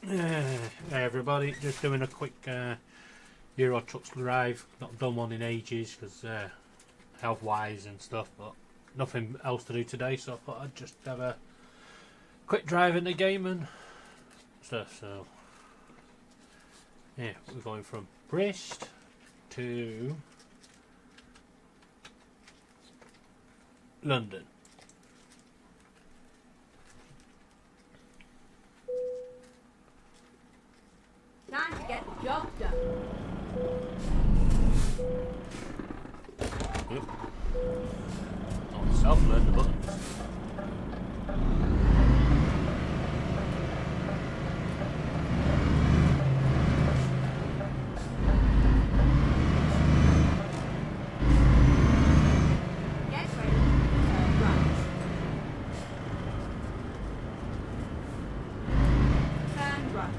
Hey everybody, just doing a quick Euro Trucks drive. Not done one in ages because health wise and stuff, but nothing else to do today, so I thought I'd just have a quick drive in the game and stuff. So yeah, we're going from Brist to London. Time to get the job done. Yep. Not myself, learn the buttons. Get ready. Turn right. Turn right.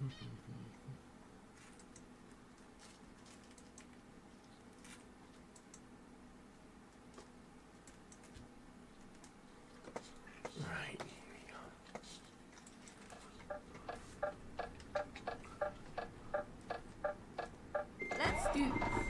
Right. Let's do this.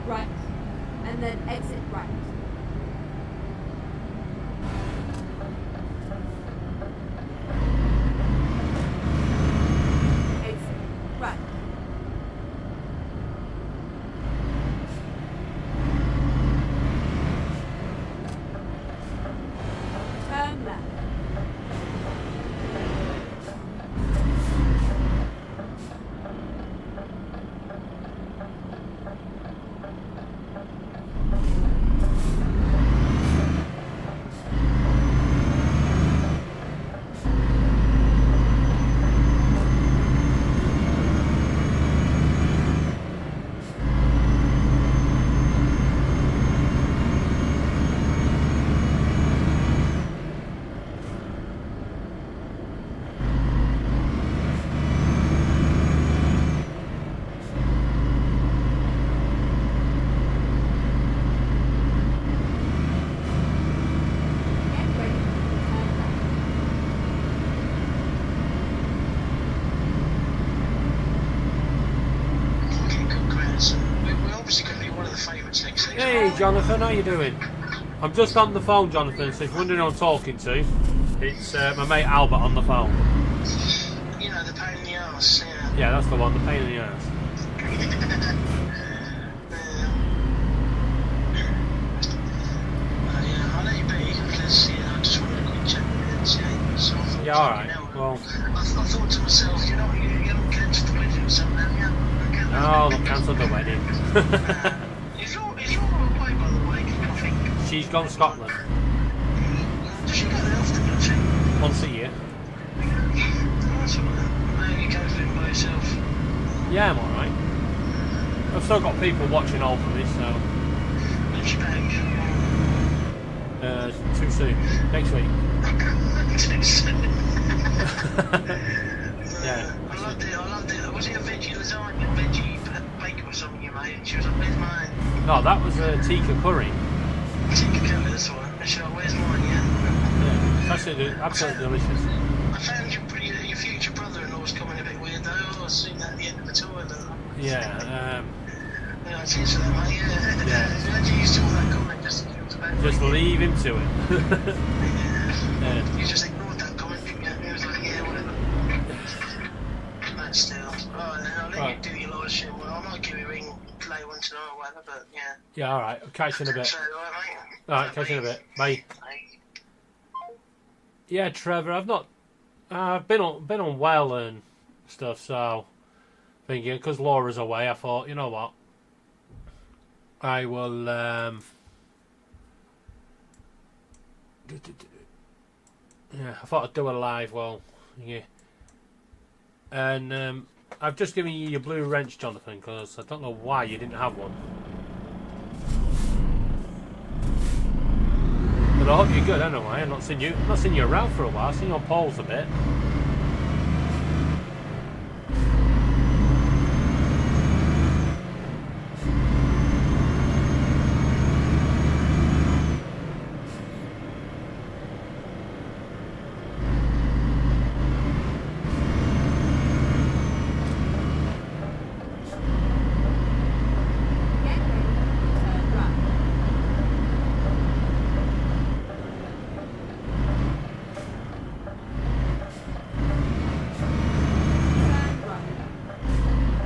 right, and then exit right. Exit right. Turn left. Get ready. Turn right. Okay, congrats. We're obviously going to be one of the favourites next season. Hey Jonathan, how you doing? I'm just on the phone, Jonathan, so if you're wondering who I'm talking to, it's my mate Albert on the phone. You know, the pain in the arse, yeah. Yeah, that's the one, the pain in the ass. Yeah, I'll let you be because, I just wanted a quick chat with you and see how you so I thought, Yeah, alright, well, I thought to myself, you haven't cancelled the wedding or something, have you? oh, they've cancelled the wedding. Is your away, by the way? I think. She's gone to Scotland Does she go there often, does she? once a year. That's all right. You go for it by yourself. Yeah, I'm alright. I've still got people watching all for me, so When's she back? too soon. Next week. Too soon. Yeah. I loved it. Was it a veggie lasagna, veggie bacon or something you made? And she was like, where's mine? No, that was a tikka curry. Tikka curry, that's one. And she was like, where's mine, yeah? Yeah, absolutely delicious. I found your future brother-in-law's coming a bit weird though. I seen that at the end of the toilet. Yeah, Yeah, cheers for that, mate. Yeah. Yeah. Imagine you saw that comment just as it was about just leave him to it. Yeah. You just ignored that comment, didn't you? It was like, yeah, whatever. But still. Alright, then I'll let you do your live shit. Well, I might give you a ring later on tonight or whatever, but yeah. Yeah, alright, I'll catch you in a bit. So, alright, mate. Alright, catch you in a bit. Bye. Bye. Yeah, Trevor, I've been unwell and stuff, so thinking, because Laura's away, I thought, you know what, I will, yeah, I thought I'd do a live, well, yeah, and I've just given you your blue wrench, Jonathan, because I don't know why you didn't have one. But I hope you're good anyway. I've not seen you around for a while. I've seen you on polls a bit. Get ready. Turn right. Turn right.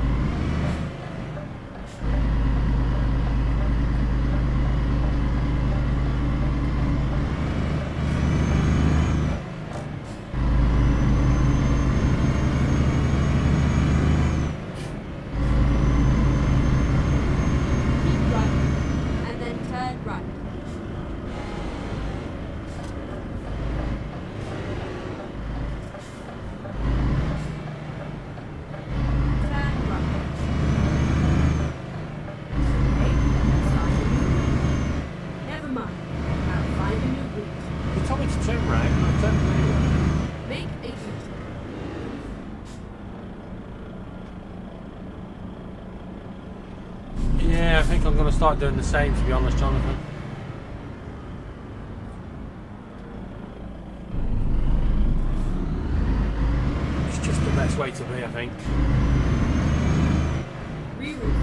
Keep right, and then turn right. Turn right. Hey, start a new route. Never mind. I'll find a new route. You told me to turn right, and I turned anyway. Make a U-turn. Yeah, I think I'm going to start doing the same, to be honest, Jonathan. It's just the best way to be, I think. Reroute.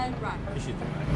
Turn right. This is the right.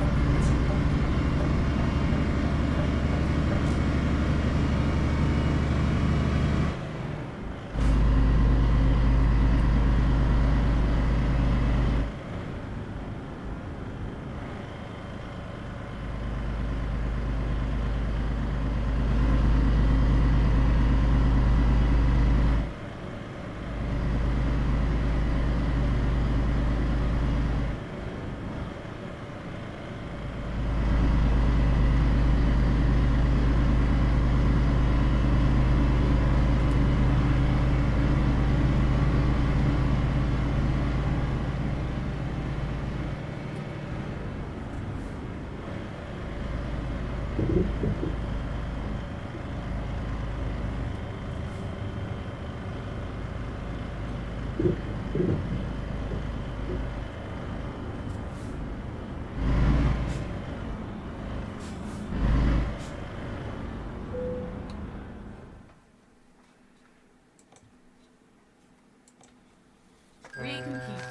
Recomputing.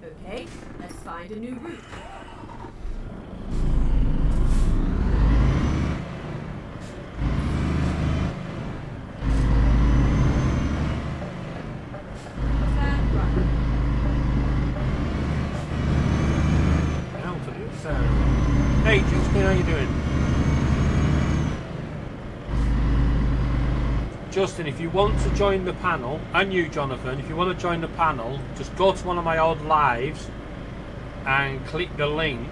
Okay, let's find a new route. Turn right. Now to the other side. Hey, Justin, how you doing? Justin, if you want to join the panel, and you, Jonathan, if you want to join the panel, just go to one of my old lives and click the link.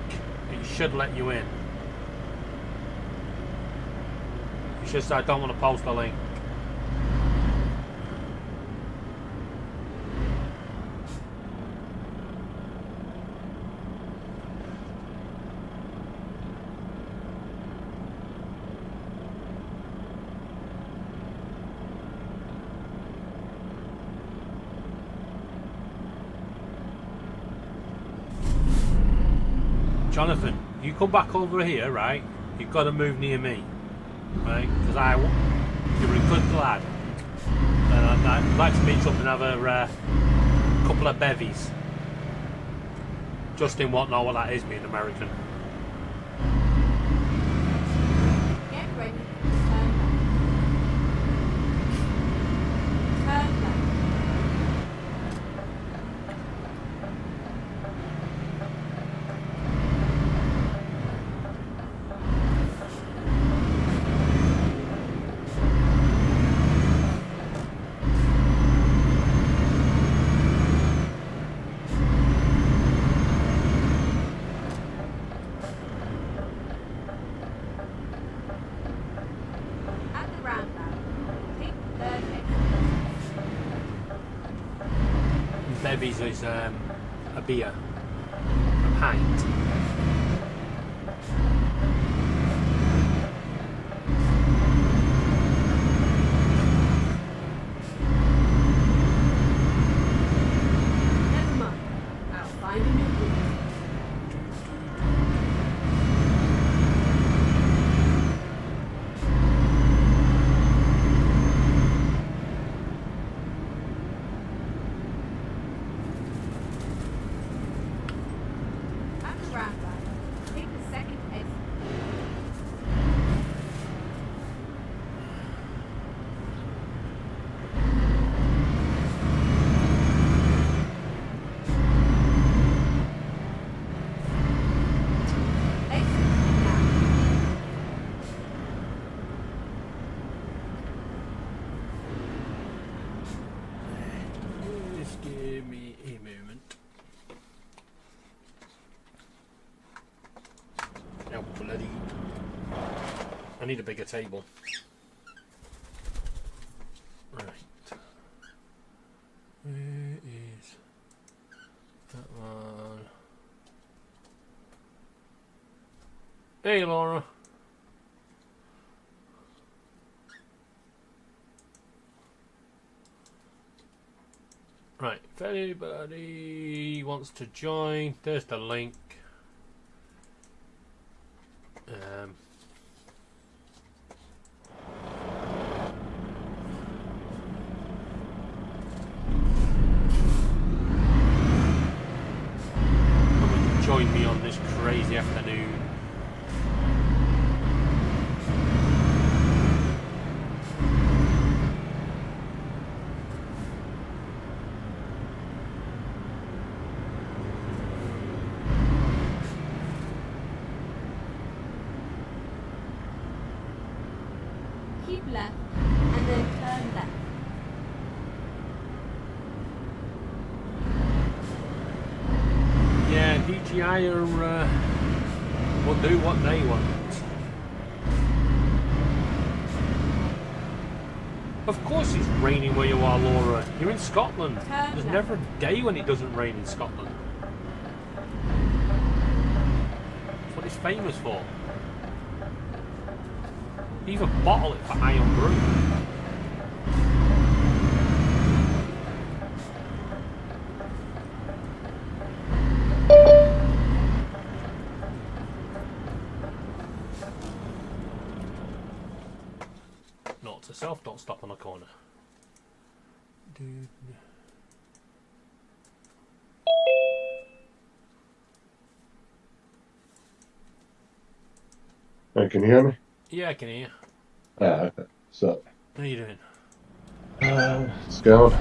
It should let you in. It's just I don't want to post the link. Jonathan, you come back over here, right? You've got to move near me, right? Because you're a good lad, and I'd like to meet up and have a couple of bevies. Justin won't know what that is, being American. Get ready. Turn left. Turn left. At the roundabout, take the third exit. Bevies is a beer, a pint. Never mind. I'll find a new route. At the roundabout, take the second exit. Exit now. Just give me a moment. Oh, bloody. I need a bigger table. Right. Where is that one? Hey, Laura. Right, if anybody wants to join, there's the link. keep left and then turn left. Yeah, DJI will do what they want. Of course it's raining where you are, Laura. You're in Scotland. There's never a day when it doesn't rain in Scotland. That's what it's famous for. They even bottle it for Iron Brew. Note to self, don't stop on the corner. Hey, can you hear me? Yeah, I can hear you. Okay. So, How you doing? it's going.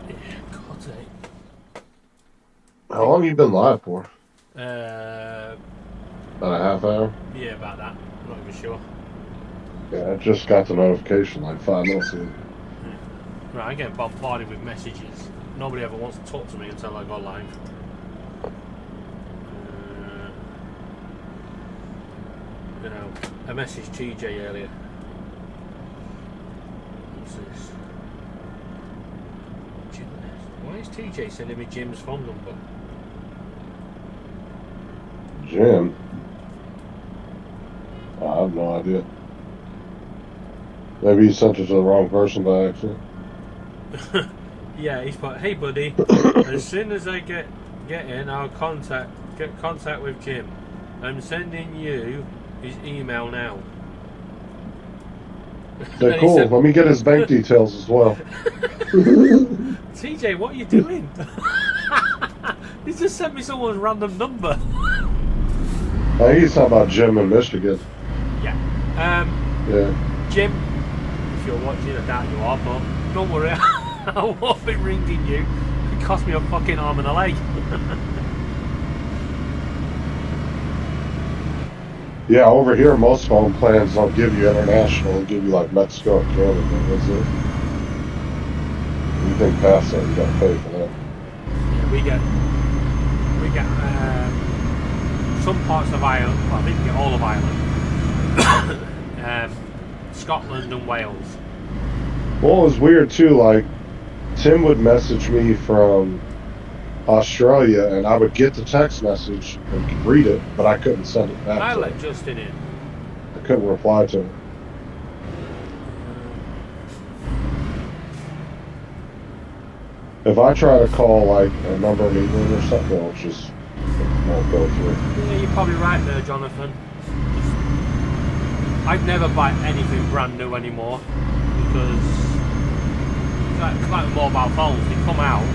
Yeah, God's sake. How long you been live for? Uh, About a half hour? yeah, about that. I'm not even sure. Yeah, I just got the notification like 5 minutes ago. Right, I get bombarded with messages. Nobody ever wants to talk to me until I go live. You know, I messaged TJ earlier. What's this? Jim. Why is TJ sending me Jim's phone number? Jim? I have no idea. Maybe he sent it to the wrong person by accident. Yeah, he's put, hey buddy, as soon as I get in, I'll get contact with Jim. I'm sending you his email now. Okay, cool. Let me get his bank details as well. TJ, what are you doing? He just sent me someone's random number. I think he's talking about Jim in Michigan. Yeah. Yeah. Jim, if you're watching, I doubt you are, but don't worry, I won't be ringing you. It cost me a fucking arm and a leg. Yeah, over here, most phone plans don't give you international. They'll give you like Mexico and Canada. That's it. You think past that, you gotta pay for that. Yeah, we get some parts of Ireland, well, I think we get all of Ireland, Scotland and Wales. Well, it was weird too, like, Tim would message me from Australia, and I would get the text message and could read it, but I couldn't send it back I to let him. Justin in. I couldn't reply to him. If I try to call, like, a number in England or something, it'll just it won't go through. Yeah, you're probably right there, Jonathan. I'd never buy anything brand new anymore because it's like mobile phones. They come out,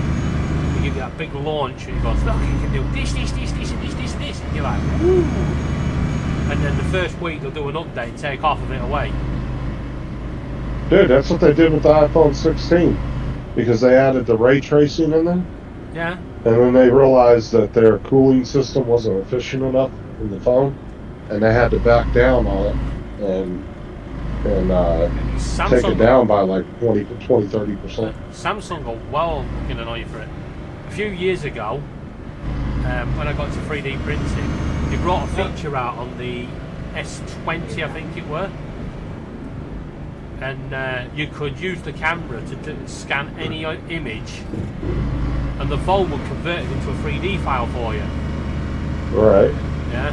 they give you that big launch, and you go, look, you can do this, and this, and you're like, woo! And then the first week they'll do an update and take half of it away. Dude, that's what they did with the iPhone 16, because they added the ray tracing in there. Yeah. And then they realized that their cooling system wasn't efficient enough in the phone, and they had to back down on it and take it down by like 20-30%. Samsung are well fucking annoyed for it. A few years ago, when I got to 3D printing, they brought a feature out on the S20, I think it were, and you could use the camera to scan any image, and the phone would convert it into a 3D file for you. Right. Yeah.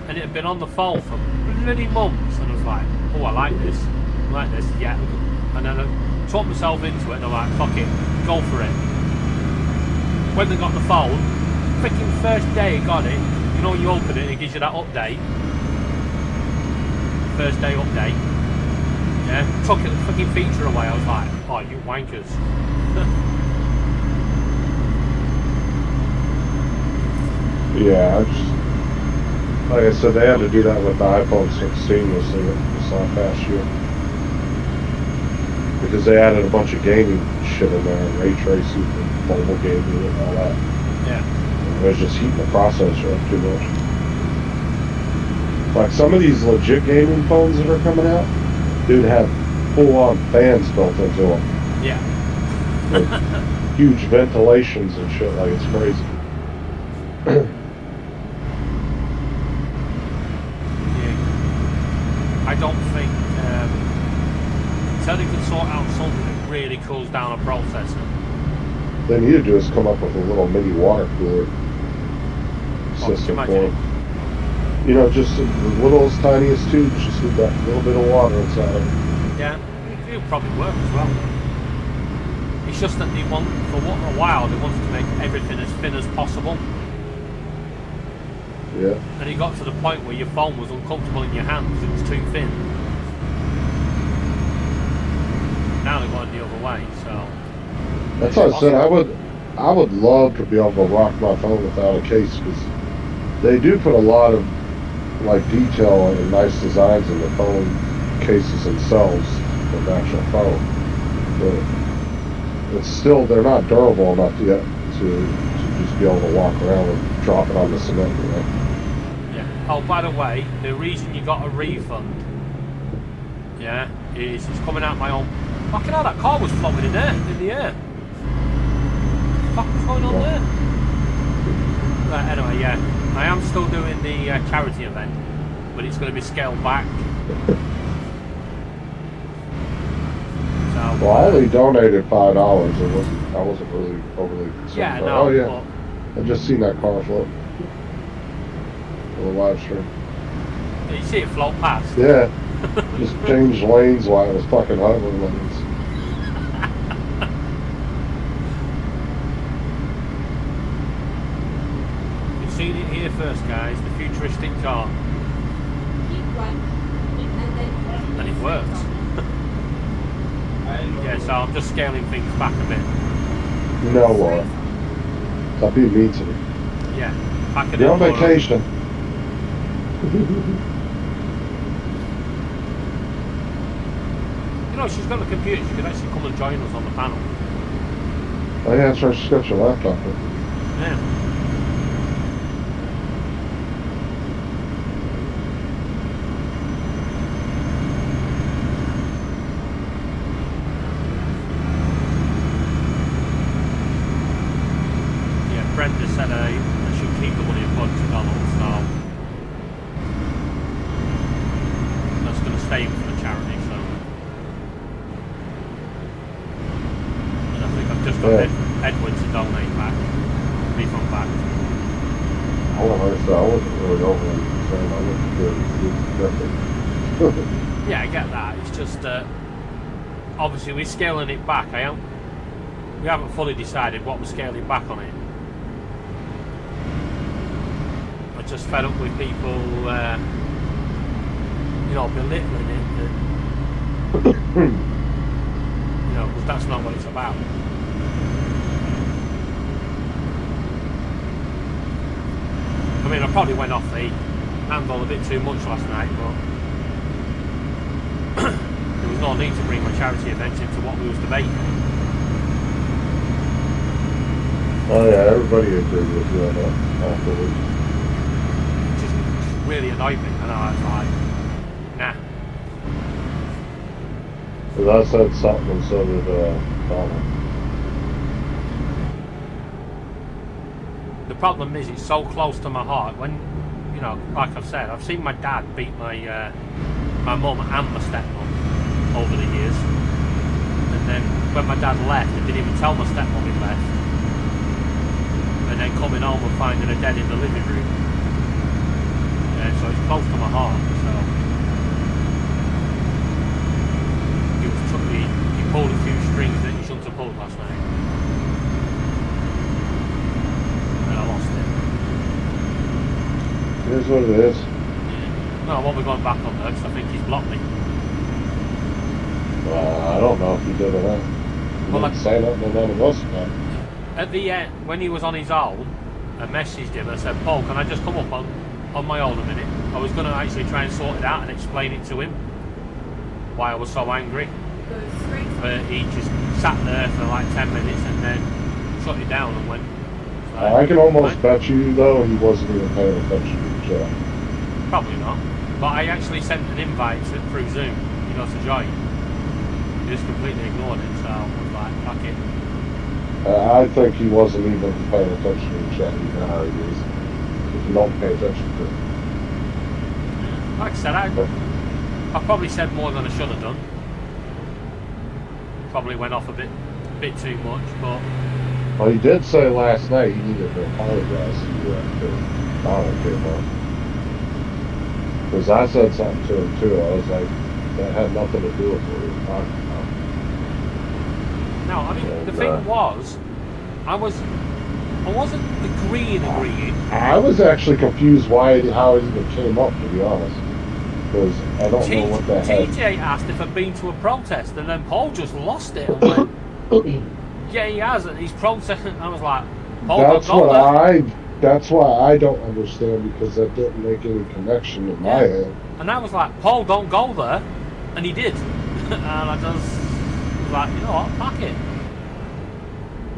And it had been on the phone for bloody months, and I was like, oh, I like this, yeah. And then I talked myself into it, and I'm like, fuck it, go for it. When they got the phone, freaking first day I got it, you know, you open it, it gives you that update. First day update. Yeah, took the fucking feature away. I was like, oh, you wankers. Yeah, like I said, they had to do that with the iPhone 16 this year, this past year. Because they added a bunch of gaming shit in there, ray tracing and mobile gaming and all that. Yeah. And it was just heating the processor up too much. Like some of these legit gaming phones that are coming out, dude, have full-on fans built into them. Yeah. With huge ventilations and shit, like it's crazy. Yeah. I don't think until they can sort out something that really cools down a processor. They need to do is come up with a little mini water cooler system for it. You know, just the littlest, tiniest tubes, just with that little bit of water inside of it. Yeah, it'll probably work as well. It's just that they want, for a while, they wanted to make everything as thin as possible. Yeah. And it got to the point where your phone was uncomfortable in your hand because it was too thin. Now they're going the other way, so... That's what I said. I would love to be able to rock my phone without a case, because they do put a lot of like detail and nice designs in the phone cases themselves of the actual phone. But it's still, they're not durable enough yet to just be able to walk around and drop it on the cement. You know? Yeah. Oh, by the way, the reason you got a refund, yeah, is it's coming out my own. Fucking hell, that car was floating in the air. What the fuck was going on there? Right, anyway, yeah, I am still doing the charity event, but it's going to be scaled back. So, Well, I only donated $5. I wasn't really overly concerned. yeah, But, no, oh yeah, I just seen that car float on the live stream. you see it float past. Yeah, just changed lanes while it was fucking hovering lanes. You've seen it here first, guys. The futuristic car, Keep one, and then and it works. Yeah, so I'm just scaling things back a bit. You know what? That'd be me too. Yeah, back it You're on up more. vacation. You know, she's got a computer. She could actually come and join us on the panel. Oh yeah, that's right. She's got your laptop. Huh? Yeah. Yeah, Brenda said I should keep the money in McDonald's, so that's going to stay in for the charity. So, and I think I've just got Edward to donate back, refund back. I wasn't really overly concerned. I wasn't good. Yeah, I get that. It's just obviously we're scaling it back. We haven't fully decided what we're scaling back on it. I'm just fed up with people, you know, belittling it, and, you know, because that's not what it's about. I mean, I probably went off the handle a bit too much last night, but there was no need to bring my charity event into what we was debating. Oh yeah, everybody agreed with you on that afterwards. It just really annoyed me, and I was like, nah. Because I said something and so did Donald. The problem is it's so close to my heart. When, you know, like I've said, I've seen my dad beat my mum and my stepmom over the years. And then when my dad left, I didn't even tell my stepmom he left. And then coming home and finding her dead in the living room. Yeah, so it's close to my heart. So he pulled a few strings that he shouldn't have pulled last night. And I lost it. It is what it is. Yeah. No, I won't be going back on there because I think he's blocked me. I don't know if he did or not. He Well, didn't say nothing to none of us about it. At the end, when he was on his own, I messaged him and I said, Paul, can I just come up on my own a minute? I was going to actually try and sort it out and explain it to him, why I was so angry. go straight to But he just sat there for like 10 minutes and then shut it down and went. I can almost bet you, though, he wasn't even paying attention to the chat. Probably not. But I actually sent an invite through Zoom, you know, to join. He just completely ignored it, so I was like, fuck it. I think he wasn't even paying attention to the chat. You know how he is. If you don't pay attention to it. Like I said, I probably said more than I should have done. Probably went off a bit too much, but... Well, he did say last night he needed to apologize to you after Donald came on. Because I said something to him too. I was like, that had nothing to do with what we were talking about. No, I mean, And, the thing was, I wasn't agreeing. I was actually confused how it even came up, to be honest. Because I don't know what that had. TJ asked if I'd been to a protest, and then Paul just lost it and went, yeah, he has, and he's protesting. I was like, Paul, That's why I don't understand, because that didn't make any connection in my head. And I was like, Paul, don't go there, and he did. And I just was like, you know what, fuck it.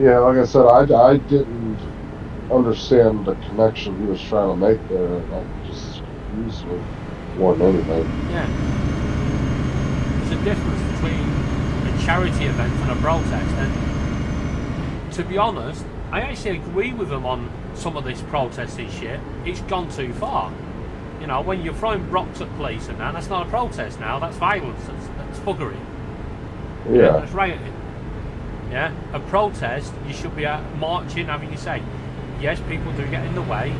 Yeah, like I said, I didn't understand the connection he was trying to make there, and that just confused me more than anything. Yeah. There's a difference between a charity event and a protest, and to be honest, I actually agree with them on some of this protesting shit. It's gone too far. You know, when you're throwing rocks at police and that's not a protest now, that's violence, that's buggery. Yeah. That's rioting. Yeah? A protest, you should be out marching, having your say. Yes, people do get in the way,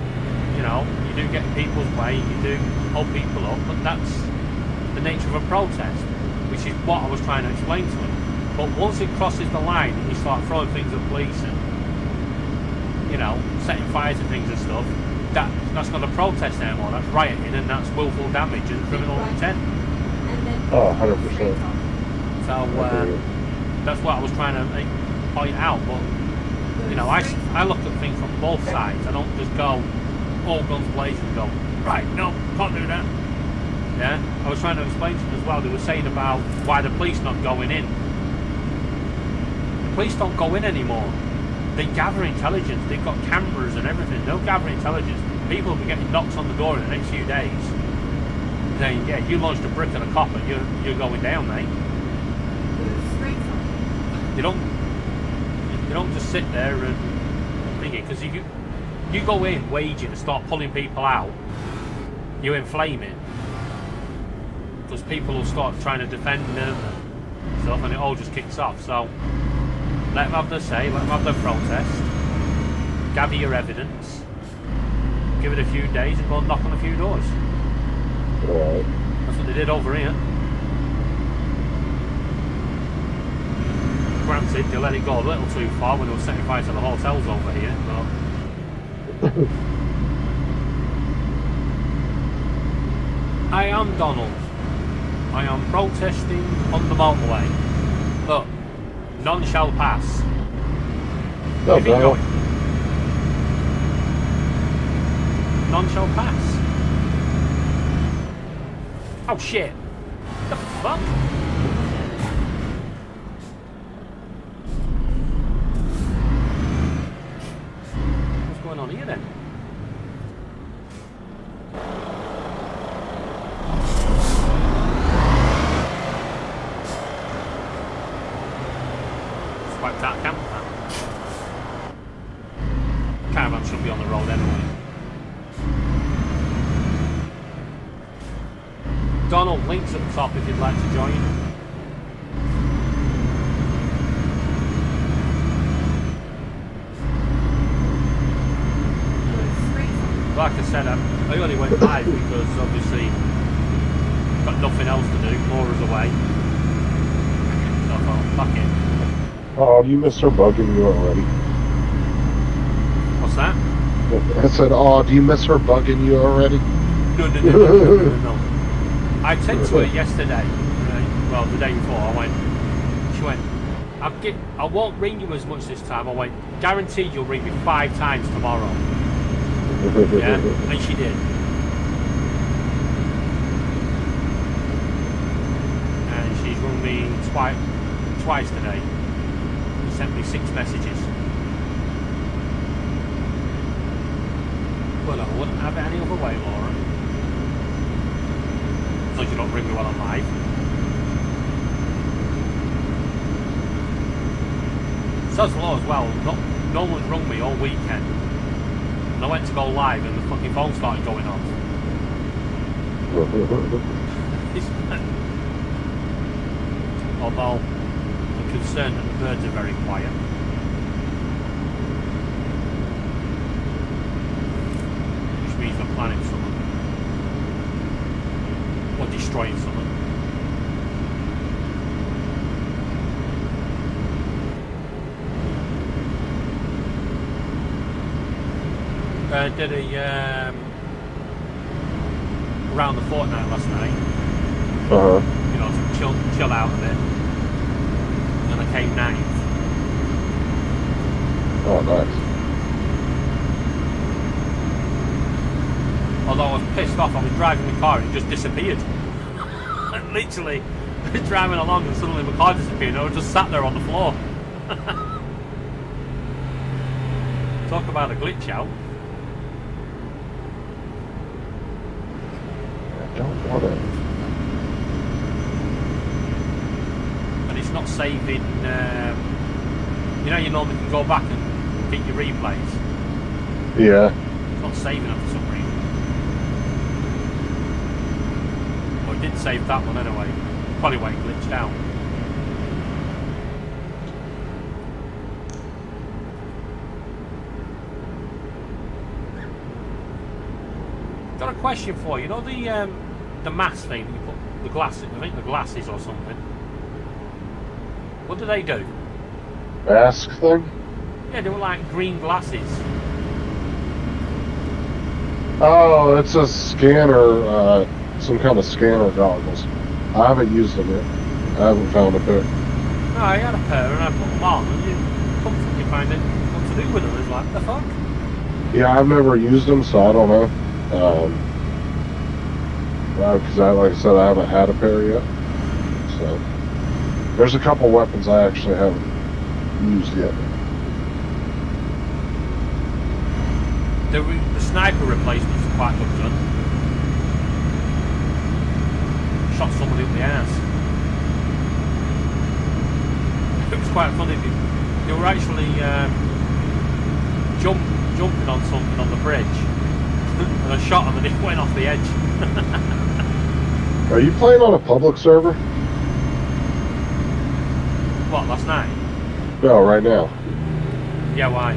you know, you do get in people's way, you do hold people up, but that's the nature of a protest, which is what I was trying to explain to him. But once it crosses the line and you start throwing things at police and, you know, setting fire to things and stuff, that's not a protest anymore, that's rioting, and that's willful damage and criminal intent. Oh, 100%. So, that's what I was trying to point out, but, you know, I look at things from both sides. I don't just go all guns blazing and go, right, no, can't do that. Yeah, I was trying to explain to them as well. They were saying about why the police not going in. The police don't go in anymore. They gather intelligence. They've got cameras and everything. They'll gather intelligence. People will be getting knocks on the door in the next few days saying, yeah, you launched a brick at a copper, you're going down, mate. You don't just sit there and think it, because you go in waging and start pulling people out, you inflame it, because people will start trying to defend them and stuff, and it all just kicks off. So let them have their say, let them have their protest, gather your evidence, give it a few days and go and knock on a few doors. Right. That's what they did over here. Granted, they let it go a little too far when they were setting fire to the hotels over here, but I am Donald. I am protesting on the motorway. Look, none shall pass. No, Keep it going. None shall pass. Oh shit. The fuck? What's going on here then? Swiped out camper van. Caravan shouldn't be on the road anyway. Donald, links at the top if you'd like to join. Like I said, I only went live because obviously got nothing else to do. Laura's away. So I thought, fuck it. Oh, you missed her bugging you already. What's that? I said, oh, do you miss her bugging you already? No. I said to her yesterday, well, the day before, she went, I won't ring you as much this time. I went, guaranteed you'll ring me 5 times tomorrow. Yeah, and she did. And she's rung me twice today. She sent me 6 messages. But I wouldn't have it any other way, Laura. you don't ring me while I'm live. So's law as well. No one's rung me all weekend. And I went to go live and the fucking phone started going off. Although I'm concerned that the birds are very quiet. Which means they're planning something. Or destroying something. Did a around the fortnight last night. You know, to chill out a bit. And I came 9th. Oh, nice. Although I was pissed off, I was driving my car and it just disappeared. And literally, I was driving along and suddenly my car disappeared and I was just sat there on the floor. Talk about a glitch out. I don't want it. And it's not saving, you know, you normally can go back and get your replays. Yeah. It's not saving them for some reason. Well, it did save that one anyway. Probably why it glitched out. Got a question for you. You know the mask thing that you put the glasses, I think the glasses or something. What do they do? Mask thing? Yeah, they were like green glasses. Oh, it's a scanner, some kind of scanner goggles. I haven't used them yet. I haven't found a pair. No, I had a pair and I put them on and you come fucking find it what to do with them. It's like, the fuck? Yeah, I've never used them, so I don't know. Because like I said, I haven't had a pair yet. So there's a couple weapons I actually haven't used yet. The sniper replacements are quite good done. Shot somebody up the ass. It was quite funny. They were actually jumping on something on the bridge. And I shot them and it went off the edge. Are you playing on a public server? What, last night? No, right now. Yeah, why?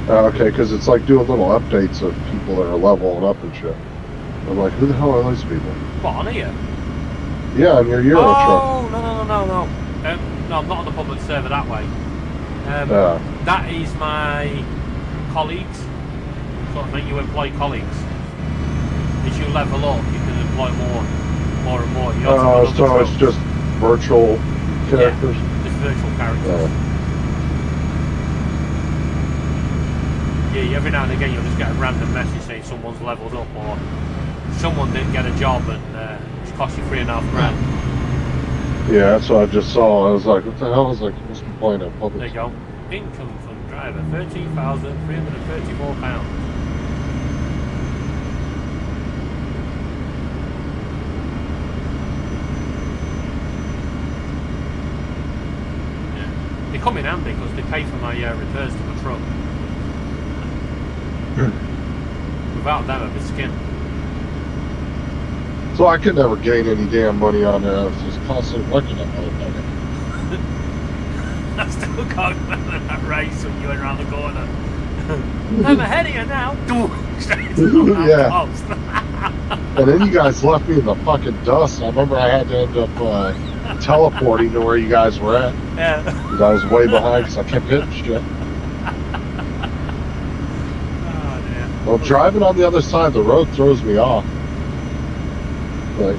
Okay, because it's like doing little updates of people that are leveling up and shit. I'm like, who the hell are those people? What, on here? Yeah, on your Euro truck. Oh, no. No, I'm not on the public server that way. That is my colleagues. Sort of thing, you employ colleagues. As you level up, you can employ more and more. You also So it's just virtual characters? Yeah, just virtual characters. Yeah, every now and again you'll just get a random message saying someone's leveled up or someone didn't get a job and it's cost you $3,500. Yeah, that's what I just saw. I was like, what the hell? I was like, you must be playing at public. There you go. Income from driver, £13,334. They come in handy because they pay for my repairs to my truck. Without them, I'd be skinned. So I could never gain any damn money on there. I was just constantly working on motherfucker. I still can't remember that race when you went around the corner. I'm ahead of you now. Straight to the Yeah. post. And then you guys left me in the fucking dust. I remember I had to end up teleporting to where you guys were at. Yeah. Because I was way behind because I kept hitting shit. Oh, dear. Well, driving on the other side of the road throws me off. Like,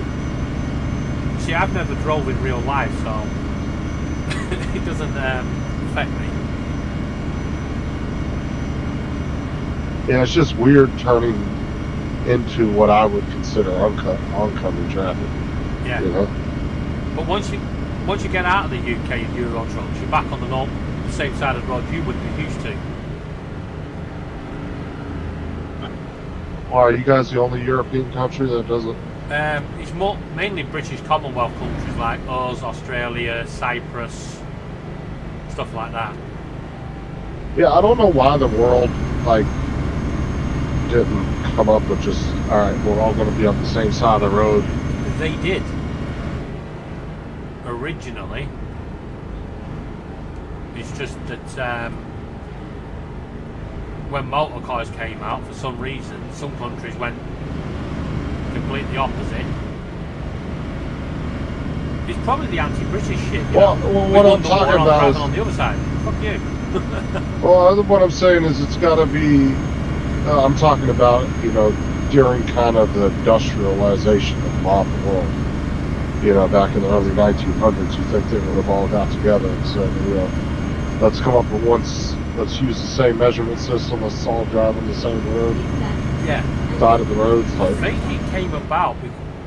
See, I've never drove in real life, so it doesn't affect me. yeah, it's just weird turning into what I would consider oncoming traffic. Yeah. You know? But once you get out of the UK and Euro trucks, you're back on the same side of the road you would be used to. Well, are you guys the only European country that doesn't It's mainly British Commonwealth countries like us, Australia, Cyprus, stuff like that. Yeah, I don't know why the world like didn't come up with just, all right, we're all going to be on the same side of the road. They did originally. It's just that when motor cars came out, for some reason, some countries went completely opposite. It's probably the anti-British shit. Well, what I'm talking about is on the other side. Fuck you. well, what I'm saying is it's got to be. I'm talking about, you know, during kind of the industrialization of modern world. You know, back in the early 1900s, you think they would have all got together and said, you know, let's come up with let's use the same measurement system, let's all drive on the same road. Yeah. Side of the roads. I think it came about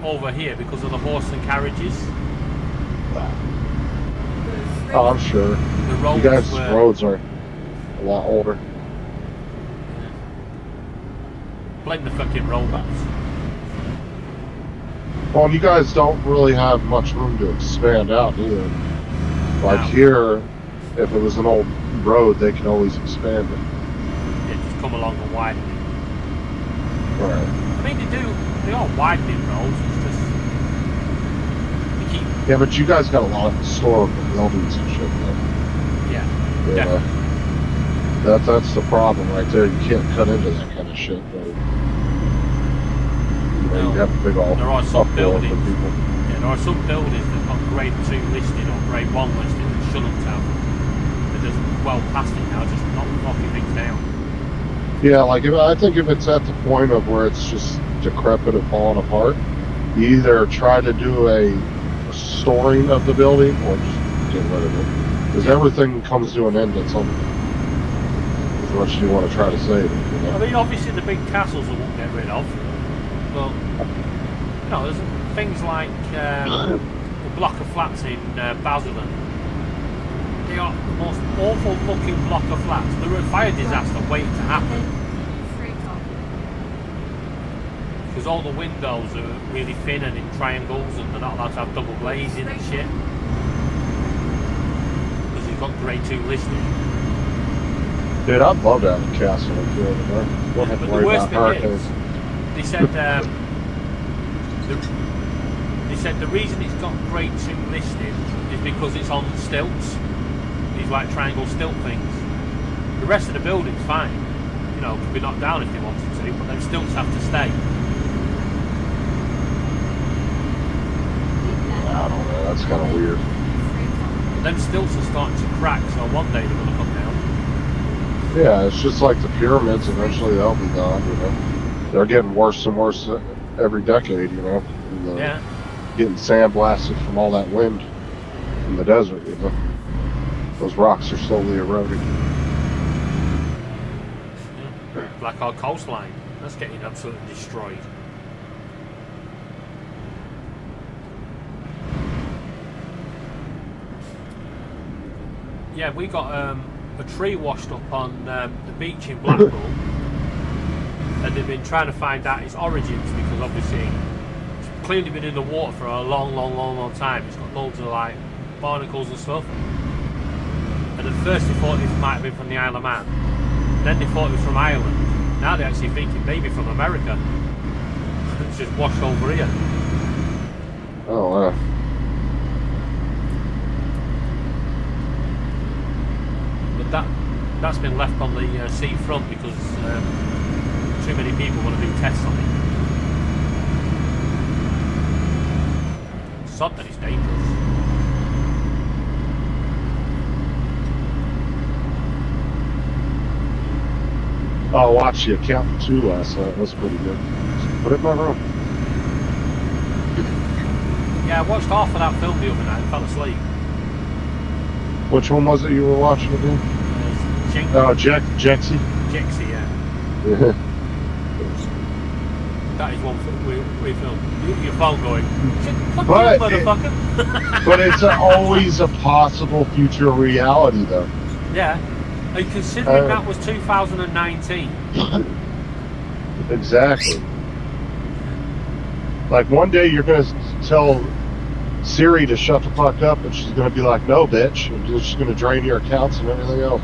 over here because of the horse and carriages. Oh, I'm sure. The roads you guys' roads are a lot older. Blame the fucking robots. Well, you guys don't really have much room to expand out either. Like No. here, if it was an old road, they can always expand it. Yeah, just come along and widen it. Right. I mean, they are widening roads, it's just... They keep... Yeah, but you guys got a lot of historical buildings and shit, though. Yeah, You know? That's the problem right there. You can't cut into that kind of shit, though. You know, you have a big old There are some uproar for buildings. people. Yeah, there are some buildings that got grade 2 listed or grade 1 listed that shouldn't have. They're just well past it now, just not knocking things down. Yeah, like I think if it's at the point of where it's just decrepit and falling apart, you either try to do a restoring of the building or just get rid of it. Because everything comes to an end at some point. As much as you want to try to save it. You know? I mean, obviously the big castles I won't get rid of, but you know, there's things like the block of flats in Basildon. They are the most awful looking block of flats. They're a fire disaster waiting to happen. Because all the windows are really thin and in triangles and they're not allowed to have double glazing and shit. Because you've got grade 2 listed. Dude, I'd love to have a castle up here. Don't have to But the worry worst about thing hurricanes. is, they said the reason it's got grade 2 listed is because it's on stilts. These like triangle stilt things. The rest of the building's fine. You know, could be knocked down if they wanted to, but them stilts have to stay. I don't know, that's kind of weird. But them stilts are starting to crack, so one day they're going to come down. Yeah, it's just like the pyramids. Eventually they'll be gone, you know. They're getting worse and worse every decade, you know. And, Yeah. Getting sandblasted from all that wind in the desert, you know. Those rocks are slowly eroding. Yeah. Like our coastline. That's getting absolutely destroyed. Yeah, we got a tree washed up on the beach in Blackpool, and they've been trying to find out its origins because obviously it's clearly been in the water for a long time. It's got loads of like barnacles and stuff. And at first they thought it might have been from the Isle of Man. Then they thought it was from Ireland. Now they actually think it may be from America. It's just washed over here. Oh, wow. But that's been left on the sea front because too many people want to do tests on it. Sod that it's dangerous. Oh, I watched The Accountant 2 last night. That's pretty good. Put it in my room. Yeah, I watched half of that film the other night and fell asleep. Which one was it you were watching again? Oh, Jexy. Jexy, yeah. Yeah. That is one we filmed. Your phone going, fuck But you, motherfucker. But it's always a possible future reality, though. Yeah. Are you considering that was 2019? Exactly. Like one day you're gonna tell Siri to shut the fuck up, and she's gonna be like, "No, bitch," and she's gonna drain your accounts and everything else.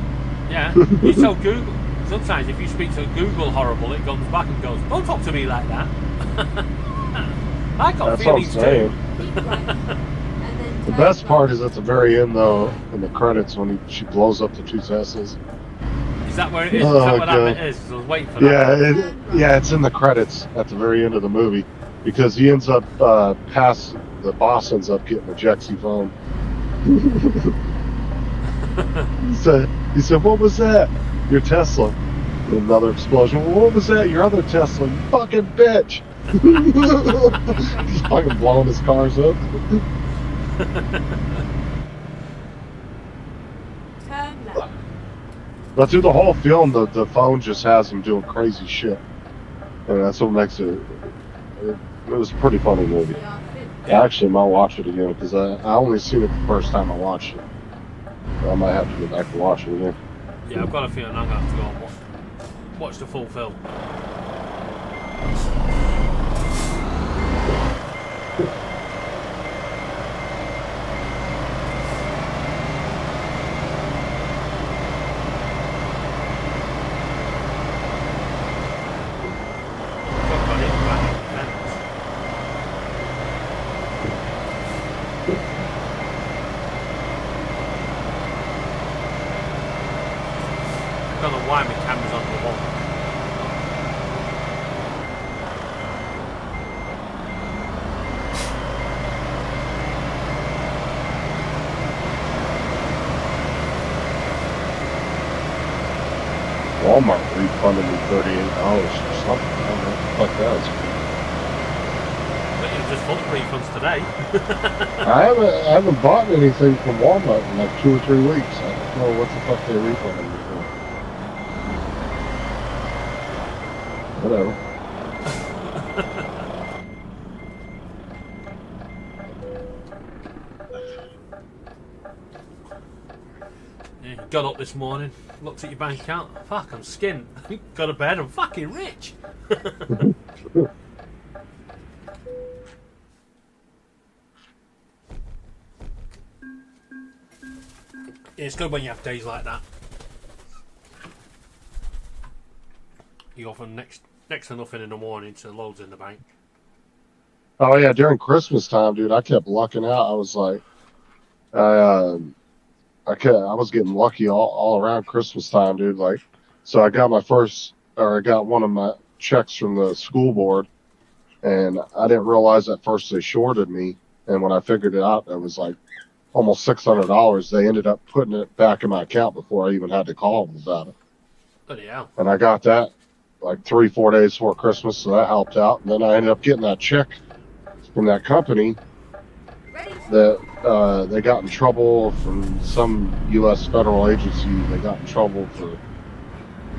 Yeah, you tell Google. Sometimes if you speak to Google horrible, it comes back and goes, "Don't talk to me like that." I got That's what I'm feelings too. saying. Keep right. And then The turn best right. part is at the very end, though, in the credits when she blows up the 2 Teslas. Is that where it is? Is Oh, that what that God. bit is? 'Cause I was waiting for that. Yeah, it's in the credits at the very end of the movie because he ends up the boss ends up getting a Jexy phone. he said, "What was that? Your Tesla." Another explosion. "Well, what was that? Your other Tesla, you fucking bitch." He's fucking blowing his cars up. Turn left. But through the whole film, the phone just has him doing crazy shit, and that's what makes it. It was a pretty funny movie. We are fit. I actually might watch it again because I only seen it the first time I watched it. I might have to go back and watch it again. Yeah, I've got a feeling I'm gonna have to go and watch the full film. Got it right on the fence. I don't know why my camera's on the wall. Walmart refunded me $38 or something. I don't know what the fuck that is. But you're just full of refunds today. I haven't bought anything from Walmart in like 2 or 3 weeks. I don't know what the fuck they refunded me for. Whatever. Yeah, you got up this morning, looked at your bank account. Fuck, I'm skint. Got to bed, I'm fucking rich. Yeah, it's good when you have days like that. You go from next to nothing in the morning to loads in the bank. Oh yeah, during Christmas time, dude, I kept lucking out. I was like, I was getting lucky all around Christmas time, dude. Like, so I got one of my checks from the school board, and I didn't realize at first they shorted me. And when I figured it out, it was like almost $600. They ended up putting it back in my account before I even had to call them about it. Bloody hell. And I got that like 3-4 days before Christmas, so that helped out. And then I ended up getting that check from that company Ready. that they got in trouble from some U.S. federal agency. They got in trouble for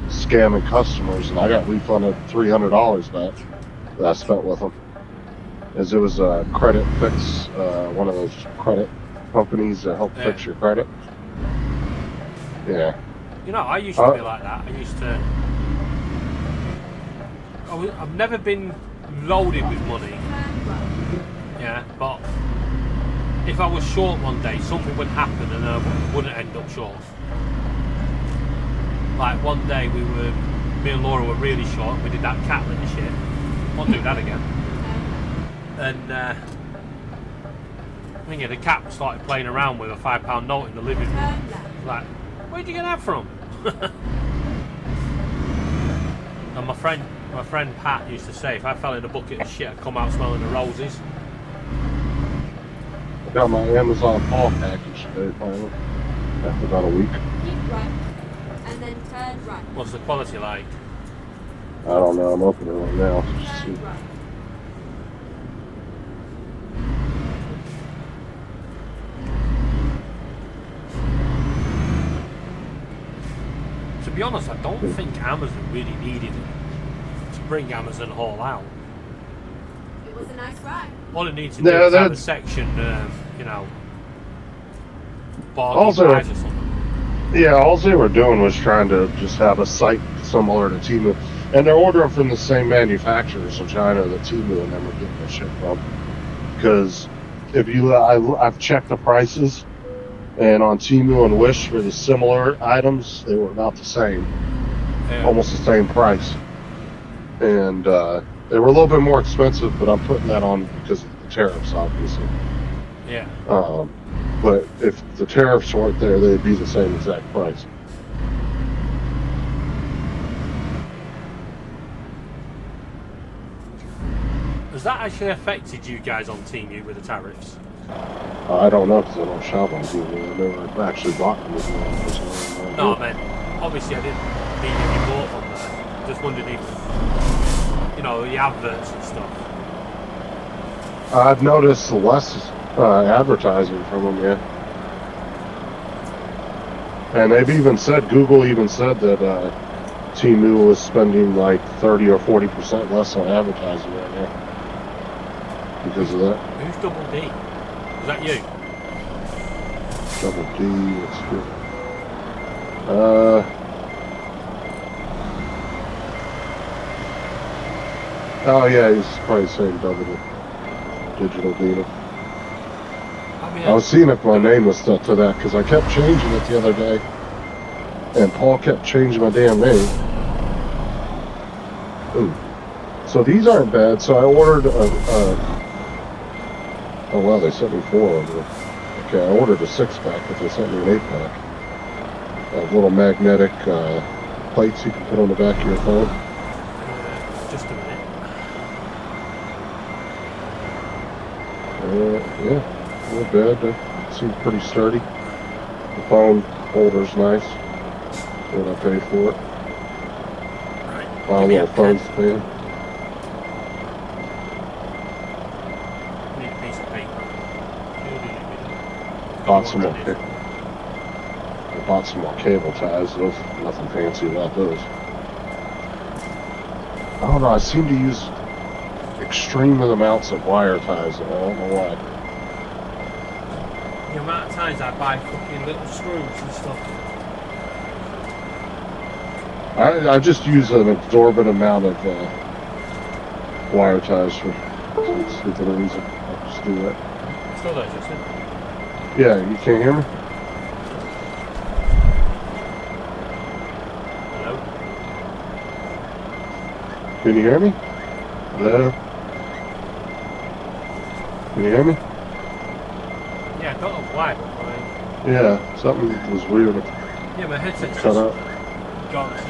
scamming customers, and I got refunded $300 back that I spent with them. As it was a credit fix, one of those credit companies that help fix your credit. Yeah. You know, I used to be like that. I've never been loaded with money. Turn right. Yeah, but if I was short one day, something would happen and I wouldn't end up short. Like one day me and Laura were really short and we did that cat litter shit. Won't do that again. And I think the cat started playing around with a £5 note in the living room. Turn left. Like, where'd you get that from? And my friend Pat used to say, if I fell in a bucket of shit, I'd come out smelling the roses. I got my Amazon Fall package today, finally, after about a week. Keep right. And then turn right. What's the quality like? I don't know, I'm opening it right now. Just see. Turn right. To be honest, I don't think Amazon really needed it to bring Amazon Haul out. It was a nice ride. All it needs to do is have a section, bargain Also- price or something. Yeah, all they were doing was trying to just have a site similar to And they're ordering from the same manufacturers in China that Temu and them are getting their shit from. Because if you, I've checked the prices, and on Temu and Wish for the similar items, they were about the same, almost the same price. And they were a little bit more expensive, but I'm putting that on because of the tariffs, obviously. Yeah. But if the tariffs weren't there, they'd be the same exact price. Has that actually affected you guys on Temu with the tariffs? I don't know because I don't shop on Temu. I never actually bought them before. No, man. Obviously, I didn't mean if you bought from there. Just wondered if, you know, the adverts and stuff. I've noticed less advertising from them, yeah. And they've even said, Google even said that Temu was spending like 30 or 40% less on advertising right now because of that. Who's Double D? Is that you? Double D, what's good? Oh yeah, he's probably saying double digital data. I was seeing if my name was stuck to that because I kept changing it the other day, and Paul kept changing my damn name. Ooh. So these aren't bad. So I ordered oh wow, they sent me 4 of them. Okay, I ordered a 6-pack, but they sent me an 8-pack. Little magnetic plates you can put on the back of your phone. Just a minute. Yeah, not bad. They seem pretty sturdy. The phone holder's nice. What I pay for it. Right. My little phone's thin. Need a piece of paper. Bought some more. I bought some more cable ties. Those, nothing fancy about those. I don't know. I seem to use extreme amounts of wire ties, and I don't know why. The amount of times I buy fucking little screws and stuff. I just use an exorbitant amount of wire ties for some stupid reason. I'll just do that. Still there, Justin? Yeah, you can't hear me? Hello? Can you hear me? Hello? Can you hear me? Yeah, I don't know why, but like... Yeah, something was weird. Yeah, my headset's Cut just out. gone to...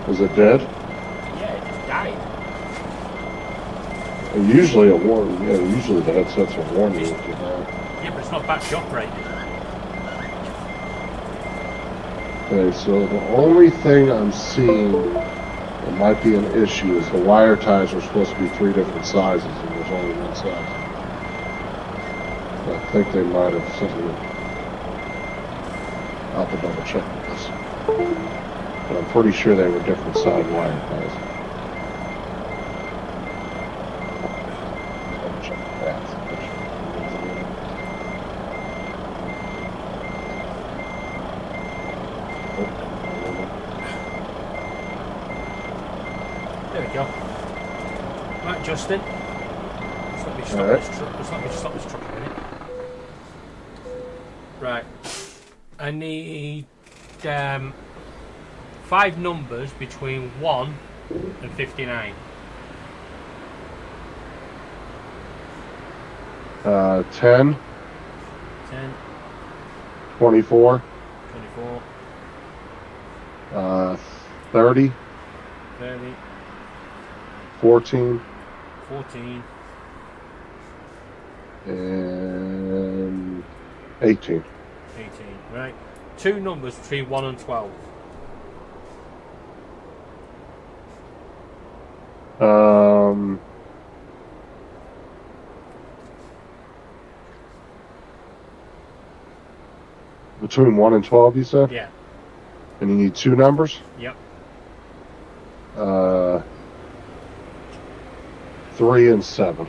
Is it dead? yeah, it just died. Usually a warning. Yeah, usually the headsets will warn you if you die. Yeah, but it's not battery operated. Okay, so the only thing I'm seeing that might be an issue is the wire ties are supposed to be 3 different sizes and there's only one size. I think they might have sent me. I'll have to double check this. But I'm pretty sure they were different size wire ties. Double check that. There we go. Right, Justin. Let me stop this truck. Just let me stop this truck a minute. Right. I need 5 numbers between 1 and 59. 10, 10, 24, 24, 30, 30, 14, 14, and 18. 18. Right. 2 numbers between 1 and 12. Between 1 and 12, you said? Yeah. And you need 2 numbers? Yep. 3 and 7. 3 and 7.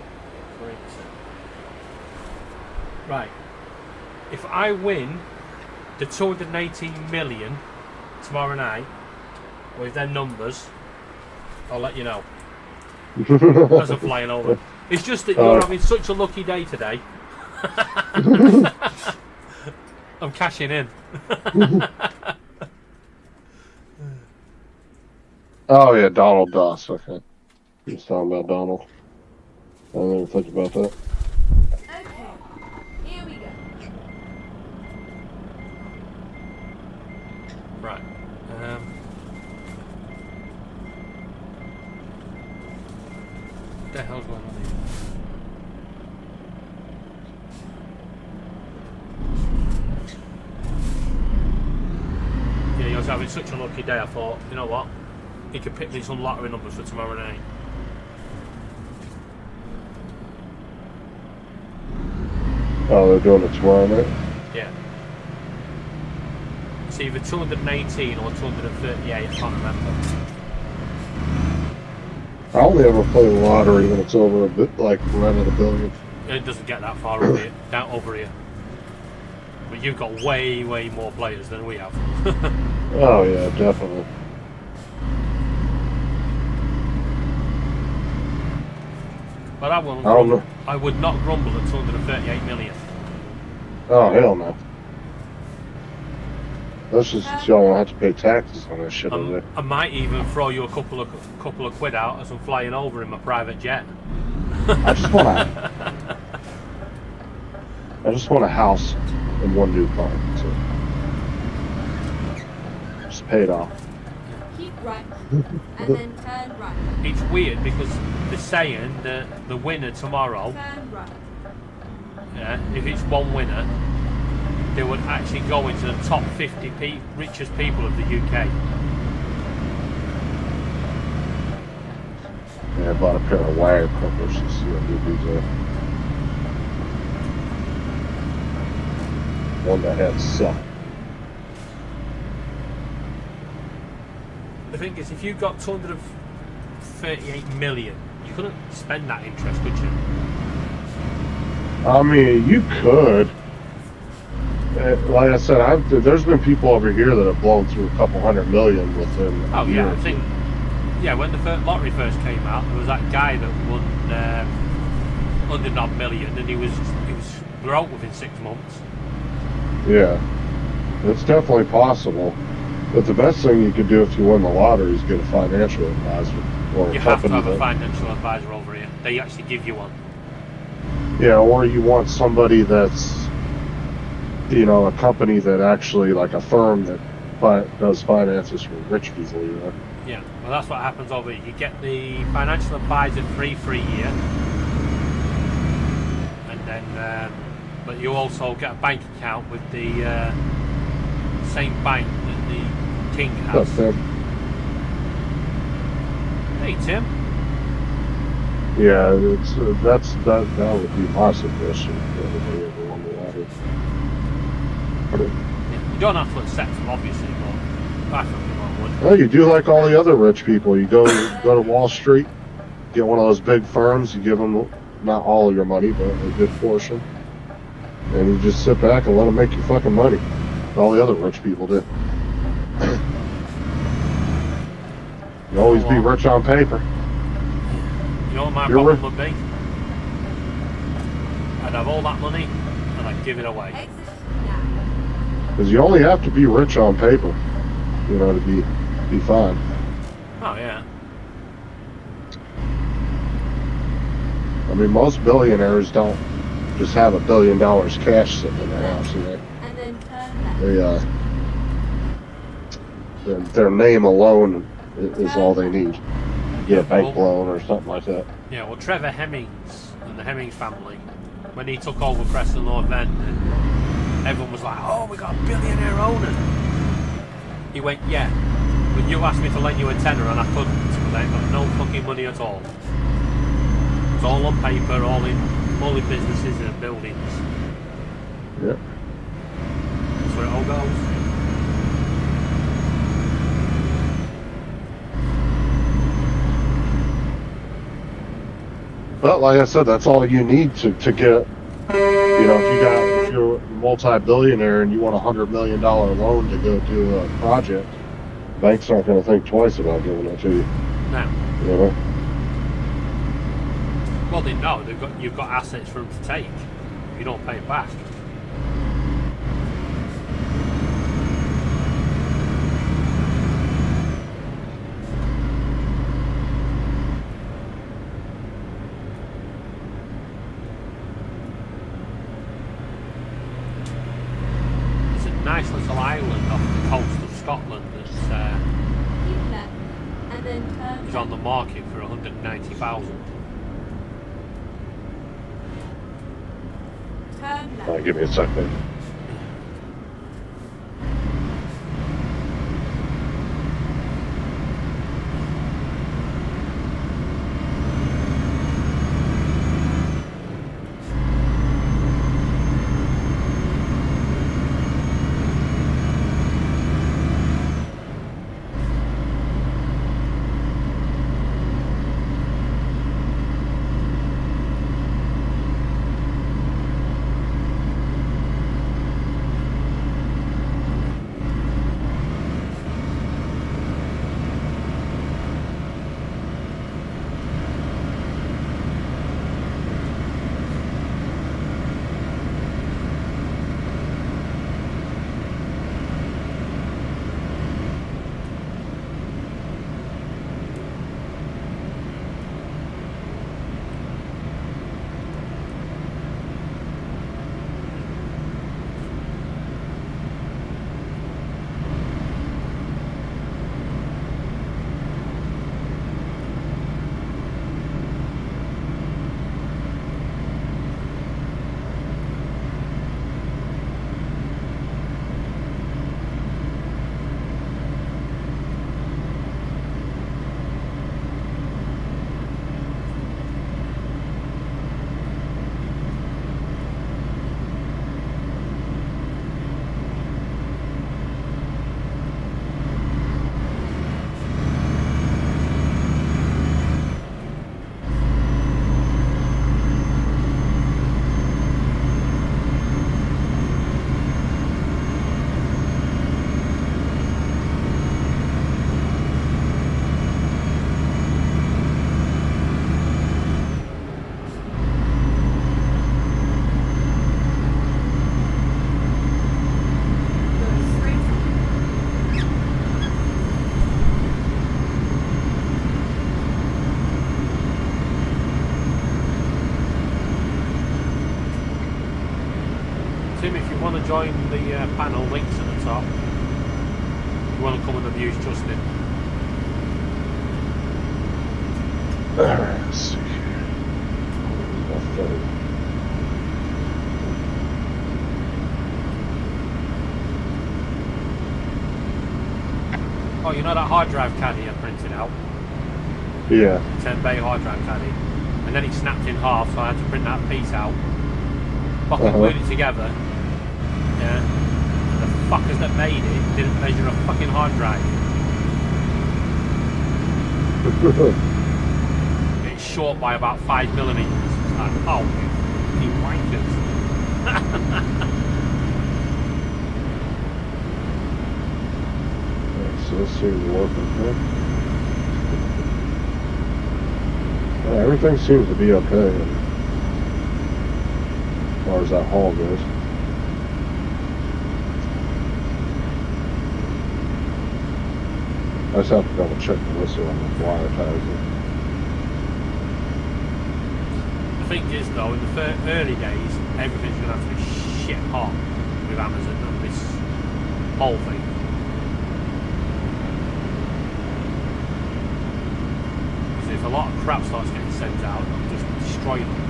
Right. If I win the 218 million tomorrow night, with their numbers, I'll let you know. As I'm flying over. It's just that you're having such a lucky day today. I'm cashing in. Oh yeah, Donald Doss. Okay, he was talking about Donald. I didn't even think about that. Okay, here we go. Right. What the hell's going on here? Yeah, he was having such a lucky day. I thought, you know what? He could pick me some lottery numbers for tomorrow night. Oh, they're doing it tomorrow night? Yeah. It's either 218 or 238, I can't remember. I only ever play the lottery when it's over a bit, like right at $1 billion. It doesn't get that far over here, down over here. But you've got way, way more players than we have. Oh yeah, definitely. But I won't. I don't know. I would not grumble at 238 million. Oh hell no. That's just y'all won't have to pay taxes on this shit over there. I might even throw you a couple of quid out as I'm flying over in my private jet. I just want a house and one new car. So. Just pay it off. Keep right, and then turn right. It's weird because they're saying that the winner tomorrow, Turn right. if it's one winner, they would actually go into the top 50 richest people of the UK. Yeah, I bought a pair of wire clippers to see what these are. One that had suck. The thing is, if you got 238 million, you couldn't spend that interest, could you? I mean, you could. Like I said, there's been people over here that have blown through a couple $100 million within a year. Yeah, I think. Yeah, when the lottery first came out, there was that guy that won 100 million, and he was broke within 6 months. Yeah, it's definitely possible. But the best thing you could do if you win the lottery is get a financial advisor or a You have to company have a financial advisor over here. They actually give you one. Yeah, or you want somebody that's, you know, a company that actually, like a firm that does finances for rich people, you know. Yeah, well, that's what happens over here. You get the financial advisor free for a year, and then, but you also get a bank account with the same bank that the king has. That's them. Hey, Tim. Yeah, it's that would be my suggestion if everybody ever won the lottery. You don't have to accept them, obviously, but I think I would. Well, you do like all the other rich people. You go to Wall Street, get one of those big firms, you give them not all of your money, but a good portion, and you just sit back and let them make you fucking money. All the other rich people do. You always be rich on paper. You know what my problem would be? I'd have all that money and I'd give it away. Exit now. Because you only have to be rich on paper, you know, to be fine. Oh, yeah. I mean, most billionaires don't just have $1 billion cash sitting in their house, you know. And then turn left. Their name alone is all they need. Get a bank loan or something like that. Yeah, well, Trevor Hemmings and the Hemmings family, when he took over Preston North End, and everyone was like, "Oh, we got a billionaire owner." He went, "Yeah, but you asked me to lend you a tenner and I couldn't, because I ain't got no fucking money at all. It's all on paper, all in businesses and buildings." Yep. That's where it all goes. But like I said, that's all you need to get. You know, if you're a multi-billionaire and you want $100 million loan to go do a project, banks aren't going to think twice about giving it to you. No. You know? Well, they know you've got assets for them to take. You don't pay it back. It's a nice little island off the coast of Scotland that's Keep left and then turn is on the market for 190,000. turn left. All right, give me a second. Go straight on. Tim, if you want to join the panel, links at the top. If you want to come and abuse Justin. Alright, let's see here. My phone. Oh, you know that hard drive caddy I printed out? Yeah. 10 bay hard drive caddy. And then it snapped in half, so I had to print that piece out. Fucking glued it together. Yeah. And the fuckers that made it didn't measure a fucking hard drive. It's short by about 5 millimeters. It's like, oh, you wankers. So this seems working good. Yeah, everything seems to be okay as far as that haul goes. I just have to double check the whistle on the wire ties. The thing is, though, in the early days, everything's going to have to be shit hot with Amazon and this whole thing. Because if a lot of crap starts getting sent out, it'll just destroy them.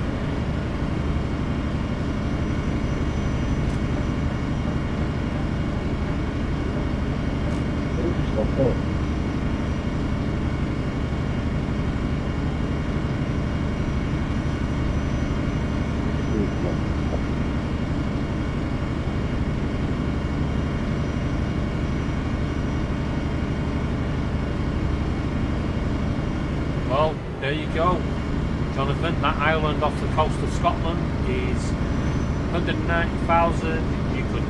Well, there you go, Jonathan. That island off the coast of Scotland is 190,000. You could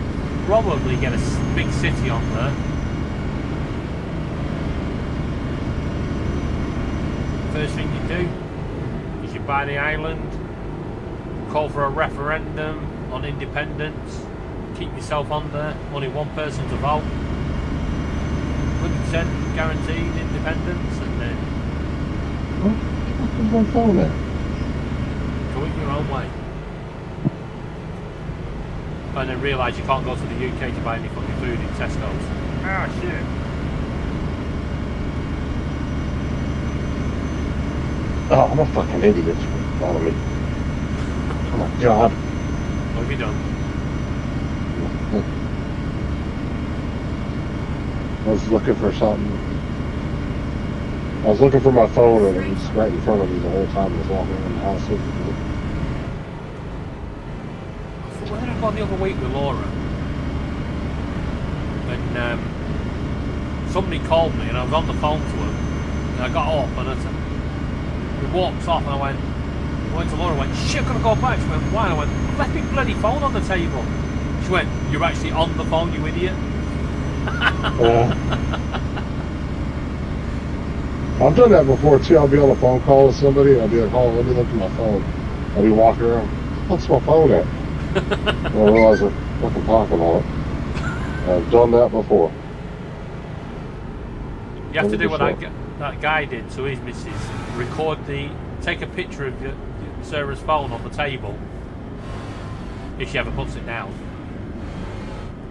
probably get a big city on there. first thing you do is you buy the island, call for a referendum on independence, keep yourself on there, only one person to vote, 100% guaranteed independence, and then Where's my phone at? go it your own way. And then realise you can't go to the UK to buy any fucking food in Tesco's. Ah, shit. Oh, I'm a fucking idiot. Follow me. Oh my god. What have you done? I was looking for something. I was looking for my phone and it was right in front of me the whole time I was walking around the house looking for it. I thought I'd gone the other week with Laura. And somebody called me and I was on the phone to her. And I got up and I said, we walked off and I went to Laura and went, shit, I've got to go back. She went, why? And I went, I left my bloody phone on the table. She went, you're actually on the phone, you idiot. I've done that before too. I'll be on a phone call with somebody and I'll be like, oh, let me look at my phone. I'll be walking around, what's my phone at? And I realize I'm fucking talking on it. I've done that before. You have to do what 100%. that guy did to his missus. Take a picture of Sarah's phone on the table, if she ever puts it down.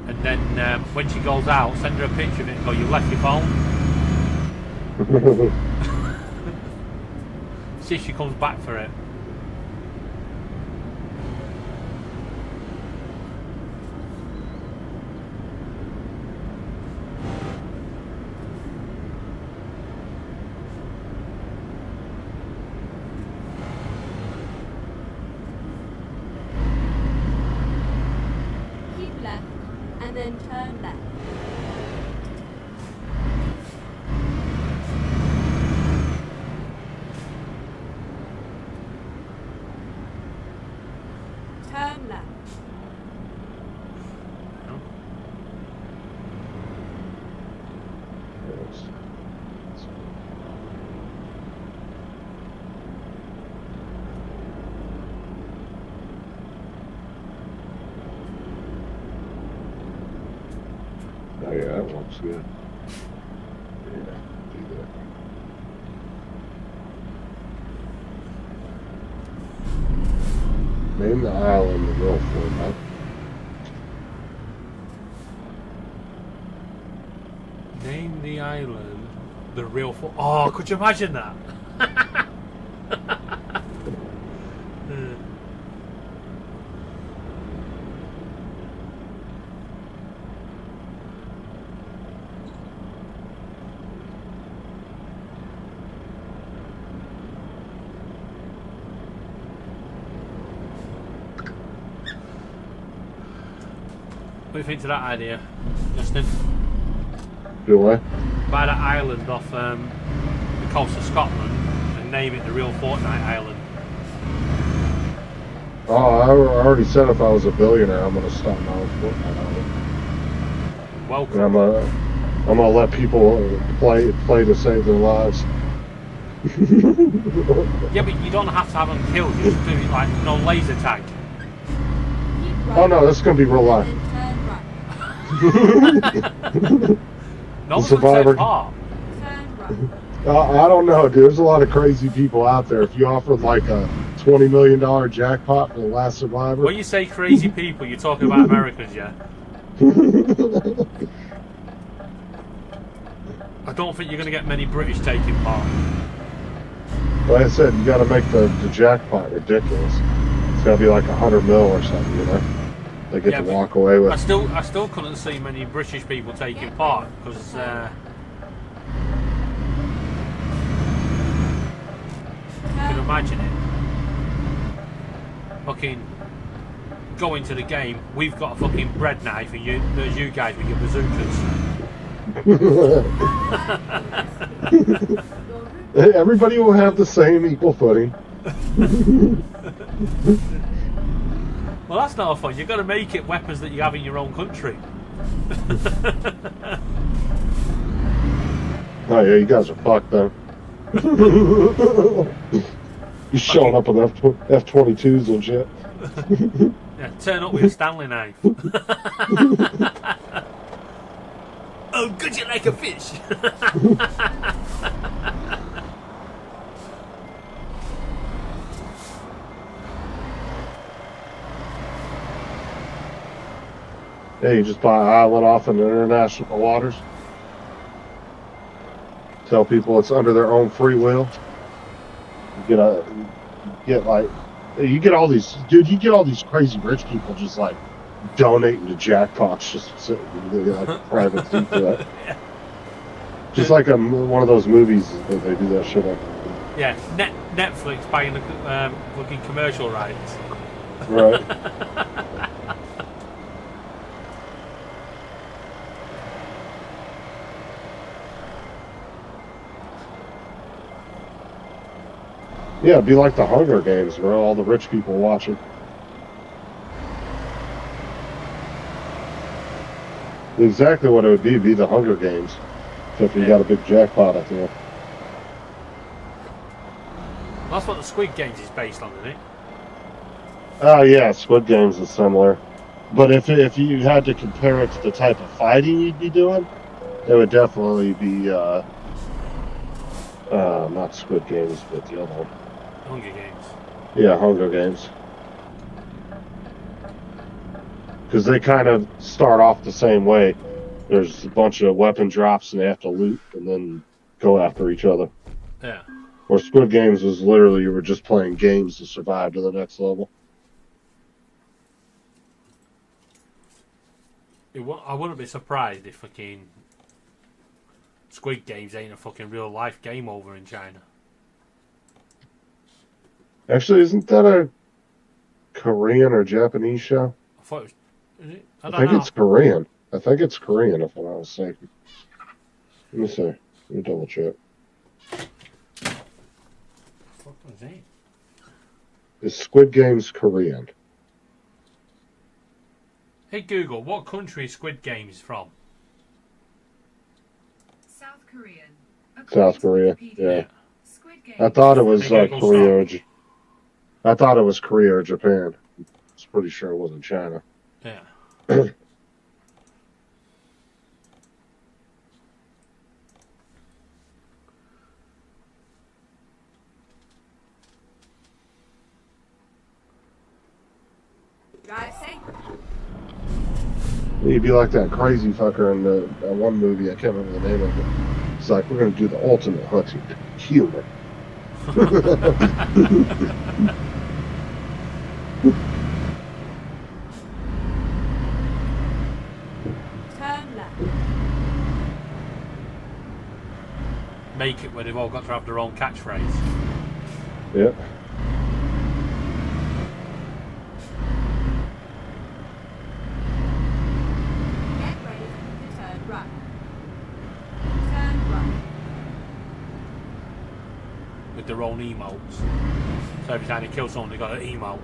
And then when she goes out, send her a picture of it and go, you left your phone. See if she comes back for it. Keep left and then turn left. Turn left. Oh yeah, that looks good. Yeah, do that. Name the island the real format. Name the island the real for. Oh, could you imagine that? What do you think to that idea, Justin? Do I? Buy that island off the coast of Scotland and name it the real Fortnite Island. Oh, I already said if I was a billionaire, I'm gonna stop my own Fortnite island. Welcome. And I'm gonna let people play to save their lives. Yeah, but you don't have to have them killed. You just do it like laser tag. Keep right. Oh no, this is gonna be real life. And then turn right. No one's Survivor. gonna take part. Turn right. I don't know, dude. There's a lot of crazy people out there. If you offered like a $20 million jackpot for the last survivor. When you say crazy people, you're talking about Americans, yeah? I don't think you're going to get many British taking part. Like I said, you got to make the jackpot ridiculous. It's got to be like 100 mil or something, you know? They get Yeah, to but walk away with. I still couldn't see many British people taking part because you can imagine it. Fucking going to the game, we've got a fucking bread knife, and there's you guys with your bazookas. Everybody will have the same equal footing. Well, that's not fun. You've got to make it weapons that you have in your own country. Oh yeah, you guys are fucked though. He's showing up with F-22s and shit. Yeah, turn up with a Stanley knife. Oh, good, you like a fish? Yeah, you just buy an island off in the international waters. Tell people it's under their own free will. You get all these, dude. You get all these crazy rich people just like donating to jackpots, just sitting like private seat to that. Yeah. Just like one of those movies that they do that shit on. Yeah, Netflix buying the fucking commercial rights. Right. Yeah, it'd be like the Hunger Games, bro. All the rich people watching. Exactly what it would be the Hunger Games. Except you got a big jackpot at the end. That's what the Squid Games is based on, isn't it? Oh, yeah, Squid Games is similar. But if you had to compare it to the type of fighting you'd be doing, it would definitely be, not Squid Games, but the other one. Hunger Games. Yeah, Hunger Games. Because they kind of start off the same way. There's a bunch of weapon drops and they have to loot and then go after each other. Yeah. Or Squid Games was literally you were just playing games to survive to the next level. I wouldn't be surprised if fucking Squid Games ain't a fucking real life game over in China. Actually, isn't that a Korean or Japanese show? I thought it was. Is it? I think it's Korean. I think it's Korean, if I'm not mistaken. Let me see. Let me double check. What was it? Is Squid Games Korean? Hey Google, what country is Squid Games from? South Korean. South Korea, yeah. Squid Game. I thought it was They go Korea. I thought it was Korea or Japan. I was pretty sure it wasn't China. Yeah. Drive safe. You'd be like that crazy fucker in that one movie. I can't remember the name of it. It's like, we're going to do the ultimate hunting. Humor. Turn left. Make it where they've all got to have their own catchphrase. Yep. Get ready to turn right. Turn right. With their own emotes. So every time they kill someone, they got an emote.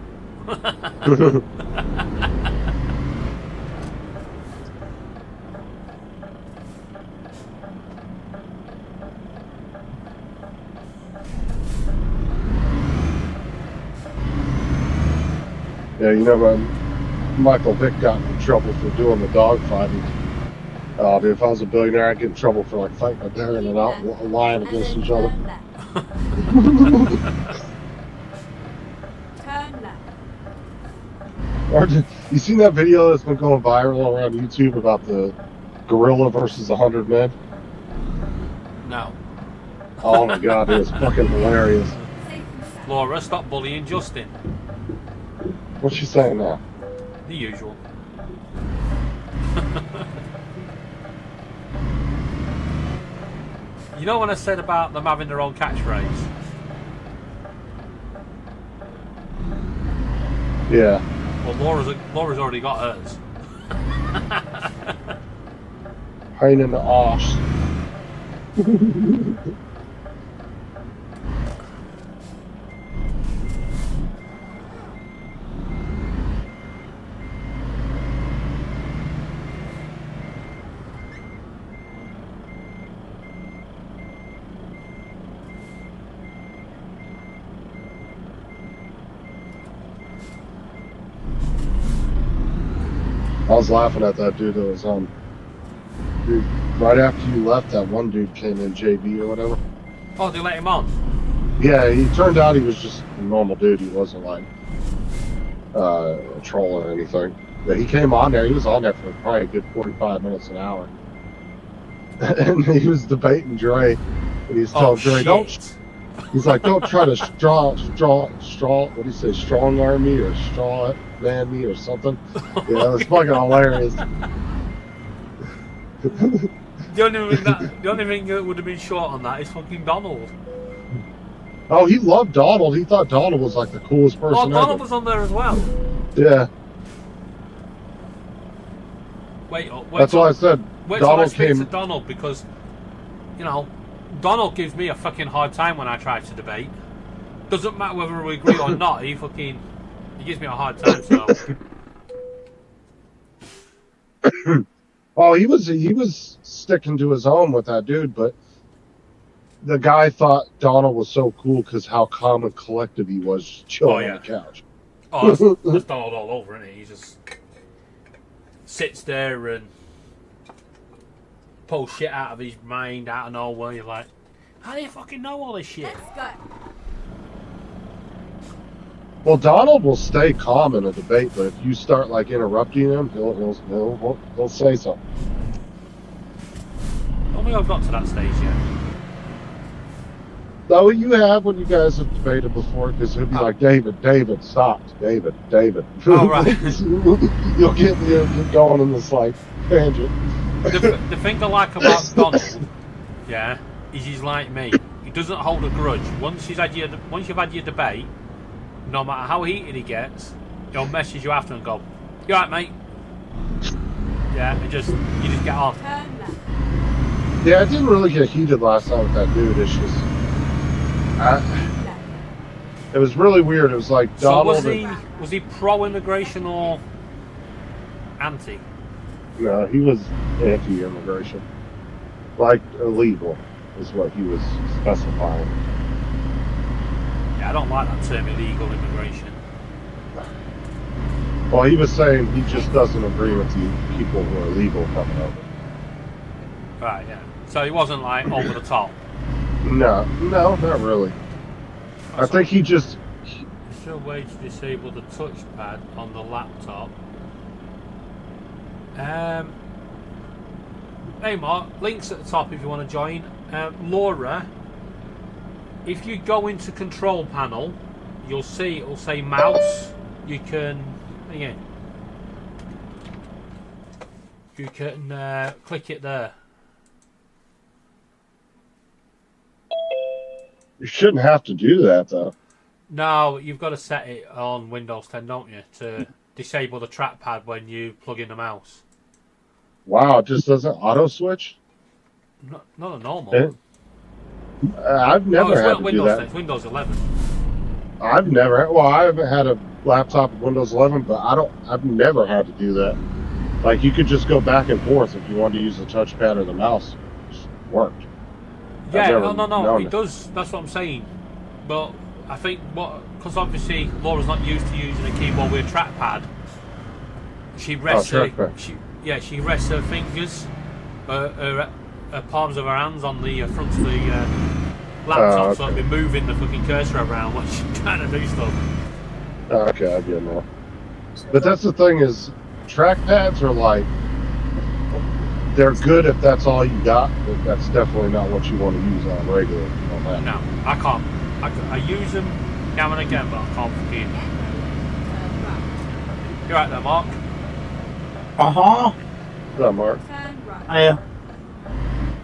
Yeah, you know, Michael Vick got in trouble for doing the dog fighting. Dude, if I was a billionaire, I'd get in trouble for like fighting a bear and an lion against each other. Turn left. Turn left. Or you seen that video that's been going viral around YouTube about the gorilla versus 100 men? No. Oh my god, it was fucking hilarious. Safe and sound. Laura, stop bullying Justin. What's she saying now? The usual. You know what I said about them having their own catchphrase? Yeah. Well, Laura's already got hers. Pain in the arse. I was laughing at that dude that was dude, right after you left, that one dude came in, JB or whatever. Oh, they let him on? Yeah, he turned out he was just a normal dude. He wasn't like a troll or anything. But he came on there. He was on there for probably a good 45 minutes, an hour. And he was debating Dre. And he's telling Dre, shit. he's like, don't try to what do you say, strong arm me or straw man me or something. Yeah, it's fucking hilarious. The only thing that would have been short on that is fucking Donald. Oh, he loved Donald. He thought Donald was like the coolest person ever. Donald was on there as well. Yeah. Wait, that's why I said Donald came to Donald, because, you know, Donald gives me a fucking hard time when I try to debate. Doesn't matter whether we agree or not. He gives me a hard time. So. Oh, he was sticking to his own with that dude, but the guy thought Donald was so cool because how calm and collective he was, chilling on the couch. Oh, that's Donald all over, isn't it? He just sits there and pulls shit out of his mind out of nowhere. You're like, how do you fucking know all this shit? Let's go. Well, Donald will stay calm in a debate, but if you start like interrupting him, he'll say something. I don't think I've got to that stage yet. Though you have when you guys have debated before, because he'll be like, David, stop, David. Oh, right. You'll get going in this like tangent. The thing I like about Donald, yeah, is he's like me. He doesn't hold a grudge. Once you've had your debate, no matter how heated he gets, he'll message you after and go, "You alright, mate?" Yeah, you just get on. Turn left. Yeah, it didn't really get heated last time with that dude. It's just, it was really weird. It was like Donald. So was he pro-immigration or anti? No, he was anti-immigration. Like illegal is what he was specifying. Yeah, I don't like that term, illegal immigration. Well, he was saying he just doesn't agree with the people who are illegal coming over. Right, yeah. So he wasn't like over the top. No, not really. I think he just. There's still a way to disable the touchpad on the laptop. Hey Mark, links at the top if you want to join. Laura, if you go into control panel, you'll see it'll say mouse. You can click it there. You shouldn't have to do that though. No, you've got to set it on Windows 10, don't you, to disable the trackpad when you plug in the mouse. Wow, it just doesn't auto switch? Not a normal. I've never had to Windows do that. 10, it's Windows 11. I've never. Well, I haven't had a laptop with Windows 11, but I've never had to do that. Like you could just go back and forth if you wanted to use the touchpad or the mouse. It just worked. Yeah, no, it does. That's what I'm saying. But I think because obviously Laura's not used to using a keyboard with a trackpad. She rests she rests her fingers, her palms of her hands on the front of the laptop, so it'll be moving the fucking cursor around when she's trying to do stuff. Okay, I get that. But that's the thing is, trackpads are like, they're good if that's all you got, but that's definitely not what you want to use on regular. No, I can't. I use them now and again, but I can't fucking. You right there, Mark? Uh-huh. What's up, Mark? Turn right.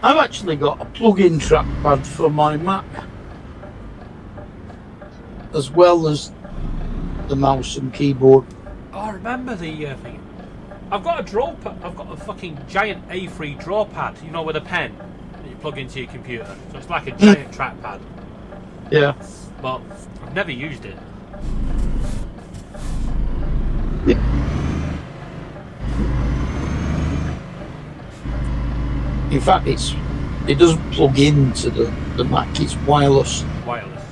I've actually got a plug-in trackpad for my Mac, as well as the mouse and keyboard. Oh, I remember the thing. I've got a fucking giant A3 draw pad, you know, with a pen that you plug into your computer. So it's like a giant trackpad. Yeah. But I've never used it. In fact, it doesn't plug into the Mac. It's wireless. Wireless.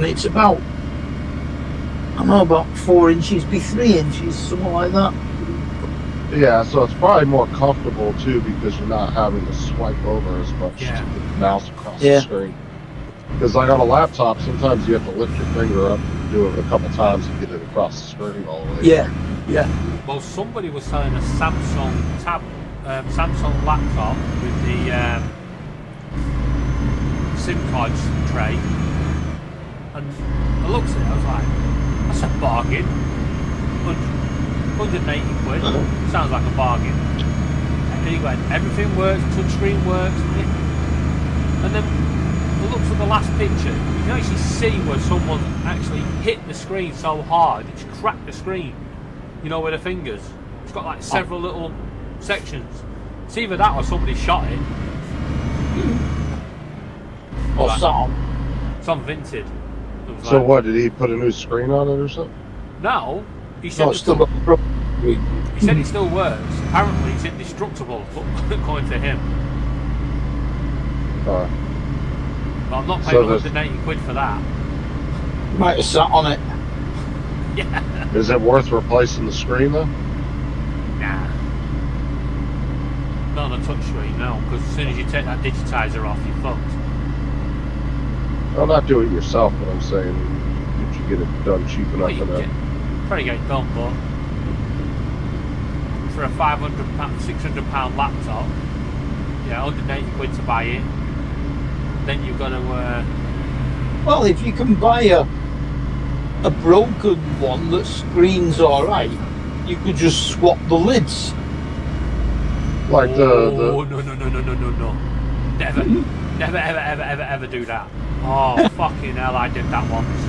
it's about, I don't know, about 4 inches, be 3 inches, something like that. Yeah, so it's probably more comfortable too because you're not having to swipe over as much Yeah. to get the mouse across Yeah. the screen. Because like on a laptop, sometimes you have to lift your finger up and do it a couple times to get it across the screen all the way. Yeah. Well, somebody was selling a Samsung laptop with the SIM cards tray, and I looked at it. I was like, "That's a bargain. 180 quid. Sounds like a bargain." And he went, "Everything works. Touchscreen works." And then I looked at the last picture. You can actually see where someone actually hit the screen so hard it's cracked the screen. You know, with their fingers. It's got like several little sections. It's either that or somebody shot it. Or something. It's on Vinted. It was So like, what, did he put a new screen on it or something? No, he said No, it's still got the pro- he said it still works. Apparently, it's indestructible, according to him. But I'm not paying So there's- 180 quid for that. Might have sat on it. Yeah. Is it worth replacing the screen though? Nah. Not on a touchscreen, no, because as soon as you take that digitizer off, you're fucked. Well, not do it yourself, but I'm saying if you get it done cheap Well, enough you for that. probably get it done, but for a £500, £600 laptop, yeah, 180 quid to buy it. Then you've got to. Well, if you can buy a broken one that screens alright, you could just swap the lids. Like Oh no! Never, ever do that. Oh fucking hell! I did that once.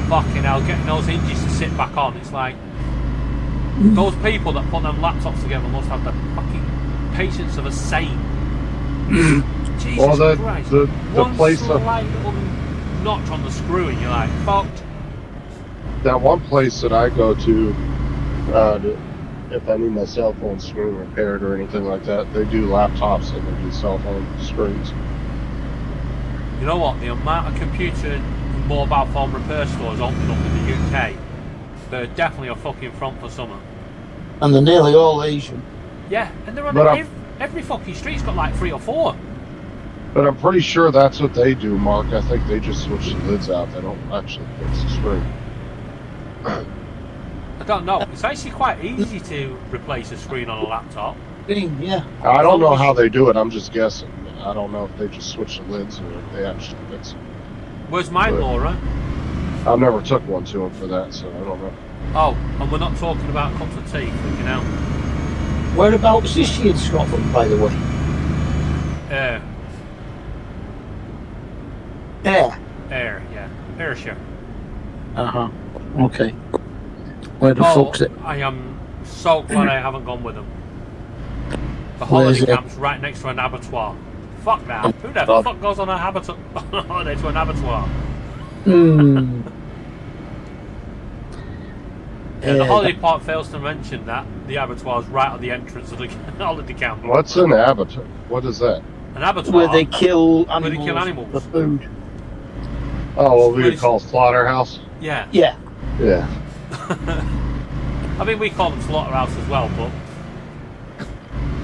Fucking hell! Getting those hinges to sit back on. It's like those people that put them laptops together must have the fucking patience of a saint. Jesus Well, Christ! the One place slight little notch on the screw, and you're like fucked. that one place that I go to, if I need my cell phone screen repaired or anything like that, they do laptops and they do cell phone screens. You know what? The amount of computer and mobile phone repair stores opening up in the UK, they're definitely a fucking front for summer. And they're nearly all Asian. Yeah, and they're on But every fucking street's got like 3 or 4. But I'm pretty sure that's what they do, Mark. I think they just switch the lids out. They don't actually fix the screen. I don't know. It's actually quite easy to replace a screen on a laptop. Yeah. I don't know how they do it. I'm just guessing. I don't know if they just switch the lids or if they actually fix it. Where's mine, But- Laura? I've never took one to them for that, so I don't know. Oh, and we're not talking about cups of tea, freaking out. Whereabouts is she in Scotland, by the way? Yeah. Yeah. Ayrshire. Uh-huh. Okay. Where the fuck's it? I am so glad I haven't gone with them. The Where is holiday it? camp's right next to an abattoir. Fuck that. Who the God. fuck goes on a holiday to an abattoir? Hmm. Yeah, the holiday park fails to mention that the abattoir's right at the entrance of the holiday camp. What's an abattoir? What is that? An abattoir? Where they kill Where they animals, kill animals. for food. Oh, what we What would is- call slaughterhouse? Yeah. Yeah. Yeah. I mean, we call them slaughterhouse as well, but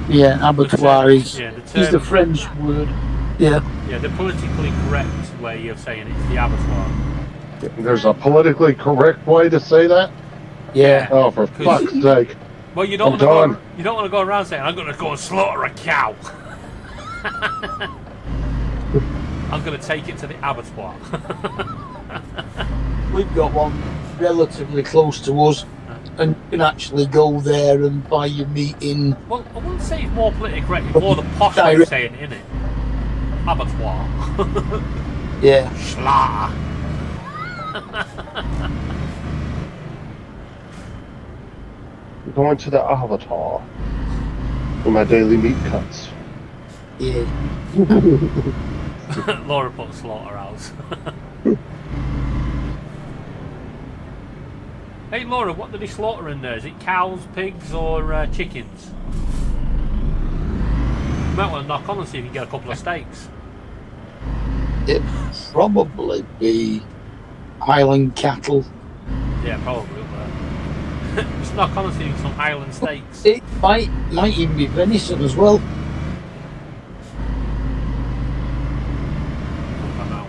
Yeah, abattoir is yeah, the French word. Yeah. yeah, the politically correct way of saying it's the abattoir. There's a politically correct way to say that? Yeah. Oh, for fuck's sake. Well, you don't I'm want to done. go. You don't want to go around saying, "I'm going to go and slaughter a cow." I'm going to take it to the abattoir. We've got one relatively close to us, and you can actually go there and buy your meat in. Well, I wouldn't say it's more politically correct. It's more the posh way of Direct. saying it, innit? Abattoir. Yeah. Slaughter. Going to the avatar for my daily meat cuts. Yeah. Laura put slaughterhouse. Hey Laura, what do they slaughter in there? Is it cows, pigs, or chickens? You might want to knock on and see if you can get a couple of steaks. It'd probably be Highland cattle. Yeah, probably up there. Just knock on and see some Highland steaks. It might even be venison as well. I know.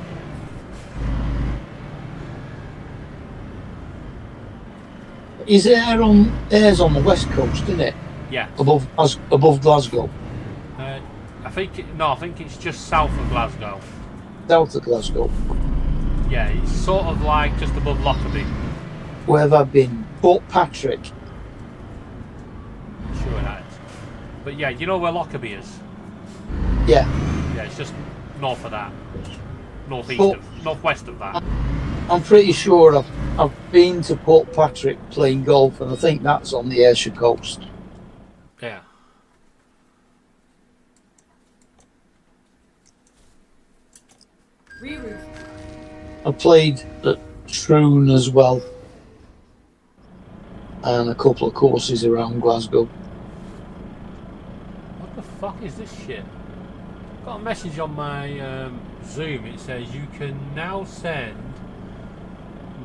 Airs on the west coast, isn't it? Yeah. Above Glasgow. I think it's just south of Glasgow. South of Glasgow. Yeah, it's sort of like just above Lockerbie. Where have I been? Port Patrick. Sure it is. But yeah, you know where Lockerbie is? Yeah. Yeah, it's just north of that. Northwest of that. I'm pretty sure I've been to Port Patrick playing golf, and I think that's on the Ayrshire coast. Yeah. Reroute. I played at Troon as well, and a couple of courses around Glasgow. What the fuck is this shit? Got a message on my Zoom. It says you can now send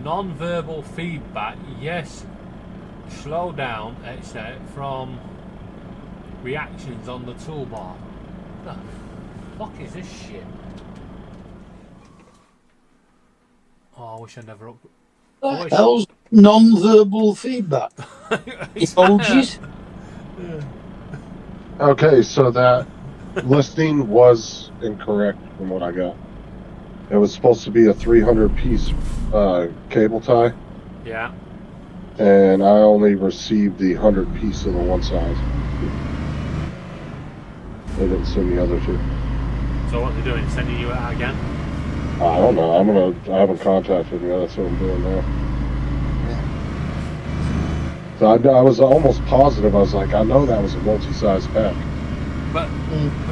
non-verbal feedback. Yes, slow down, etc. from reactions on the toolbar. What the fuck is this shit? Oh, I wish I never up. What the hell's non-verbal feedback? Emojis? Okay, so that listing was incorrect from what I got. It was supposed to be a 300-piece cable tie, Yeah. and I only received the 100-piece of the one size. They didn't send the other two. So what they're doing? Sending you it out again? I don't know. I haven't contacted them. That's what I'm doing now. So I was almost positive. I was like, I know that was a multi-size pack. But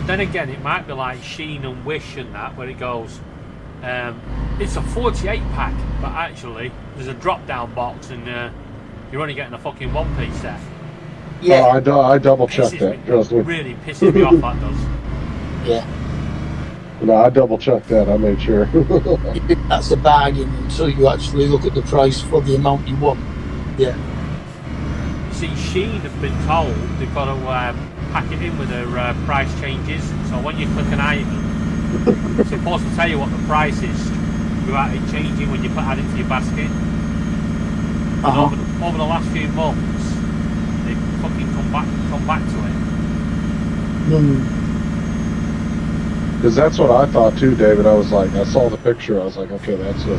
then again, it might be like Sheen and Wish and that, where it goes, it's a 48 pack, but actually there's a drop-down box and you're only getting a fucking one-piece set. Yeah. Oh, I double-checked that. Trust me. Really pisses me off, that does. Yeah. No, I double-checked that. I made sure. That's a bargain until you actually look at the price for the amount you want. Yeah. You see, Sheen have been told they've got to pack it in with their price changes. So when you click an item, it's supposed to tell you what the price is without it changing when you add it to your basket. And over the last few months, they've fucking come back to it. Because that's what I thought too, David. I was like, I saw the picture. I was like, okay, that's a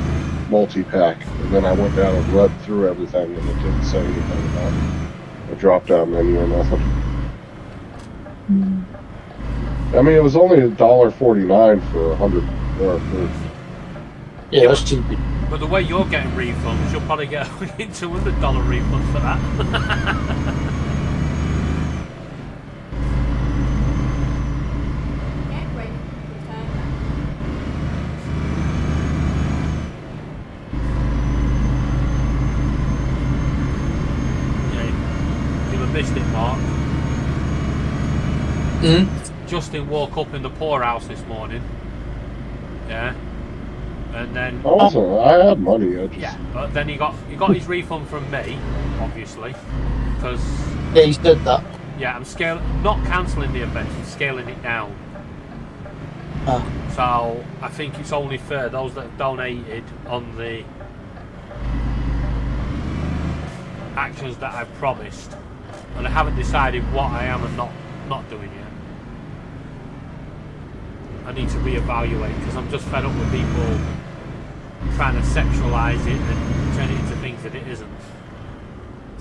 multi-pack. And then I went down and read through everything, and it didn't say anything about a drop-down menu or nothing. I mean, it was only $1.49 for 100 or for. Yeah, that's cheap. But the way you're getting refunds, you'll probably get a $200 refund for that. Get ready. Return back. Yeah, you'll have missed it, Mark. Justin woke up in the poorhouse this morning. Yeah. And then Also, I had money. I just, yeah, but then he got his refund from me, obviously, because Yeah, he said that. yeah, I'm not cancelling the event, I'm scaling it down. So I think it's only fair those that have donated on the actions that I've promised, and I haven't decided what I am and not doing yet. I need to reevaluate because I'm just fed up with people trying to sexualise it and turn it into things that it isn't.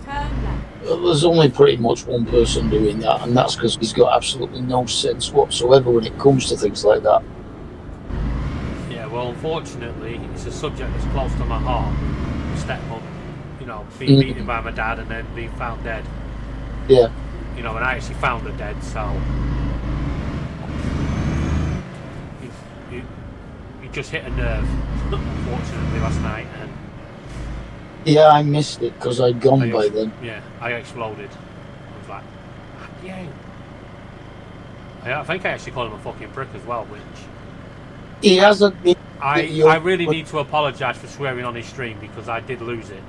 Turn left. There's only pretty much one person doing that, and that's because he's got absolutely no sense whatsoever when it comes to things like that. Yeah, well, unfortunately, it's a subject that's close to my heart. My stepmom, being beaten by my dad and then being found dead. Yeah. And I actually found her dead, so it just hit a nerve, unfortunately, last night, and Yeah, I missed it because I'd gone by then. yeah, I exploded. I was like, yeah. I think I actually called him a fucking prick as well, which he has admitted I really need to apologise for swearing on his stream because I did lose it.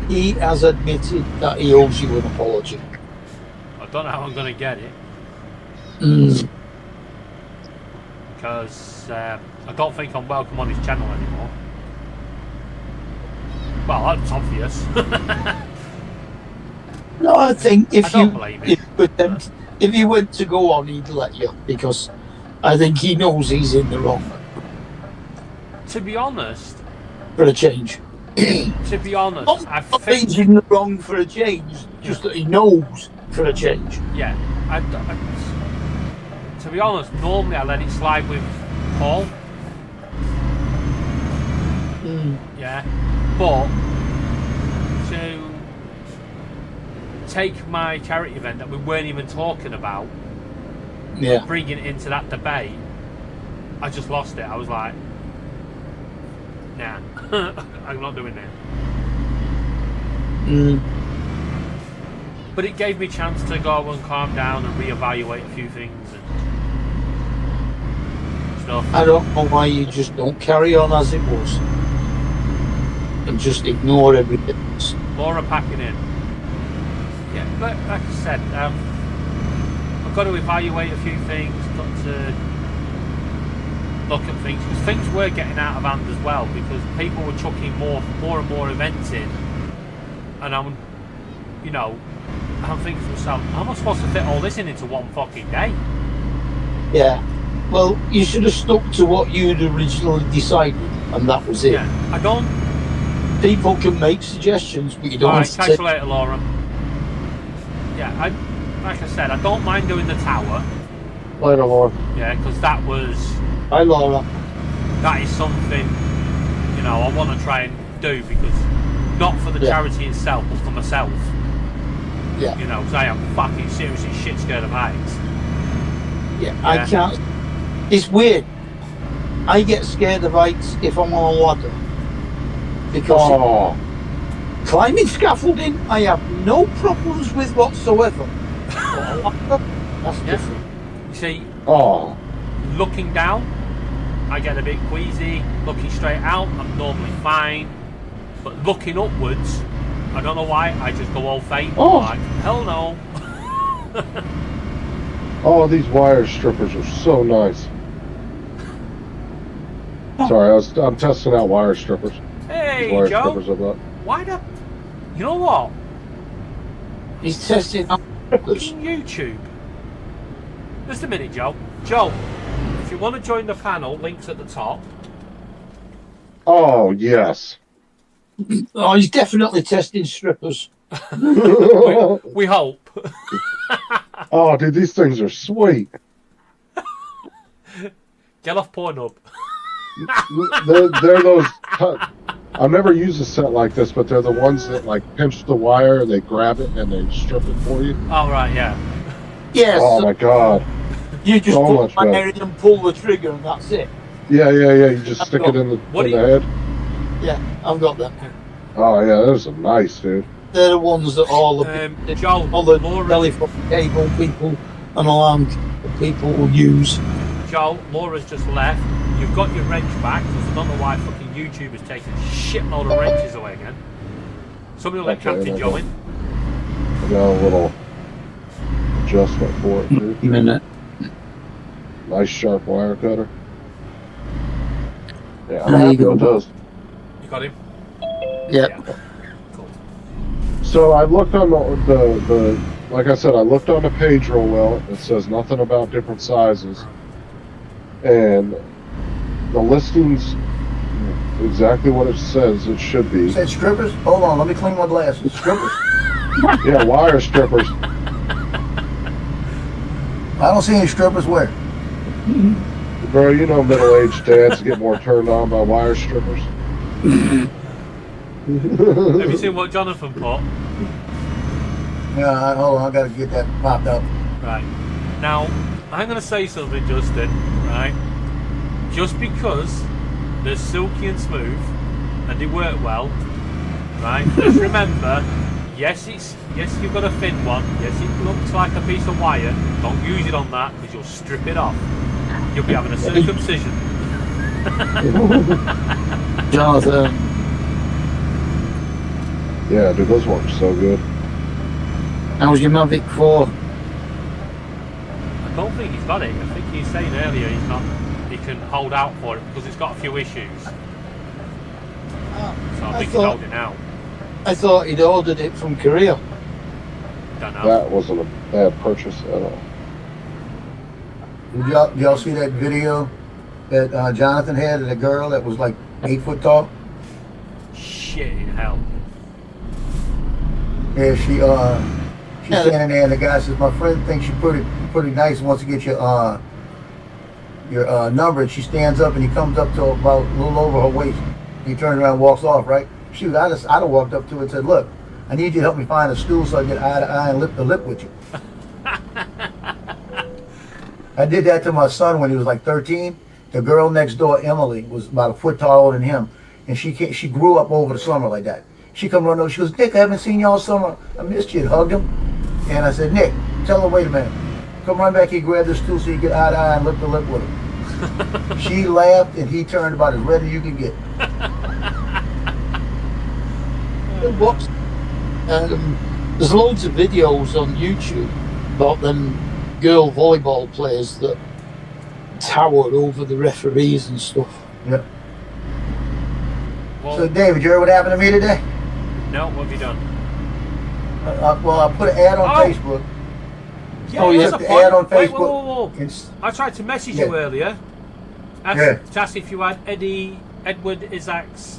he has admitted that he owes you an apology. I don't know how I'm going to get it Mm. because I don't think I'm welcome on his channel anymore. Well, that's obvious. No, I think I don't blame him. if you went to go on, he'd let you, because I think he knows he's in the wrong To be honest, for a change. to be honest, Not I that think he's in the wrong for a change, just that he knows for a change. yeah. To be honest, normally I let it slide with Paul. Mm. Yeah, but to take my charity event that we weren't even talking about, Yeah. bringing it into that debate, I just lost it. I was like, nah, I'm not doing that. Mm. But it gave me a chance to go and calm down and reevaluate a few things and stuff. I don't know why you just don't carry on as it was and just ignore everything else. Laura packing in. Yeah, like I said, I've got to evaluate a few things, got to look at things, because things were getting out of hand as well, because people were chucking more and more events in, and I'm thinking to myself, how am I supposed to fit all this into one fucking day? Yeah. Well, you should have stuck to what you'd originally decided, and that was it. Yeah, I don't. People can make suggestions, but you don't Alright, have to catch take... you later, Laura. Yeah, like I said, I don't mind doing the tower. Later, Laura. Yeah, because that Hi, Laura. is something, I want to try and do, because not for the charity itself, but for myself. Yeah. Because I am fucking seriously shit scared of heights. Yeah, I can't... It's weird. I get scared of heights if I'm on a ladder. Because climbing scaffolding, I have no problems with whatsoever. But a ladder, that's different. You see, Oh, looking down, I get a bit queasy. Looking straight out, I'm normally fine. But looking upwards, I don't know why, I just go all faint. Oh. Like, hell no. oh, these wire strippers are so nice. Sorry, I'm testing out wire strippers. Hey, Wire Joe. strippers I bought. Why the... You know what? He's testing out strippers. Fucking YouTube. Just a minute, Joe. Joe, if you want to join the panel, links at the top. Oh, yes. Oh, he's definitely testing strippers. We hope. Oh, dude, these things are sweet. Get off Pornhub. They're those... I've never used a set like this, but they're the ones that, like, pinch the wire, they grab it, and they strip it for you. Oh, right, yeah. Yes. Oh, my God. You just so put much my better. hair in and pull the trigger, and that's it. Yeah. You just stick it in the head. Yeah, I've got them. Oh, yeah, those are nice, dude. They're the ones that all the Joe, all the Laura, telephone cable people and alarm people will use. Joe, Laura's just left. You've got your wrench back, because I don't know why fucking YouTube is taking a shitload of wrenches away again. Somebody will let Captain Joe in. I got a little adjustment for it, dude. A minute. Nice sharp wire cutter. Yeah, I'm There you happy go. with those. You got him? Yep. Yeah. Cool. So I looked on the like I said, I looked on the page real well. It says nothing about different sizes, and the listings exactly what it says it should be. You said strippers? Hold on, let me clean my glasses. Strippers? Yeah, wire strippers. I don't see any strippers where? Bro, you know middle-aged dads get more turned on by wire strippers. Have you seen what Jonathan put? Yeah, hold on, I gotta get that popped up. Right. Now, I'm going to say something, Justin, right? Just because they're silky and smooth and they work well, right? Just remember, yes, you've got a thin one. Yes, it looks like a piece of wire. Don't use it on that because you'll strip it off. You'll be having a circumcision. Jonathan. Yeah, dude, those work so good. How's your Mavic 4? I don't think he's got it. I think he was saying earlier he can hold out for it because it's got a few issues. So I think he's holding out. I thought he'd ordered it from Korea. Don't know. That wasn't a bad purchase at all. Did y'all see that video that Jonathan had of the girl that was like 8 foot tall? Shit in hell. Yeah, she's standing there, and the guy says, "My friend thinks you're pretty nice and wants to get your number." And she stands up, and he comes up to about a little over her waist. He turns around and walks off. Right? Shoot, I'd have walked up to her and said, "Look, I need you to help me find a stool so I get eye to eye and lip to lip with you." I did that to my son when he was like 13. The girl next door, Emily, was about a foot taller than him, and she grew up over the summer like that. She come running over. She goes, "Nick, I haven't seen you all summer. I missed you." And hugged him. And I said, "Nick, tell her, wait a minute. Come run back here, grab this stool so you get eye to eye and lip to lip with him." She laughed, and he turned about as red as you can get. There's loads of videos on YouTube about them girl volleyball players that tower over the referees and stuff. Yep. Well, So, David, you heard what happened to me today? no, what have you done? Well, I put an ad on Oh. Facebook. Yeah, Oh, yeah. there's a The point. ad on Wait, Facebook. whoa. It's, I tried to message Yeah. you earlier. Yeah. To ask if you had Edward Isaac's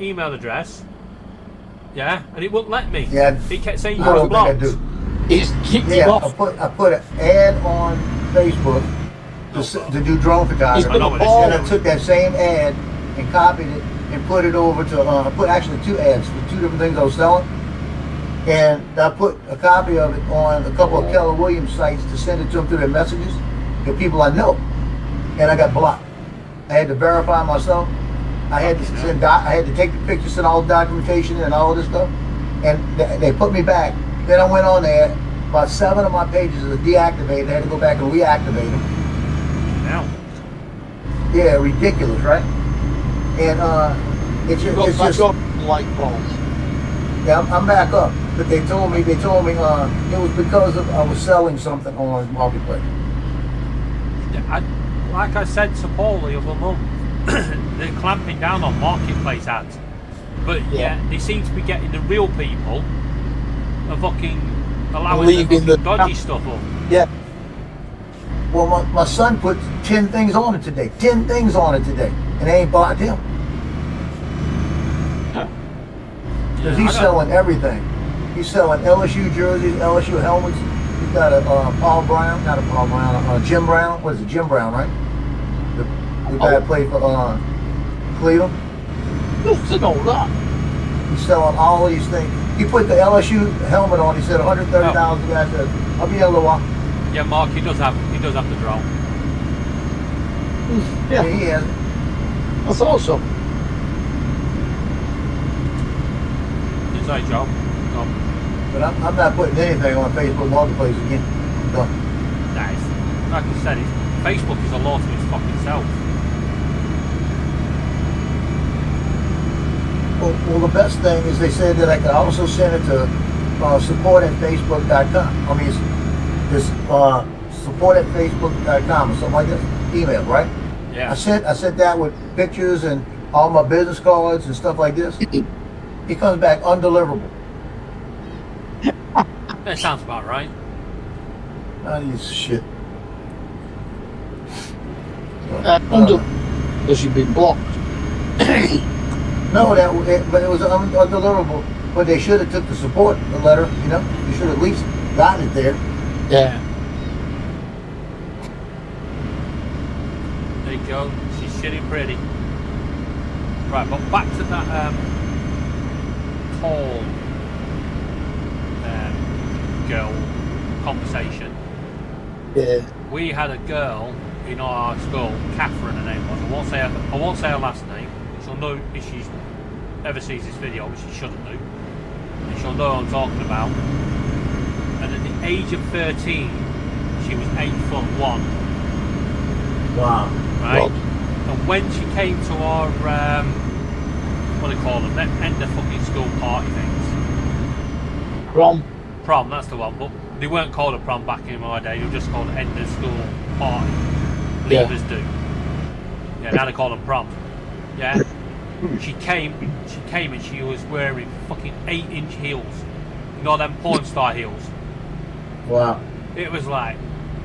email address. Yeah, and it wouldn't let me. Yeah. It kept saying you I were don't think I blocked. do. He's kicked him Yeah, off. I put an ad on Facebook to do drone He's photography. been I know a what it is. ball. And I took that same ad and copied it and put it over to, I put actually 2 ads for 2 different things I was selling. And I put a copy of it on a couple of Keller Williams sites to send it to them through their messages, the people I know. And I got blocked. I had to verify myself. I had to I had to take the pictures and all the documentation and all this stuff. And they put me back. Then I went on there. About 7 of my pages are deactivated. I had to go back and reactivate them. Now, Yeah, ridiculous, right? And it's Got just back up like balls. yeah, I'm back up. But they told me it was because of I was selling something on Marketplace. like I said to Paul the other month, they're clamping down on marketplace ads. But yeah, they seem to be getting the real people and fucking allowing Leaving the the- dodgy stuff up. Yeah. Well, my son put 10 things on it today. 10 things on it today, and they ain't blocked him because he's selling everything. He's selling LSU jerseys, LSU helmets. He's got a Paul Brown, not a Paul Brown, Jim Brown. What is it, Jim Brown, right? The guy that played for Cleveland. Just to know that. He's selling all these things. He put the LSU helmet on. He said $130,000. The guy said, "I'll be able to walk." Yeah, Mark, he does have the drone. Yeah, Yeah, he has. that's awesome. Inside job. No, But I'm not putting anything on Facebook Marketplace again. No. nice. Like I said, Facebook is a law to its fucking self. Well, the best thing is they said that I could also send it to support@facebook.com. I mean, it's support@facebook.com or something like that. Email, right? Yeah. I sent that with pictures and all my business cards and stuff like this. It comes back undeliverable. That sounds about right. None of this shit. Because you've been blocked. No, but it was undeliverable. But they should have took the support the letter. You know, they should have at least gotten it there. Yeah. There you go. She's shitting pretty. Right, but back to that tall girl conversation. Yeah. We had a girl in our school, Catherine, her name was. I won't say her last name. She'll know if she ever sees this video, which she shouldn't do. And she'll know what I'm talking about. And at the age of 13, she was 8'1". Wow. Right? Well, And And when she came to our, what do you call them, end of fucking school party things. Prom, that's the one, but they weren't called a prom back in my day, they were just called an end of school party. Leavers do. Yeah, now they call them prom. Yeah. She came and she was wearing fucking 8-inch heels. You know them porn star heels? Wow. It was like,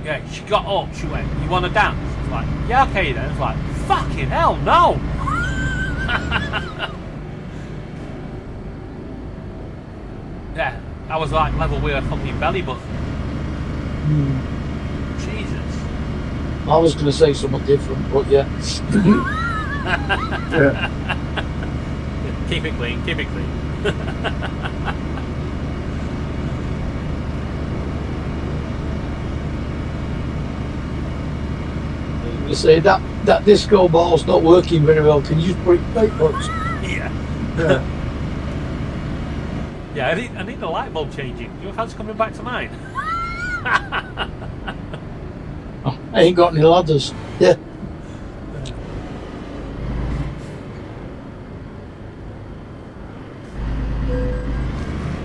yeah, she got up, she went, "You want to dance?" I was like, "Yeah, okay then." It's like, fucking hell, no! Yeah, I was like level with her fucking belly button. Jesus. I was going to say something different, but yeah. Yeah. Keep it clean, keep it clean. You say that disco ball's not working very well. Can you just put it back, folks? Yeah. Yeah. Yeah, I need the light bulb changing. Your fan's coming back to mine. I ain't got any ladders. Yeah.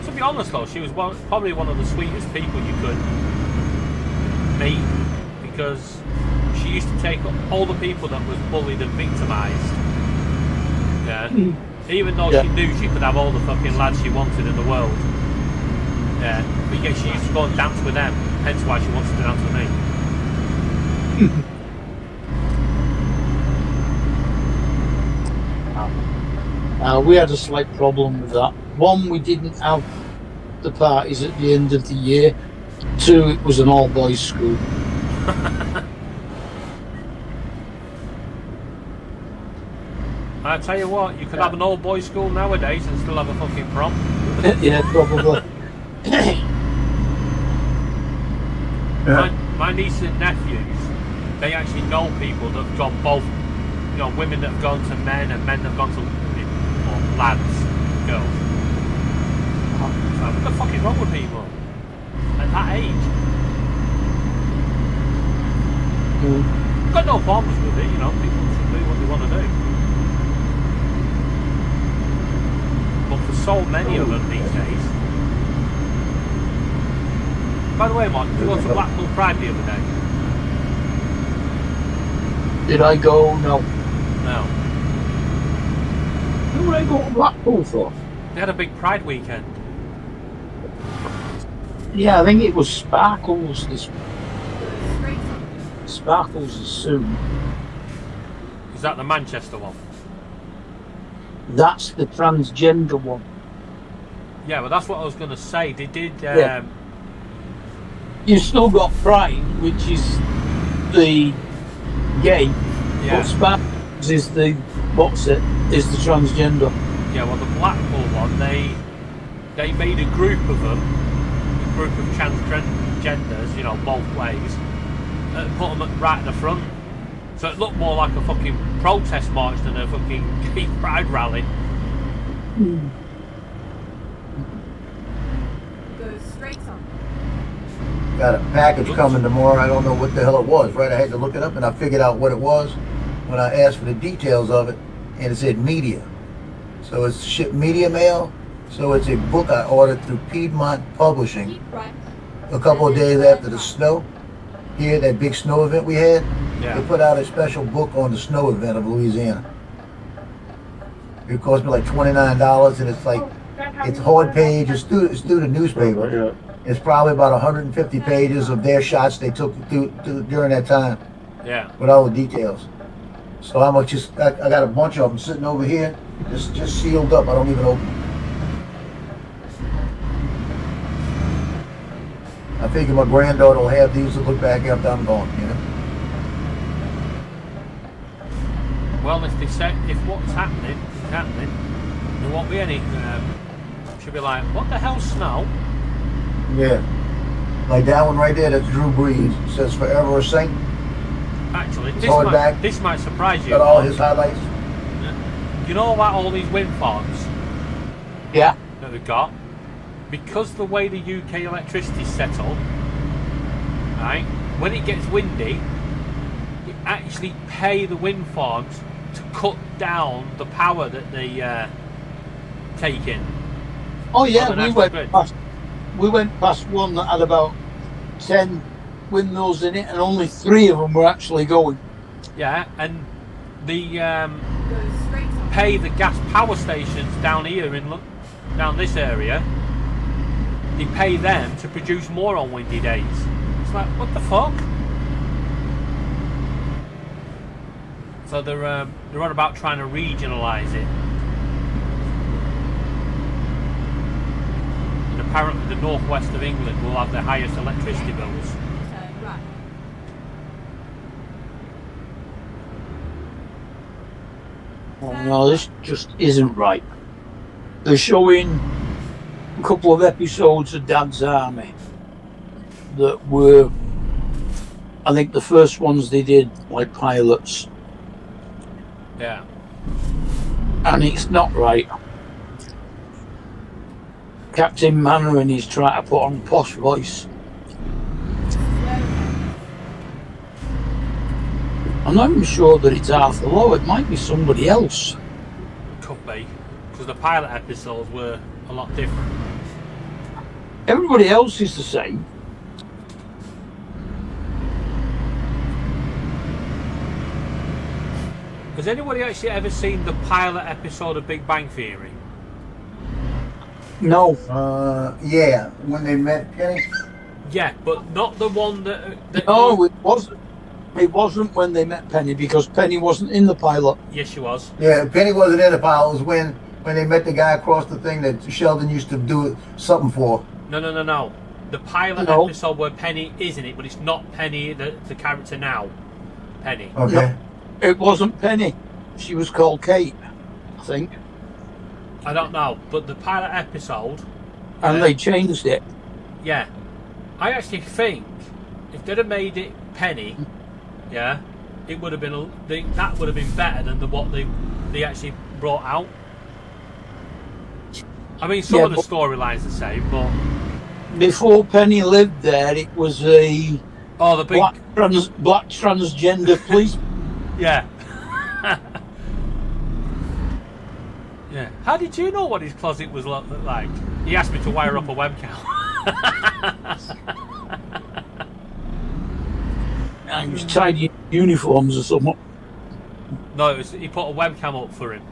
To be honest though, she was probably one of the sweetest people you could meet, because she used to take up all the people that was bullied and victimised. Yeah. Even though she knew she could have all the fucking lads she wanted in the world. Yeah. But yeah, she used to go and dance with them, hence why she wanted to dance with me. We had a slight problem with that. One, we didn't have the parties at the end of the year. Two, it was an all-boys school. I tell you what, you could have an old boys school nowadays and still have a fucking prom. Yeah, probably. My niece and nephews, they actually know people that have gone both, you know, women that have gone to men and men that have gone to women, or lads, girls. So what the fuck is wrong with people at that age? Got no problems with it, you know, people should do what they want to do. But for so many of them these days. By the way, Mark, did you go to Blackpool Pride the other day? Did I go? No. No. Who would I go to Blackpool for? They had a big Pride weekend. Yeah, I think it was Sparkles this Straight on. Sparkles is soon. Is that the Manchester one? That's the transgender one. Yeah, well that's what I was going to say. They did... Yeah. You still got Pride, which is the gay, Yeah. but Sparkles is the is the transgender. Yeah, well the Blackpool one, they made a group of them, a group of transgenders, you know, both ways, and put them right at the front. So it looked more like a fucking protest march than a fucking gay pride rally. Go straight on. Got a package coming tomorrow. I don't know what the hell it was, right? I had to look it up, and I figured out what it was when I asked for the details of it, and it said media. So it's shipped media mail. So it's a book I ordered through Piedmont Publishing Keep right. a couple of days after the snow. Here, that big snow event we had, Yeah. they put out a special book on the snow event of Louisiana. It cost me like $29, and it's like, it's hard page, it's through the newspaper. Yeah. It's probably about 150 pages of their shots they took during that time Yeah. with all the details. So I got a bunch of them sitting over here, just sealed up. I don't even open them. I figure my granddaughter will have these to look back after I'm gone, you know? Well, if they say, if what's happening is happening, there won't be any, she'll be like, what the hell's snow? Yeah. Like that one right there, that's Drew Brees. It says forever a saint. Actually, hardback. this might surprise you. Got all his highlights. You know about all these wind farms Yeah. that we've got? Because the way the UK electricity's set up, right, when it gets windy, it actually pay the wind farms to cut down the power that they take in. Oh yeah, On the we national went grid. past. We went past one that had about 10 windmills in it, and only 3 of them were actually going. Yeah, and the Go straight on. pay the gas power stations down here down this area. They pay them to produce more on windy days. It's like, what the fuck? So they're on about trying to regionalise it. And apparently the northwest of England will have the highest electricity bills. Turn right. Oh, no, this just isn't right. They're showing a couple of episodes of Dad's Army that were, I think, the first ones they did, like pilots, Yeah. and it's not right. Captain Mannering is trying to put on a posh voice. I'm not even sure that it's Arthur Lowe, it might be somebody else. Could be. Because the pilot episodes were a lot different. Everybody else is the same. Has anybody actually ever seen the pilot episode of Big Bang Theory? No, Yeah, when they met Penny. Yeah, but not the one that no, it wasn't. It wasn't when they met Penny, because Penny wasn't in the pilot. Yes, she was. Yeah, Penny wasn't in the pilot. It was when they met the guy across the thing that Sheldon used to do something for. No. The pilot No. episode where Penny is in it, but it's not Penny, the character now. Penny. Okay. No. It wasn't Penny. She was called Kate, I think. I don't know, but the pilot episode. And they changed it. Yeah. I actually think if they'd have made it Penny, yeah, it would have been that would have been better than what they actually brought out. I mean, some Yeah, of the storylines are the same, but Before Penny lived there, it was a oh, the big black transgender police. yeah. Yeah. How did you know what his closet was like? He asked me to wire up a webcam. And he was tidying uniforms or something. No, he put a webcam up for him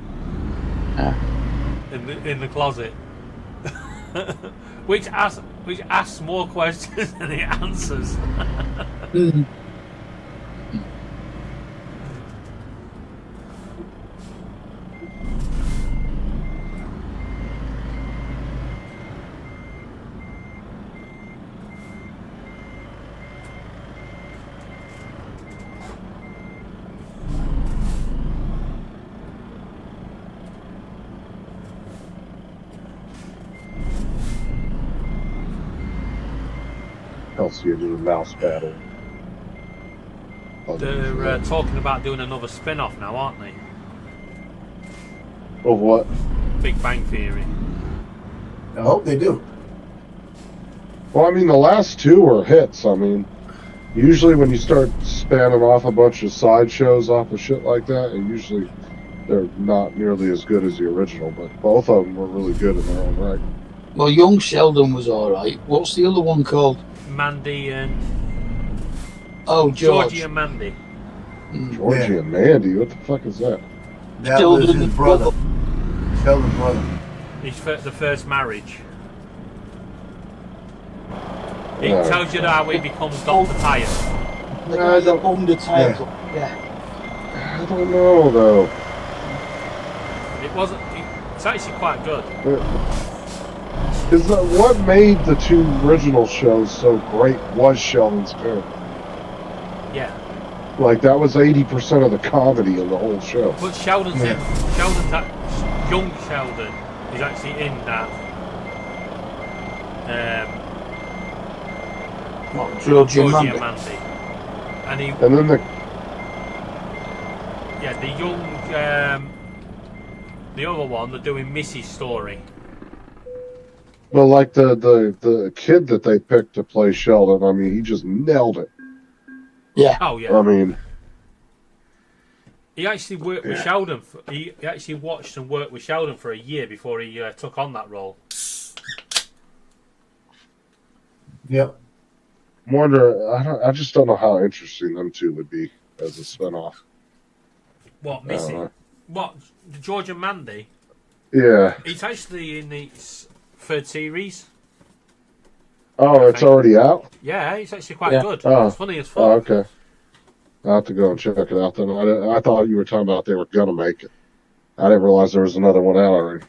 in the closet, which asks more questions than it answers. Mm. I'll see a new mouse battle. They're talking about doing another spin-off now, aren't they? Of what? Big Bang Theory. I hope they do. Well, I mean, the last 2 were hits. I mean, usually when you start spanning off a bunch of sideshows off of shit like that, and usually they're not nearly as good as the original, but both of them were really good in their own right. Well, Young Sheldon was alright. What's the other one called? Mandy and Oh, George. Georgie and Mandy. Georgie and Mandy, what the fuck is that? That Sheldon was his and brother. Sheldon's brother. The first marriage. It Yeah. tells you how he becomes Dr. Tired. The guy that owned the title. Yeah. I don't know, though. It wasn't. It's actually quite good. Is that what made the 2 original shows so great was Sheldon's character. Yeah. Like, that was 80% of the comedy in the whole show. But young Sheldon is actually in that. Georgie and Georgie Mandy. and Mandy. And he, And then the young, the other one, they're doing Missy's story. well, like the kid that they picked to play Sheldon, I mean, he just nailed it. Yeah. Oh yeah. I mean, He actually worked with Sheldon. He actually watched and worked with Sheldon for a year before he took on that role. Yep. I just don't know how interesting them two would be as a spinoff. What, Missy? What, George and Mandy? Yeah. It's actually in its third series. Oh, it's already out? Yeah, it's actually quite good. Oh. It's funny as fuck. Oh, okay. I'll have to go and check it out then. I thought you were talking about they were going to make it. I didn't realize there was another one out already.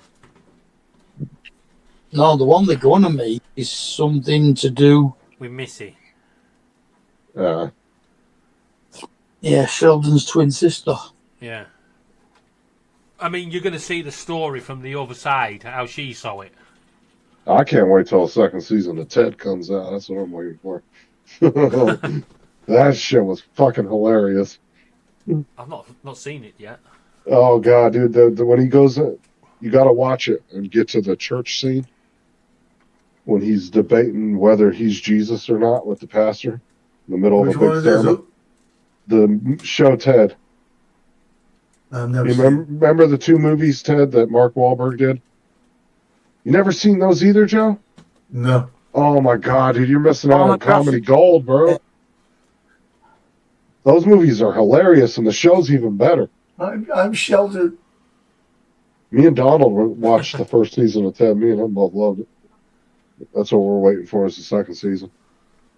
No, the one they're going to make is something to do with Missy. Yeah, Sheldon's twin sister. Yeah. I mean, you're going to see the story from the other side, how she saw it. I can't wait till the second season of Ted comes out. That's what I'm waiting for. That shit was fucking hilarious. I've not seen it yet. Oh god, dude! When he goes, you got to watch it and get to the church scene when he's debating whether he's Jesus or not with the pastor in the middle Which of a one big is this? sermon. The show Ted. I've never You seen it. remember the two movies, Ted, that Mark Wahlberg did? You never seen those either, Joe? No. Oh my god, dude, you're missing out Oh my on comedy gold, bro. Those movies are hilarious, and the show's even better. I'm sheltered. Me and Donald watched the first season of Ted. Me and him both loved it. That's what we're waiting for is the second season.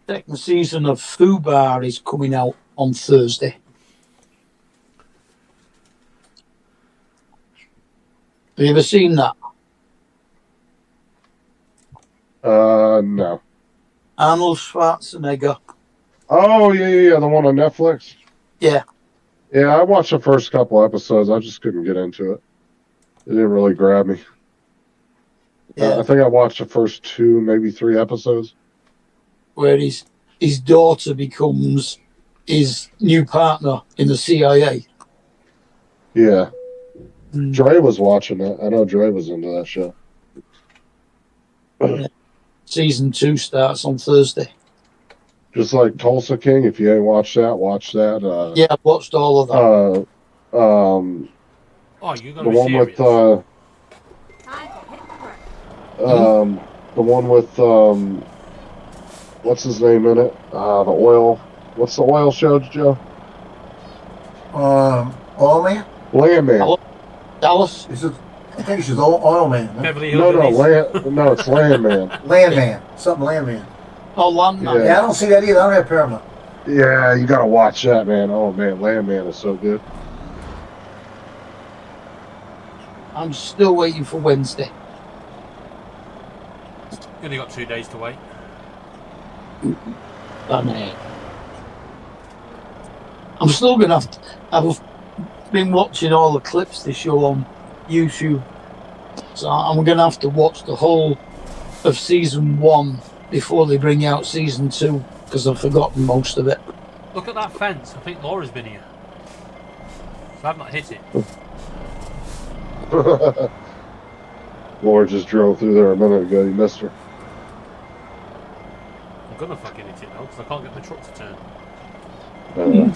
Second season of Fubar is coming out on Thursday. Have you ever seen that? No. Arnold Schwarzenegger. Oh, yeah, the one on Netflix? Yeah. Yeah, I watched the first couple episodes. I just couldn't get into it. It didn't really grab me. Yeah. I think I watched the first 2, maybe 3 episodes. Where his daughter becomes his new partner in the CIA. Yeah. Dre was watching it. I know Dre was into that show. Season 2 starts on Thursday. Just like Tulsa King. If you ain't watched that, watch that. Yeah, I've watched all of that. Oh, you're going the to be one serious. with Time to hit the brake. the one with what's his name in it? The oil. What's the oil show, Joe? Oil Man? Landman. Dallas? I think it's just Oil Man. Huh? Beverly Hills. No, it's Landman. Landman. Something Landman. Oh, Landman. Yeah. Yeah, I don't see that either. I don't have Paramount. Yeah, you gotta watch that, man. Oh man, Landman is so good. I'm still waiting for Wednesday. You only got 2 days to wait. I'm still going to have to... I've been watching all the clips they show on YouTube. So I'm going to have to watch the whole of season 1 before they bring out season 2 because I've forgotten most of it. Look at that fence. I think Laura's been here. So I've not hit it. Laura just drove through there a minute ago. You missed her. I'm gonna fucking hit it though because I can't get the truck to turn. Turn.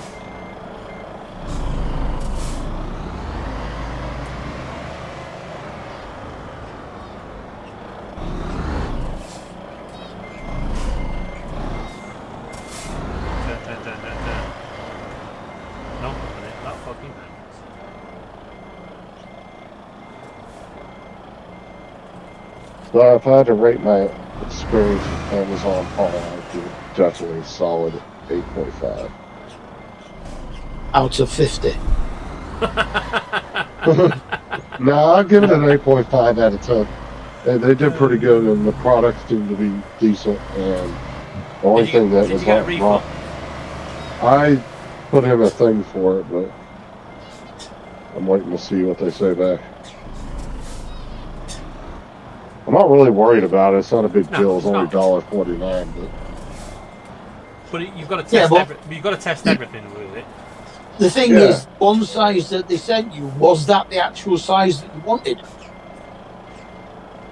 No, not it. That fucking fence. So if I had to rate my experience with Amazon Paul, I'd give it definitely a solid 8.5. Out of 50. No, I'll give it an 8.5 out of 10. They did pretty good, and the product seemed to be decent. And the only thing that was wrong, I put in a thing for it, but I'm waiting to see what they say back. I'm not really worried about it. It's not a big deal. It's only $1.49, but you've got to test. You've got to test everything with it. The thing is, one size that they sent you, was that the actual size that you wanted?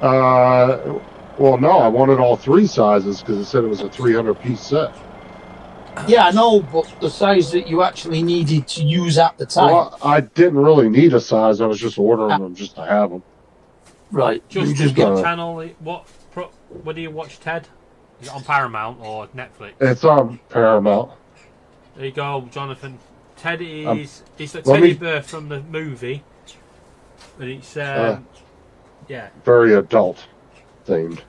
Well, no, I wanted all 3 sizes because it said it was a 300-piece set. Yeah, I know, but the size that you actually needed to use at the time. Well, I didn't really need a size. I was just ordering them just to have them. Right. You Just just what get. channel? What do you watch, Ted? Is it on Paramount or Netflix? It's on Paramount. There you go, Jonathan. Ted is it's the let teddy me- bear from the movie, but it's Uh. yeah. Very adult themed.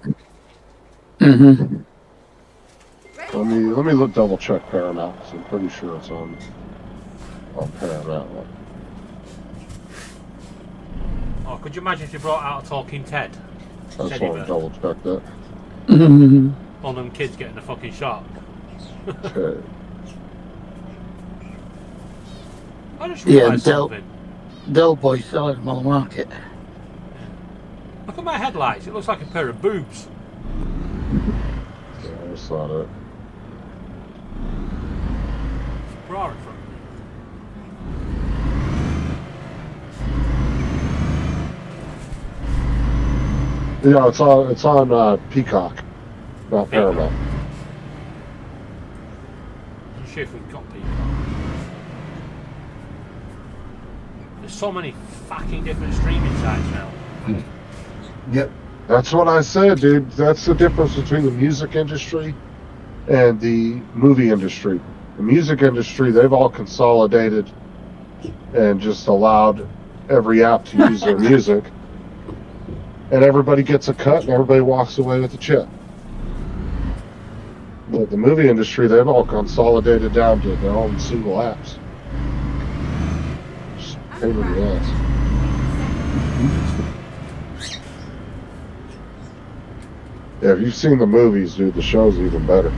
Mm-hmm. Let me look double check Paramount. 'Cause I'm pretty sure it's on Paramount. Oh, could you imagine if you brought out a talking Ted? That's Teddy why I bear. double check that. Mm-hmm. All them kids getting a fucking shock. Okay. I just Yeah, realised Del- something. Del Boy selling them on the market. Look at my headlights. It looks like a pair of boobs. Yeah, that's not it. Bra in front of me. Yeah, it's on Peacock, not Paramount. I'm sure if we've got people. There's so many fucking different streaming sites now. Yep. That's what I said, dude. That's the difference between the music industry and the movie industry. The music industry, they've all consolidated and just allowed every app to use their music. And everybody gets a cut and everybody walks away with a chip. But the movie industry, they've all consolidated down to their own single apps. Just a pain in the ass. Yeah, if you've seen the movies, dude, the show's even better.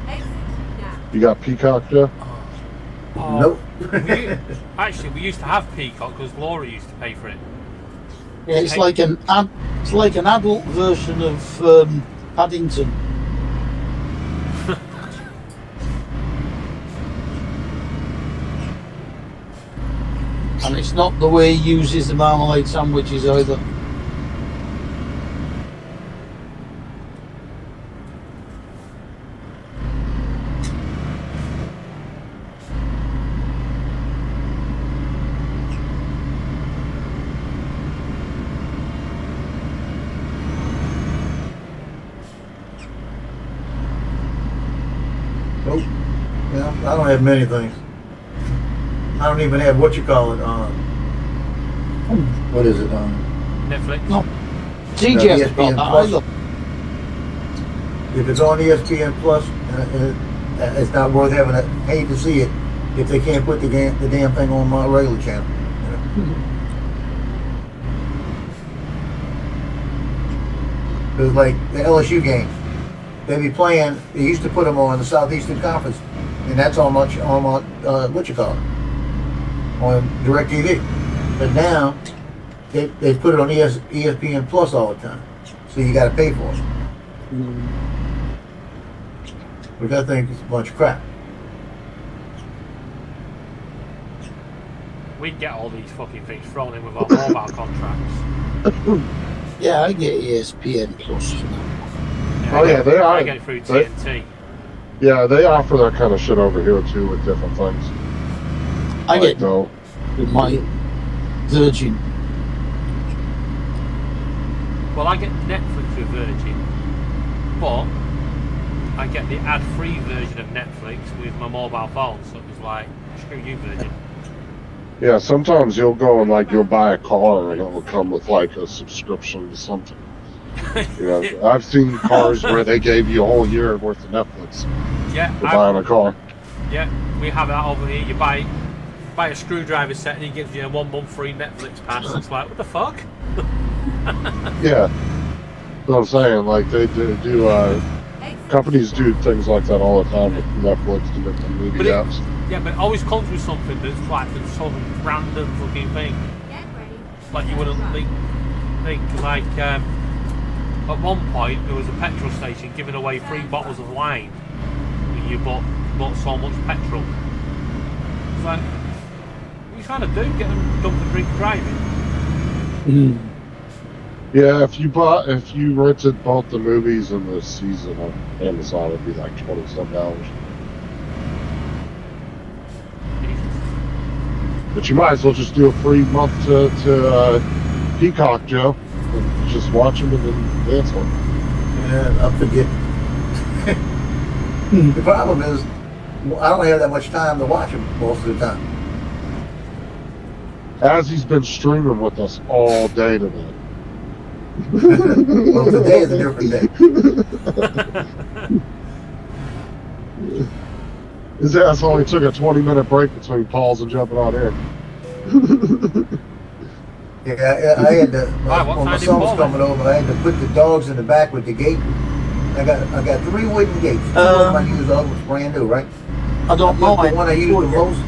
Exit now. You got Peacock, Jeff? Oh, Nope. Actually, we used to have Peacock because Laura used to pay for it. Yeah, it's like an adult version of Paddington. And it's not the way he uses the marmalade sandwiches either. Nope. Yeah, I don't have many things. I don't even have what you call it. What is it? Netflix. No. TJ's ESPN got that Plus. either. If it's on ESPN Plus, it's not worth having to pay to see it if they can't put the damn thing on my regular channel. You know? It was like the LSU game. They be playing. They used to put them on the Southeastern Conference, and that's on what you call it, on DirecTV. But now they put it on ESPN Plus all the time, so you got to pay for it. Which I think is a bunch of crap. We get all these fucking things thrown in with our mobile contracts. Yeah, I get ESPN Plus for that. Oh, yeah, they are. I get it through TNT. Yeah, they offer that kind of shit over here too with different things. I get though. with my Virgin. Well, I get Netflix with Virgin, but I get the ad-free version of Netflix with my mobile phone. So it was like, screw you, Virgin. Yeah, sometimes you'll go and you'll buy a car and it'll come with a subscription to something. You know, I've seen cars where they gave you a whole year worth of Netflix Yeah, for buying a car. yeah, we have that over here. You buy a screwdriver set and he gives you a 1 month free Netflix pass. It's like, what the fuck? Yeah, that's what I'm saying. They do companies do things like that all the time with Netflix and different movie apps. Yeah, but it always comes with something that's like some random fucking thing. Get ready. Like you wouldn't think at one point there was a petrol station giving away free bottles of wine when you bought so much petrol. It's like, what are you trying to do? Get them done for drink driving? Yeah, if you rented both the movies and the season on Amazon, it'd be like $27. But you might as well just do a free month to Peacock, Joe, and just watch them and then cancel them. Yeah, I forget. The problem is, I don't have that much time to watch them most of the time. As he's been streaming with us all day today. Well, today is a different day. His ass only took a 20-minute break between calls and jumping on air. Yeah, I had to, Right, what when my time did son was Paul coming over, I had to put the dogs in the back with the gate. I got 3 wooden gates. 2 of them I used, the other was brand new, right? I don't know. The one I used the most,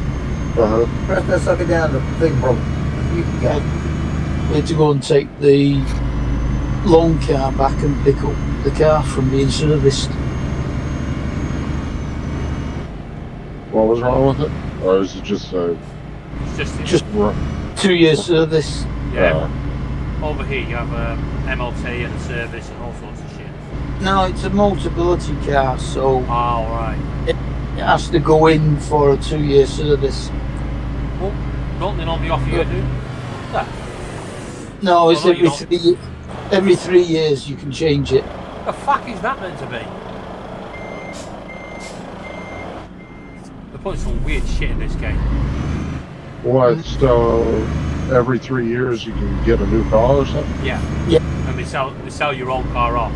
Uh-huh. press that sucker down, the thing broke. You got it. We had to go and take the loan car back and pick up the car from being serviced. What was wrong with it? Or is it just It's Just 2-year service. yeah. Over here you have a MLT and a service and all sorts of shit. No, it's a Motability car, so Oh, right. it has to go in for a 2-year service. Well, don't they normally offer you to do that? No, it's Oh, no, you don't. every 3 years you can change it. The fuck is that meant to be? They're putting some weird shit in this game. what? So every 3 years you can get a new car or something? Yeah. Yeah. And they sell your old car off.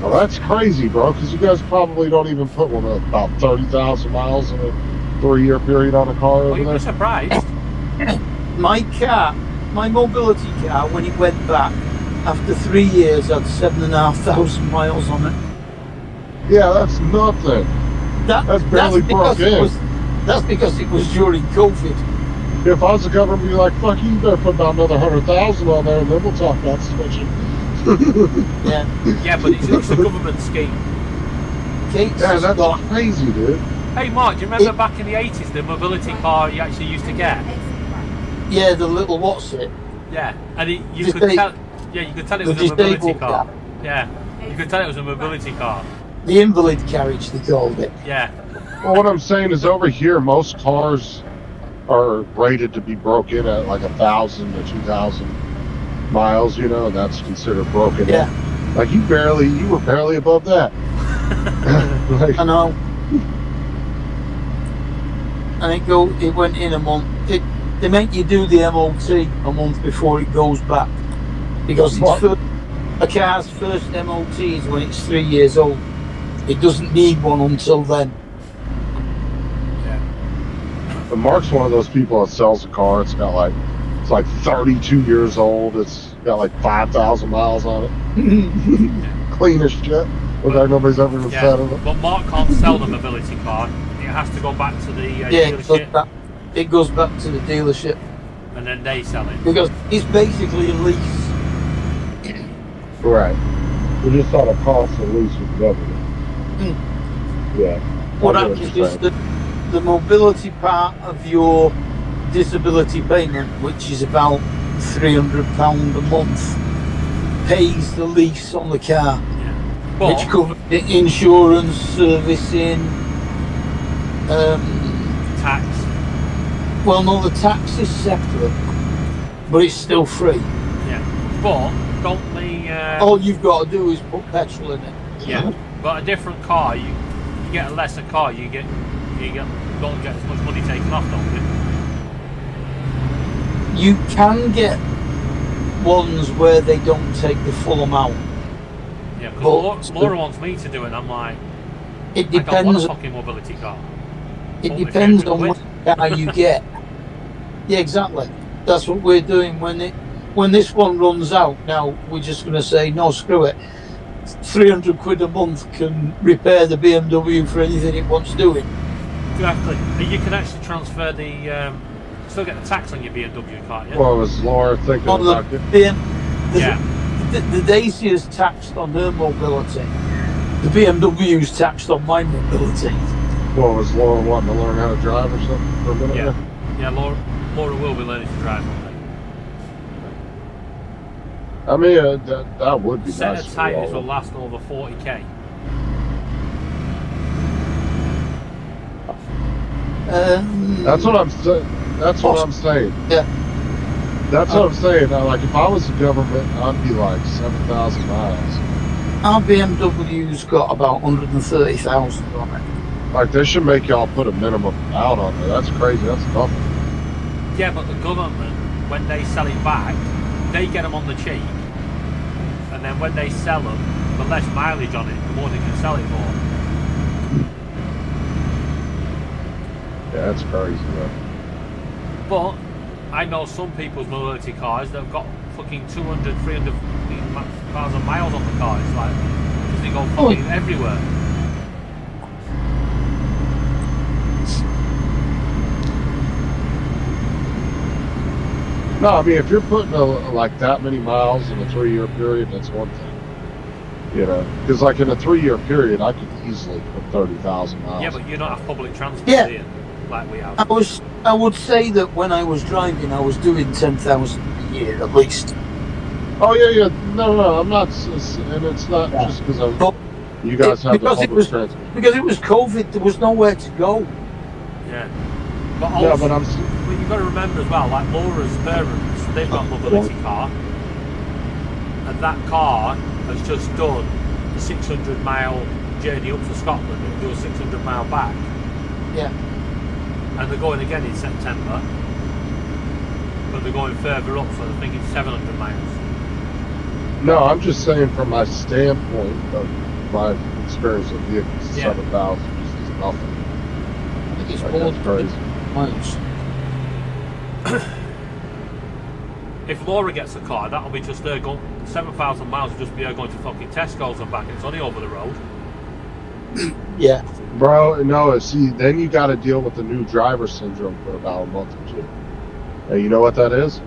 Oh, that's crazy, bro. Because you guys probably don't even put one about 30,000 miles in a 3-year period on a car Well, over you'd there. be surprised. My car, my Mobility car, when it went back, after 3 years, had 7,500 miles on it. Yeah, that's nothing. That's barely because broke in. That's because it was during COVID. If I was the government, I'd be like, fuck you, better put about another 100,000 on there, and then we'll talk about switching. Yeah. Yeah, but it's a government scheme. Kate's Yeah, has that's got, crazy, dude. Hey Mark, do you remember back in the 80s the mobility car you actually used to get? yeah, the little what's it? Yeah, and you Disa- could tell. Yeah, you could tell it the was a mobility disabled car. car. Yeah, you could tell it was a mobility car. The invalid carriage, they called it. Yeah, Well, what I'm saying is over here, most cars are rated to be broke in at like 1,000 to 2,000 miles, you know, and that's considered broken Yeah, in. Like you were barely above that. Like, I know. And it went in a month. They make you do the MOT a month before it goes back. Because What? a car's first MOT is when it's 3 years old. It doesn't need one until then. yeah. but Mark's one of those people that sells a car. It's like 32 years old. It's got like 5,000 miles on it. Clean as shit. Look like nobody's ever even sat in it. But Mark can't sell the mobility car. It has to go back to the Yeah, dealership, it goes back to the dealership. and then they sell it. Because it's basically a lease. Right. We just thought a cost of lease with the government. Yeah. What I get happens you're is saying. the mobility part of your disability payment, which is about £300 a month, pays the lease on the car, Yeah. which But covers the insurance, servicing. tax. Well, no, the tax is separate, but it's still free. Yeah. But don't the All you've got to do is put petrol in it. yeah. But a different car, you get a lesser car. You don't get as much money taken off, don't you? You can get ones where they don't take the full amount. Yeah. But- Because Laura wants me to do it. And I'm like, It I don't want depends. a fucking mobility car. It Only depends if on you're what car you get. Yeah, exactly. That's what we're doing when this one runs out. Now we're just going to say no, screw it. 300 quid a month can repair the BMW for anything it wants doing. Exactly. And you can actually transfer the still get the tax on your BMW car. Yeah. What was Laura thinking On the about it? Yeah. the Daisy is taxed on her mobility. The BMW's taxed on my mobility. What was Laura wanting to learn how to drive or something for a minute? Yeah. Yeah. Laura will be learning to drive one day. I mean, that would be Set nice. of tyres will last over 40k. That's what I'm saying. That's what I'm saying. Yeah. That's what I'm saying. Like, if I was the government, I'd be like 7,000 miles. Our BMW's got about 130,000 on it. Like, they should make y'all put a minimum out on it. That's crazy. That's nothing. Yeah, but the government, when they sell it back, they get them on the cheap, and then when they sell them, the less mileage on it, the more they can sell it for. Yeah, that's crazy, man. But I know some people's mobility cars that have got fucking 200, 300,000 miles on the car. It's like, because they go fucking everywhere. No, I mean, if you're putting like that many miles in a 3-year period, that's one thing. You know, because like in a 3-year period, I could easily put 30,000 miles. Yeah, but you don't have public transport, Yeah. do you? Like we have. I would say that when I was driving, I was doing 10,000 a year at least. Oh yeah. No, I'm not, and it's not just because you guys have the public transport. Because it was COVID, there was nowhere to go. Yeah. But also, Yeah, but you've got to remember as well, like Laura's parents, they've got a mobility car, and that car has just done a 600-mile journey up to Scotland and do a 600-mile back. Yeah. And they're going again in September, but they're going further up, so they're thinking 700 miles. No, I'm just saying from my standpoint of my experience with vehicles, Yeah. 7,000 just is nothing. I think it's Like, more that's than crazy. miles. If Laura gets a car, that'll be just her going 7,000 miles will just be her going to fucking Tesco's and back. It's only over the road. Yeah. Bro, no, see, then you got to deal with the new driver syndrome for about a month or two. And you know what that is?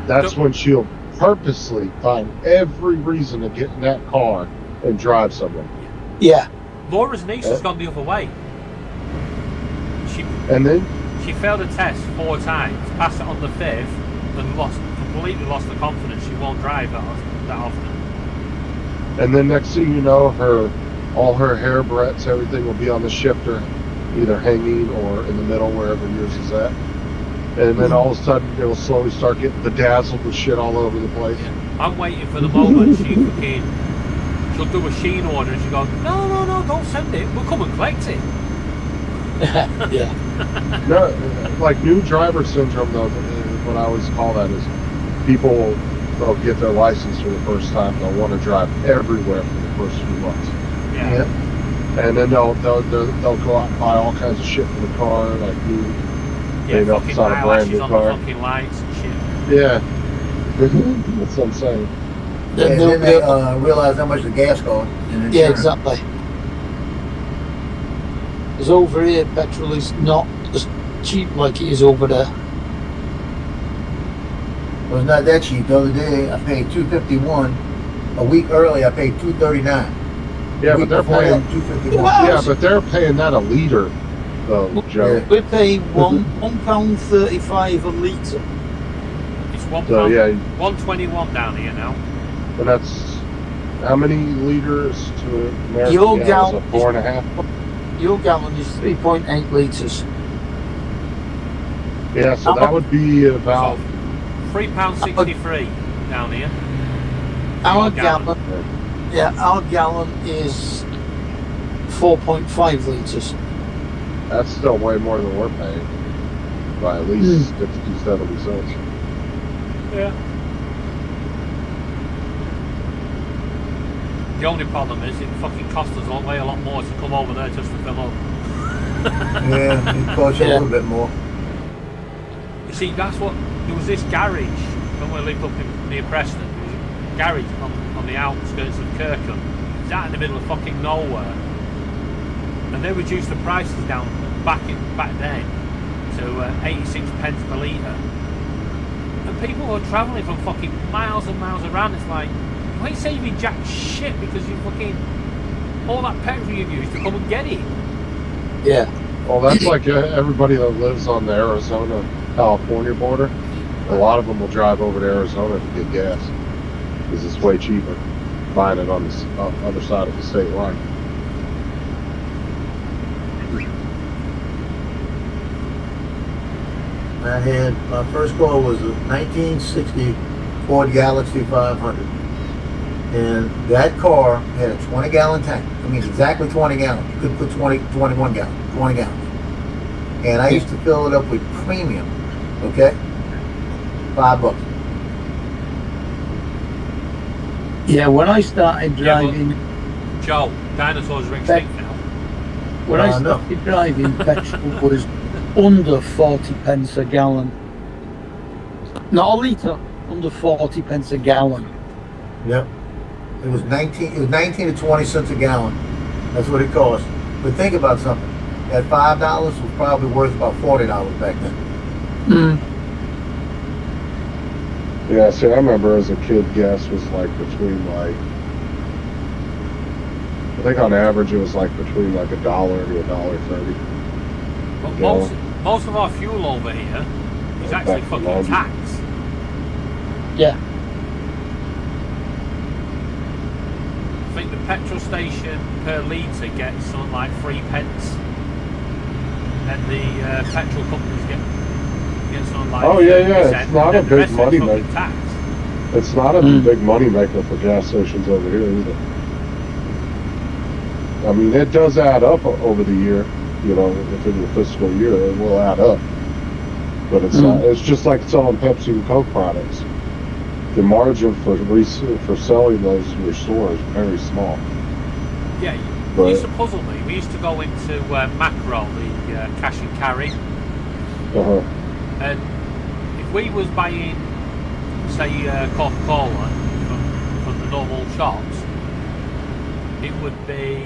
That's when she'll purposely find every reason to get in that car and drive somewhere. Yeah. Laura's niece has gone the other way. And then She failed a test 4 times, passed it on the 5th, and completely lost the confidence. She won't drive that often. And then next thing you know, all her hair barrettes, everything will be on the shifter, either hanging or in the middle, wherever yours is at. And then all of a sudden, it will slowly start getting bedazzled with shit all over the place. Yeah. I'm waiting for the moment she'll do a Sheen order and she'll go, no, don't send it. We'll come and collect it. Yeah. No, like new driver syndrome, though, what I always call that is people will get their license for the first time. They'll want to drive everywhere for the first few months. Yeah. And then they'll go out and buy all kinds of shit for the car, like new. Yeah, know, fucking it's not a brand new eyelashes on car. the fucking lights and shit. Yeah. That's what I'm saying. And then they realize how much the gas costs. Yeah, exactly. Because over here, petrol is not as cheap like it is over there. Well, it's not that cheap. The other day, I paid $2.51. A week early, I paid $2.39. Yeah, but they're paying. $2.51. Yeah, but they're paying that a liter, though, Joe. We pay £1.35 a litre. It's £1, So yeah, $1.21 down here now. and that's how many liters to American Your gallons? gallon 4.5. Your gallon is 3.8 litres. Yeah, so that would be about. So, £3.63 down here. Our Gallon. our gallon is 4.5 litres. That's still way more than we're paying by at least 60, 70 cents. Yeah. The only problem is it fucking costs us a lot more to come over there just to fill up. Yeah, it costs you a little bit more. You see, there was this garage when we lived up near Preston. There was a garage on the outskirts of Kirkham. It's out in the middle of fucking nowhere. And they reduced the prices down back then to 86 pence per litre. And people were travelling from fucking miles and miles around. It's like, you ain't saving jack shit because you fucking all that petrol you've used to come and get it. Yeah. Well, that's like everybody that lives on the Arizona-California border. A lot of them will drive over to Arizona to get gas because it's way cheaper buying it on the other side of the state line. I had, my first car was a 1960 Ford Galaxy 500. And that car had a 20-gallon tank. I mean, exactly 20 gallons. You couldn't put 21 gallons, 20 gallons. And I used to fill it up with premium, okay? $5. Yeah, when I started driving, Joe, dinosaurs are extinct now. when I started driving, petrol was under 40 pence a gallon. Not a litre, under 40 pence a gallon. Yep. It was 19 to 20 cents a gallon. That's what it cost. But think about something. That $5 was probably worth about $40 back then. Mm. Yeah, see, I remember as a kid, gas was like between like, I think on average it was like between like $1 to $1.30. But Yeah. most of our fuel over here is actually Back fucking along. tax. Yeah. I think the petrol station per litre gets something like 3 pence. And the petrol companies get something like Oh, yeah, 30%, it's not a and the big rest of money it's fucking maker. tax. It's not a big money maker for gas stations over here either. I mean, it does add up over the year. You know, within the fiscal year, it will add up. But it's not. It's just like selling Pepsi and Coke products. The margin for selling those in your store is very small. Yeah, it But- used to puzzle me. We used to go into Macro, the cash and carry, Uh-huh. and if we was buying, say, Coca-Cola from the normal shops, it would be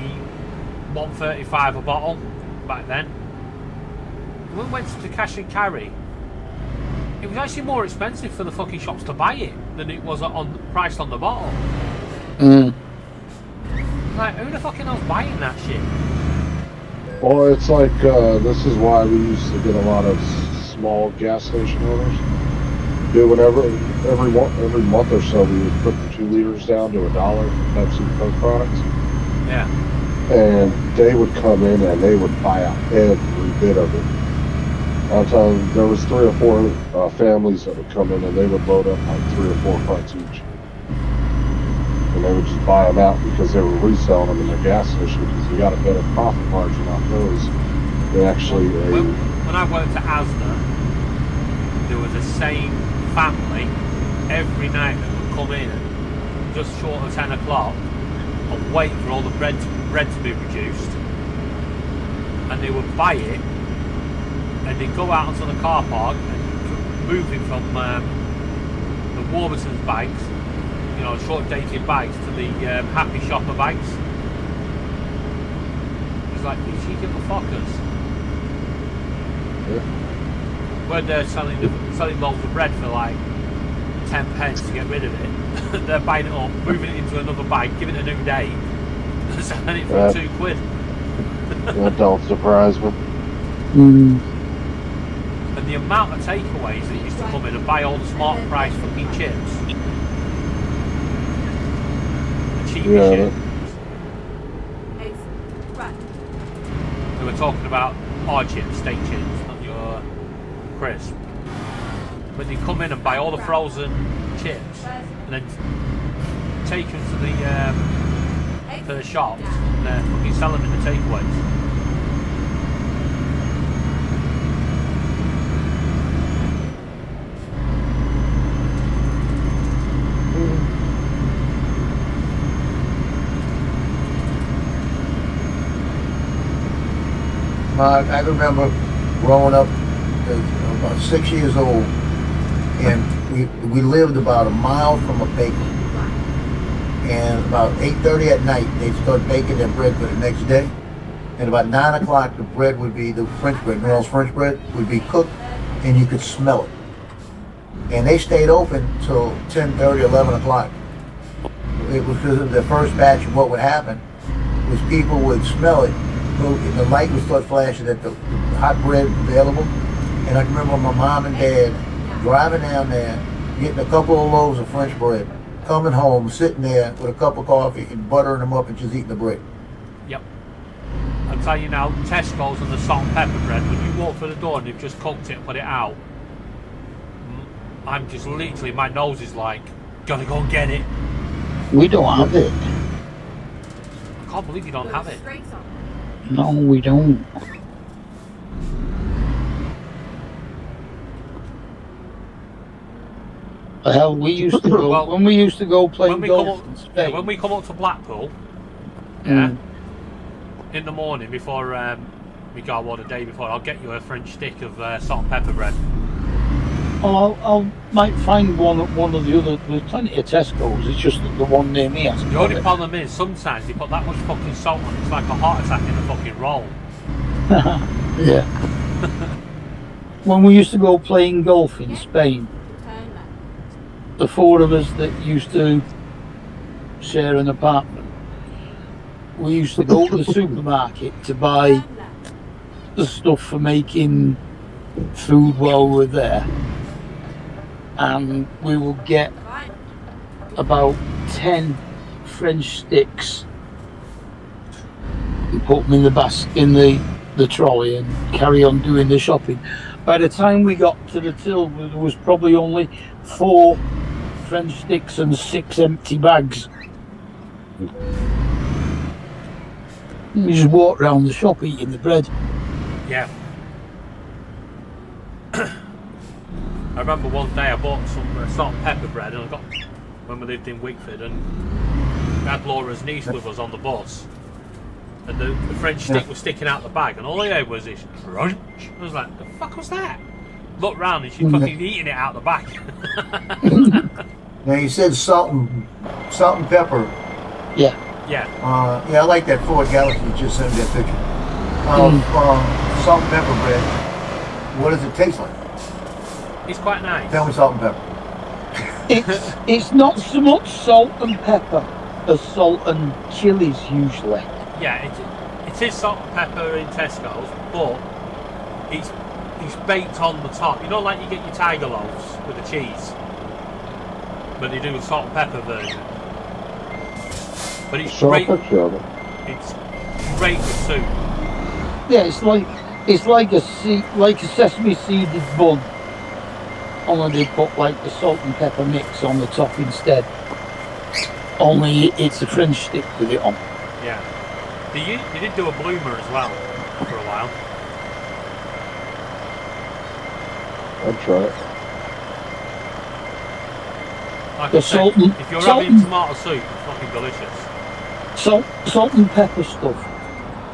$1.35 a bottle back then. When we went to cash and carry, it was actually more expensive for the fucking shops to buy it than it was priced on the bottle. Mm. Like, who the fucking hell's buying that shit? Well, it's like this is why we used to get a lot of small gas station owners. Do whenever every month or so we would put the 2 liters down to $1 for Pepsi and Coke products, Yeah. and they would come in and they would buy out every bit of it. I'm telling you, there was 3 or 4 families that would come in and they would load up like 3 or 4 carts each. And they would just buy them out because they were reselling them in their gas station because you got a better profit margin off those than actually When I worked at Asda, there was the same family every night that would come in just short of 10 o'clock and wait for all the bread to be reduced, and they would buy it and they'd go out onto the car park and move it from the Warburton's bikes, you know, short dated bikes, to the Happy Shopper bikes. It's like, you cheeky little fuckers. Yeah. When they're selling loaves of bread for like 10 pence to get rid of it, they're buying it up, moving it into another bike, giving it a new date, and selling it for £2. That don't surprise me. Mm. And the amount of takeaways that used to come in and buy all the smart price fucking chips, the cheap Yeah, shit. Excellent. Right. They were talking about our chips, steak chips, not your crisp. But they come in and buy all the frozen chips and then take them to the shops and fucking sell them in the takeaways. I remember growing up, about 6 years old, and we lived about a mile from a bakery. And about 8:30 at night, they'd start baking their bread for the next day. And about 9 o'clock, the bread would be, the French bread, Noel's French bread, would be cooked, and you could smell it. And they stayed open till 10:30, 11 o'clock. It was because of the first batch of what would happen was people would smell it, the light would start flashing that the hot bread was available. And I can remember my mom and dad driving down there, getting a couple of loaves of French bread, coming home, sitting there with a cup of coffee and buttering them up and just eating the bread. Yep. I'll tell you now, Tesco's and the salt and pepper bread, when you walk through the door and they've just cooked it and put it out, I'm just literally, my nose is like, gotta go and get it. We don't have it. I can't believe you don't have it. Straight on. No, we don't. Hell, we used to go Well, when we used to go play When we come golf up, in yeah, Spain. when we come up to Blackpool, Mm. in the morning before we go out the day before, I'll get you a French stick of salt and pepper bread. Oh, I might find one at one of the other. There's plenty of Tesco's. It's just that the one near me hasn't The got only it. problem is sometimes they put that much fucking salt on it, it's like a heart attack in a fucking roll. Yeah. When we used to go playing golf in Spain, Turn left. the four of us that used to share an apartment, we used to go to the supermarket to buy Turn left. the stuff for making food while we were there, and we would get Right. about 10 French sticks and put them in the basket, in the trolley, and carry on doing the shopping. By the time we got to the till, there was probably only 4 French sticks and 6 empty bags. We just walked around the shop eating the bread. Yeah. I remember one day I bought some salt and pepper bread, and I got when we lived in Wickford, and we had Laura's niece with us on the bus, and the French stick was sticking out the bag, and all I heard was this crunch. I was like, "The fuck was that?" Looked round and she's fucking eating it out the back. Now you said salt and pepper. Yeah. Yeah. Yeah, I like that Ford Galaxy you just sent me that picture. Salt and pepper bread. What does it taste like? It's quite nice. Tell me salt and pepper. It's not so much salt and pepper as salt and chilies usually. Yeah, it is salt and pepper in Tesco's, but it's baked on the top. You know, like you get your tiger loaves with the cheese, but they do a salt and pepper version. But it's Saw a great. picture of it. It's great with soup. Yeah, it's like a sesame seeded bun. Only they put like the salt and pepper mix on the top instead. Only it's a French stick with it on. Yeah. They did do a bloomer as well for a while. I'd try it. Like The I said, salt and- if you're salt having and- tomato soup, it's fucking delicious. Salt and pepper stuff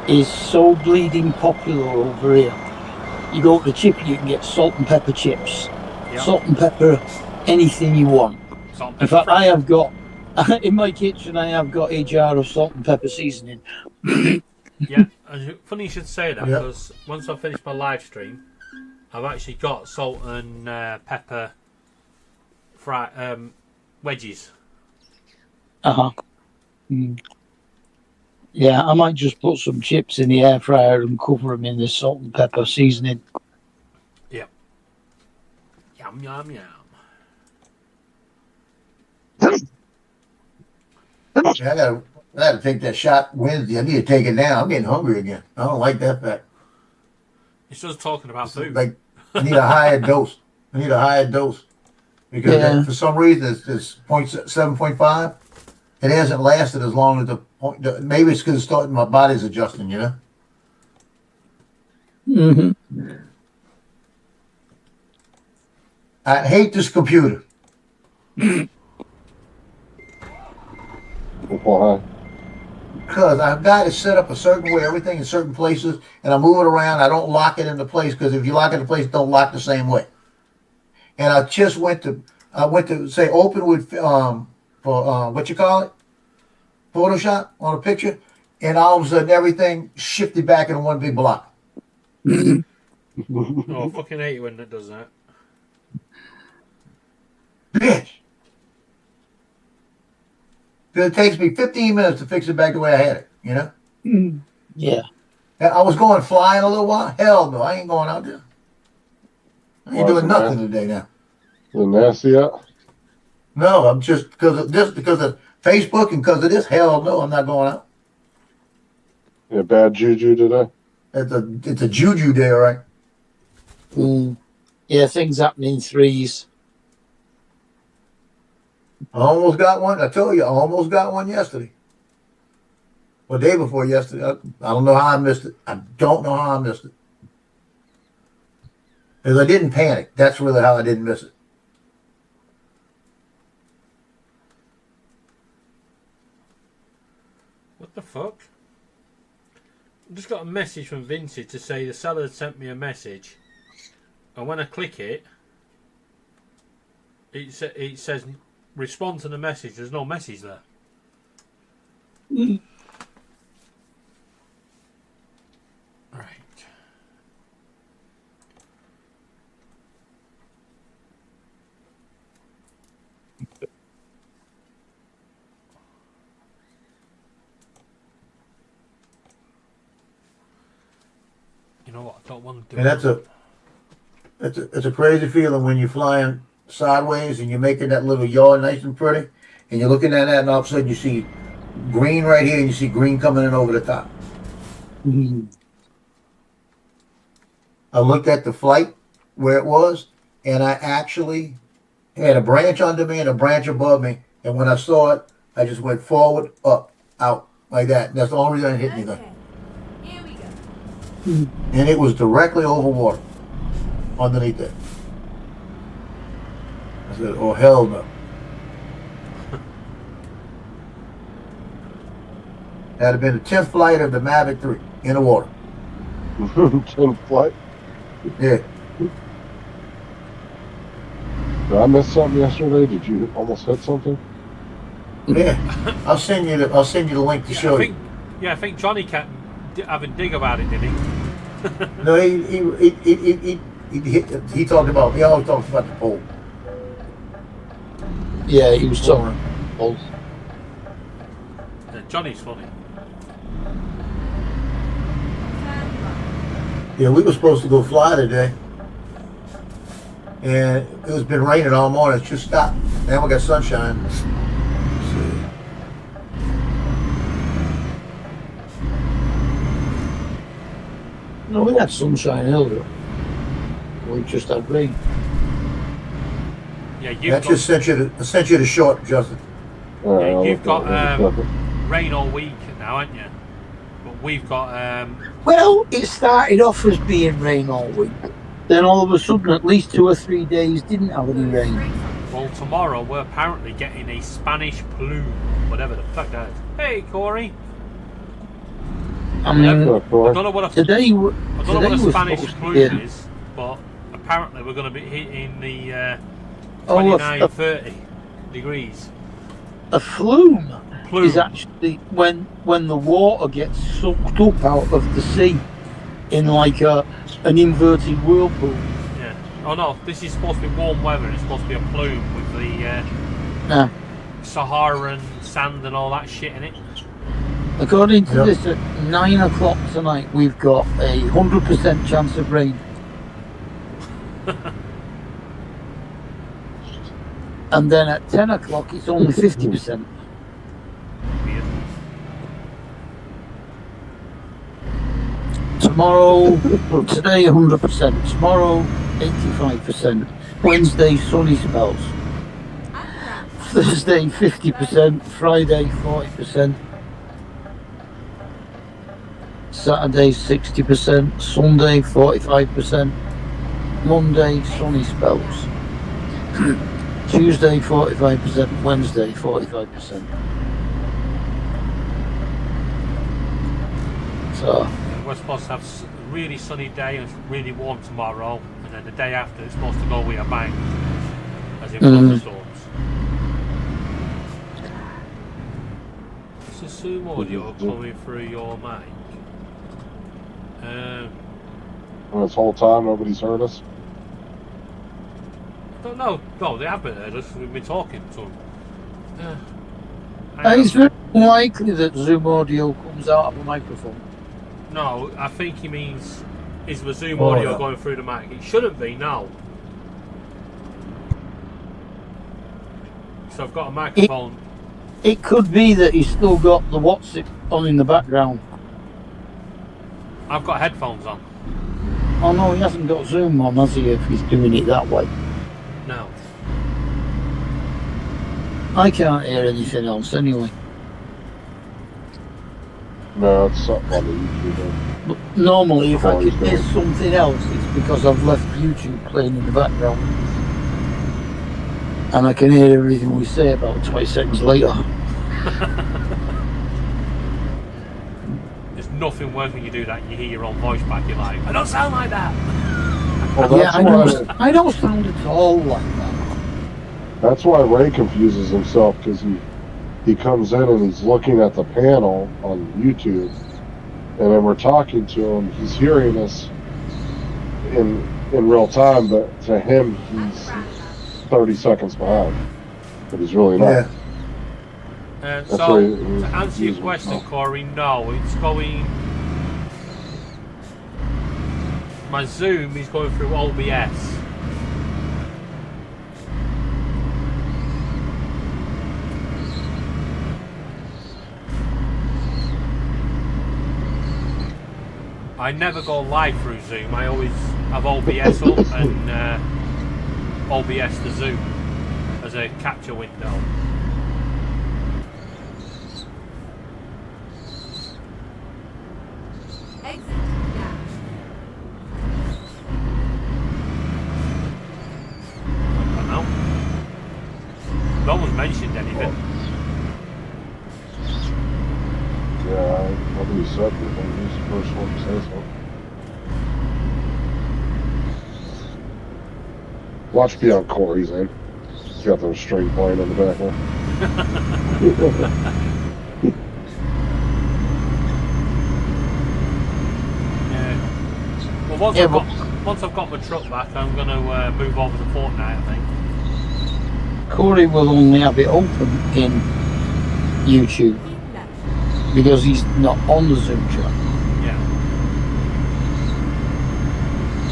is so bleeding popular over here. You go to the chippy, you can get salt and pepper chips, Yeah. salt and pepper, anything you want. Salt and In pepper fact, I fries. have got in my kitchen. I have got a jar of salt and pepper seasoning. Yeah, and funny you should say that, Yeah. because once I finish my live stream, I've actually got salt and pepper wedges. Mm. Yeah, I might just put some chips in the air fryer and cover them in this salt and pepper seasoning. Yep. Yum, yum, yum. Yeah, I gotta take that shot Wednesday. I need to take it now. I'm getting hungry again. I don't like that fact. It's just talking about food. Like, I need a higher dose. Because Yeah. for some reason it's 7.5. It hasn't lasted as long as the point. Maybe it's because my body's adjusting. You know. Mm-hmm. I hate this computer. Why? Because I've got it set up a certain way, everything in certain places, and I move it around. I don't lock it into place because if you lock it into place, it don't lock the same way. And I just went to say open with for what you call it, Photoshop on a picture, and all of a sudden everything shifted back into one big block. Oh, I fucking hate it when it does that. Bitch. Because it takes me 15 minutes to fix it back the way I had it. You know. Yeah. And I was going flying a little while. Hell no, I ain't going out there. I ain't doing nothing today now. The nasty yet? No, I'm just because of this, because of Facebook, and because of this. Hell no, I'm not going out. Yeah, bad juju today. It's a juju day, all right? Yeah, things happen in threes. I almost got one. I told you, I almost got one yesterday. Or day before yesterday. I don't know how I missed it. I don't know how I missed it. Because I didn't panic. That's really how I didn't miss it. What the fuck? I just got a message from Vincent to say the seller had sent me a message, and when I click it, it says respond to the message. There's no message there. Right. You know what? I don't want to do. And it's a crazy feeling when you're flying sideways and you're making that little yaw nice and pretty, and you're looking at that, and all of a sudden you see green right here, and you see green coming in over the top. I looked at the flight where it was, and I actually had a branch under me and a branch above me, and when I saw it, I just went forward, up, out, like that. And that's the only reason I hit anything. Okay. Here we go. And it was directly over water, underneath it. I said, oh, hell no. That'd have been the 10th flight of the Mavic 3 in the water. 10th flight? Yeah. Did I miss something yesterday? Did you almost hit something? Yeah. I'll send you the link to show you. I think Johnny kept having a dig about it, didn't he? No, he talked about, he always talks about the pole. Yeah, he was talking. Oh, Yeah, Johnny's funny. Yeah, we were supposed to go fly today. And it's been raining all morning. It's just stopped. Now we got sunshine. no, we had sunshine earlier. We just had rain. Yeah, That just sent you the short, Justin. you've got rain all week now, haven't you? But we've got. Well, it started off as being rain all week. Then all of a sudden, at least 2 or 3 days didn't have any rain. Well, tomorrow we're apparently getting a Spanish plume, whatever the fuck that is. Hey, Corey. I mean, I don't know what a today Spanish was plume is, but apparently we're going to be hitting the 29, 30 degrees. A flume is actually when the water gets sucked up out of the sea in like an inverted whirlpool. Yeah. Oh no, this is supposed to be warm weather. It's supposed to be a plume with the Saharan sand and all that shit in it. According to this, at 9 o'clock tonight, we've got a 100% chance of rain. And then at 10 o'clock, it's only 50%. Weird. Tomorrow, today 100%. Tomorrow, 85%. Wednesday, sunny spells. Thursday, 50%. Friday, 40%. Saturday 60%, Sunday 45%, Monday sunny spells, Tuesday 45%, Wednesday 45%. So we're supposed to have a really sunny day and really warm tomorrow, and then the day after it's supposed to go with a bang, as in thunderstorms. It's a Zoom audio coming through your mic. This whole time nobody's heard us? I don't know. No, they have been heard us. We've been talking to them. it's very unlikely that Zoom audio comes out of a microphone. No, I think he means, is the Zoom audio going through the mic? It shouldn't be, no. So I've got a microphone. It could be that he's still got the WhatsApp on in the background. I've got headphones on. Oh no, he hasn't got Zoom on, has he, if he's doing it that way? No. I can't hear anything else anyway. No, it's something on the YouTube. But normally, if I Always can hear does. something else, it's because I've left YouTube playing in the background. And I can hear everything we say about 20 seconds later. There's nothing worse when you do that and you hear your own voice back. You're like, I don't sound like that. Well, Yeah, that's I don't sound at all like that. That's why Ray confuses himself, because he comes in and he's looking at the panel on YouTube, and then we're talking to him. He's hearing us in real time, but to him he's 30 seconds behind. But he's really not. Yeah. That's So, why to answer your question, Corey, no, it's going. My Zoom is going through OBS. I never go live through Zoom. I always have OBS up and OBS to Zoom as a capture window. Exit now. I don't know. No one's mentioned anything. Yeah, nobody said anything. He's the first one to say something. Watch be on Corey's end. He's got them string playing in the background. Yeah. Well, once I've got my truck back, I'm going to move over to Fortnite, I think. Corey will only have it open in YouTube Keep left. because he's not on the Zoom chat. Yeah.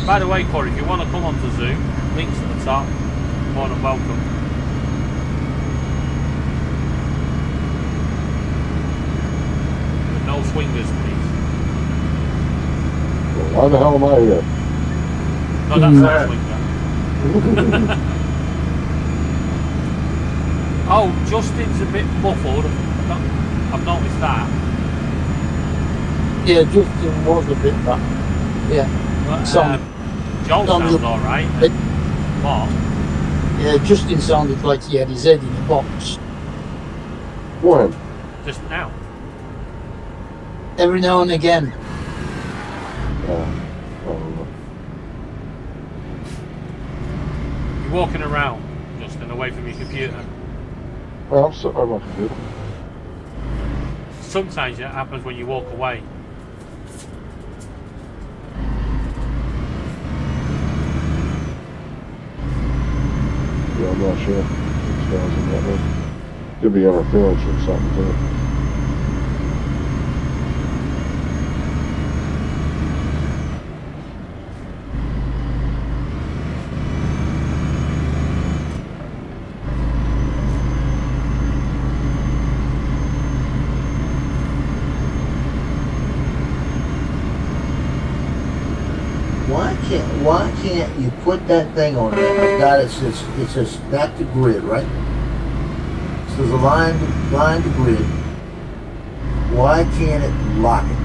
By the way, Corey, if you want to come onto Zoom, links at the top. More than welcome. But no swingers, please. Well, why the hell am I here? No, that's not a swinger. Oh, Justin's a bit muffled. I've noticed that. Yeah, Justin was a bit back. Yeah. But, Some- Joel some- sounds alright. It- What? Yeah, Justin sounded like he had his head in a box. When? Just now. Every now and again. I don't know. You're walking around, Justin, away from your computer. Well, I'm sitting on my computer. Sometimes it happens when you walk away. Yeah, I'm not sure. Could be interference or something too. Why can't you put that thing on there? I've got it says back to grid, right? It says line to grid. Why can't it lock it?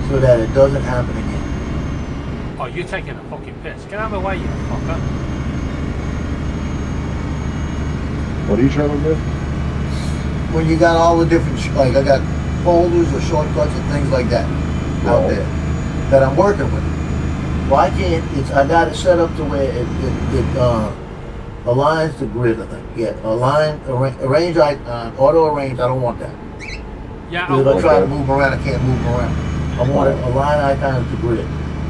So that it doesn't happen again. Oh, you're taking a fucking piss. Get out of my way, you fucker. What are you trying to do? When you got all the different, like I got folders or shortcuts and things like that out there that I'm working with. Why can't I got it set up to where it aligns the grid, I think. Yeah, arrange, auto arrange, I don't want that. Yeah, Because if I I'll, try to move around, I can't move around. I want it align icons to grid.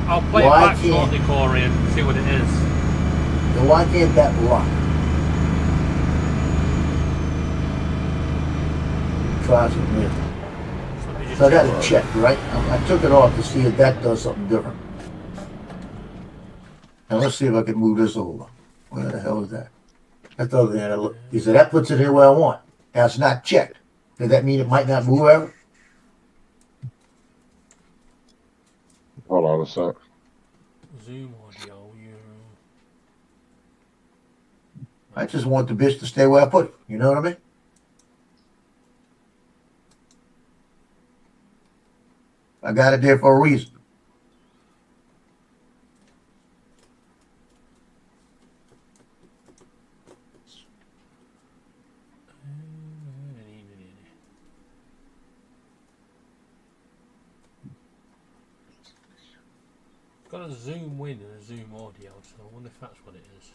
I'll play Why it back can't- shortly, Corey, and see what it is. Then why can't that lock? Try something here. So let me just So I got check. to check, right? I took it off to see if that does something different. And let's see if I can move this over. Where the hell is that? That's the other thing I look. He said that puts it here where I want. That's not checked. Does that mean it might not move ever? Hold on a sec. Zoom audio, Euro. I just want the bitch to stay where I put it. You know what I mean? I got it there for a reason. Got a zoom win and a zoom audio, so I wonder if that's what it is.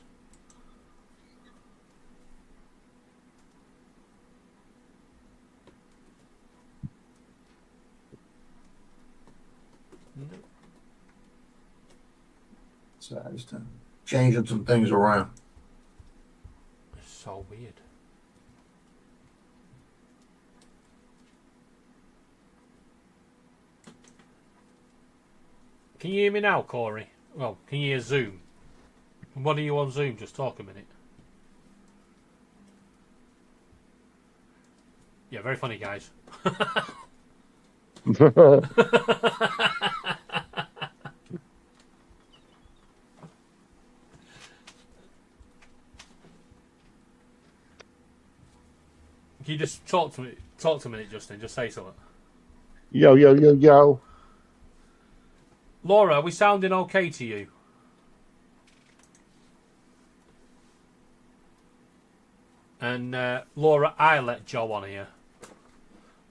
Nope. So I just changing some things around. It's so weird. Can you hear me now, Corey? Well, can you hear Zoom? What are you on Zoom? Just talk a minute. Yeah, very funny, guys. Can you just talk to me? Talk to a minute, Justin. Just say something. Yo, yo, yo, yo. Laura, are we sounding okay to you? And Laura, I let Joe on here.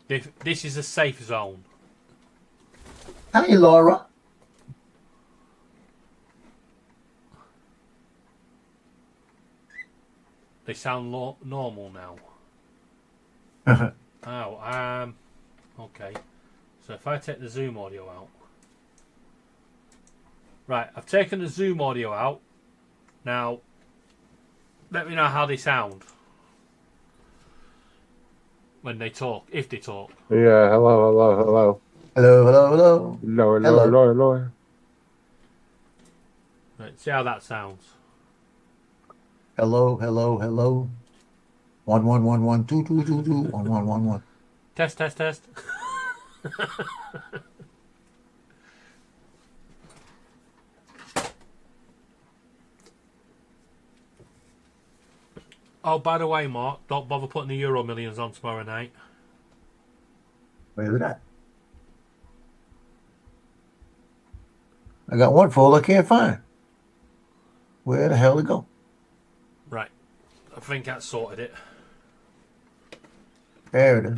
This is a safe zone. Hey, Laura. They sound normal now. Oh, okay. So if I take the Zoom audio out. Right, I've taken the Zoom audio out. Now, let me know how they sound. When they talk, if they talk. Yeah, hello, hello, hello. Hello, hello, hello. Hello, hello, Hello. hello, hello. Right, see how that sounds. Hello, hello, hello. 1 2 2 2 2 1 1 1 1. Test, test, test. Oh, by the way, Mark, don't bother putting the Euro Millions on tomorrow night. Where's it at? I got one folder I can't find. Where the hell did it go? Right. I think that sorted it. There it is.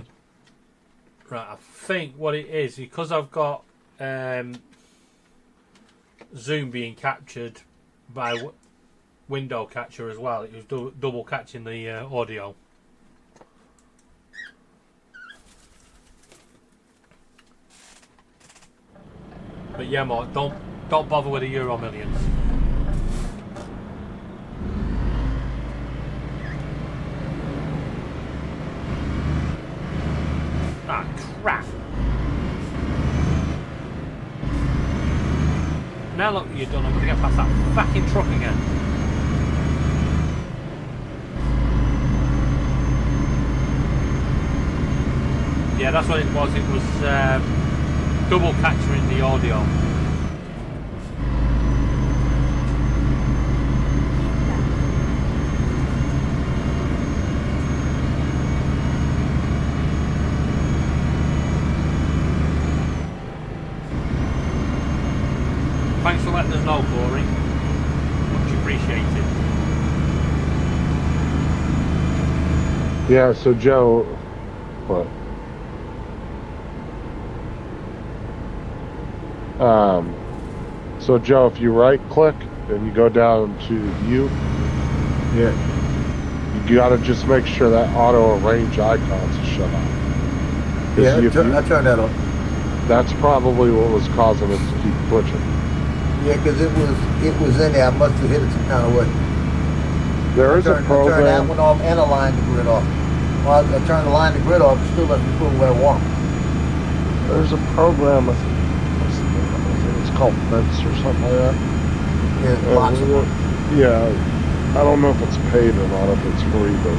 Right, I think what it is, because I've got Zoom being captured by window catcher as well, it was double catching the audio. But yeah, Mark, don't bother with the Euro Millions. Ah, crap. Now look what you've done, I'm going to get past that fucking truck again. Yeah, that's what it was. It was double capturing the audio. Thanks for letting us know, Corey. Much appreciated. Yeah, so Joe, what? So Joe, if you right click and you go down to view, Yeah. you gotta just make sure that auto arrange icons is shut off. 'Cause Yeah, if you- I turned that on. that's probably what was causing it to keep glitching. Yeah, because it was in there. I must have hit it some kind of way. There is a I turned that program. one off and aligned the grid off. Well, I turned the line the grid off, it still let me put where I want 'em. There's a program. I think it's called Fence or something like that. Yeah, it blocks them. Yeah, I don't know if it's paid or not, if it's free, but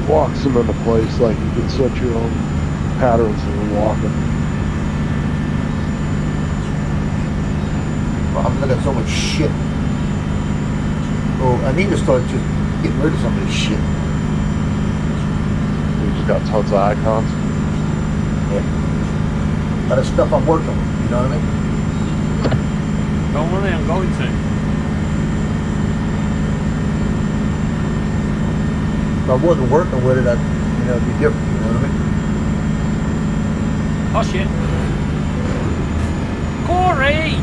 walks them into place like you can set your own patterns and walk them. I'm looking at so much shit. Oh, I need to start just getting rid of some of this shit. You just got tons of icons. Yeah. A lot of stuff I'm working with, you know what I mean? Don't worry, I'm going to. If I wasn't working with it, it'd be different, you know what I mean? Oh shit. Corey!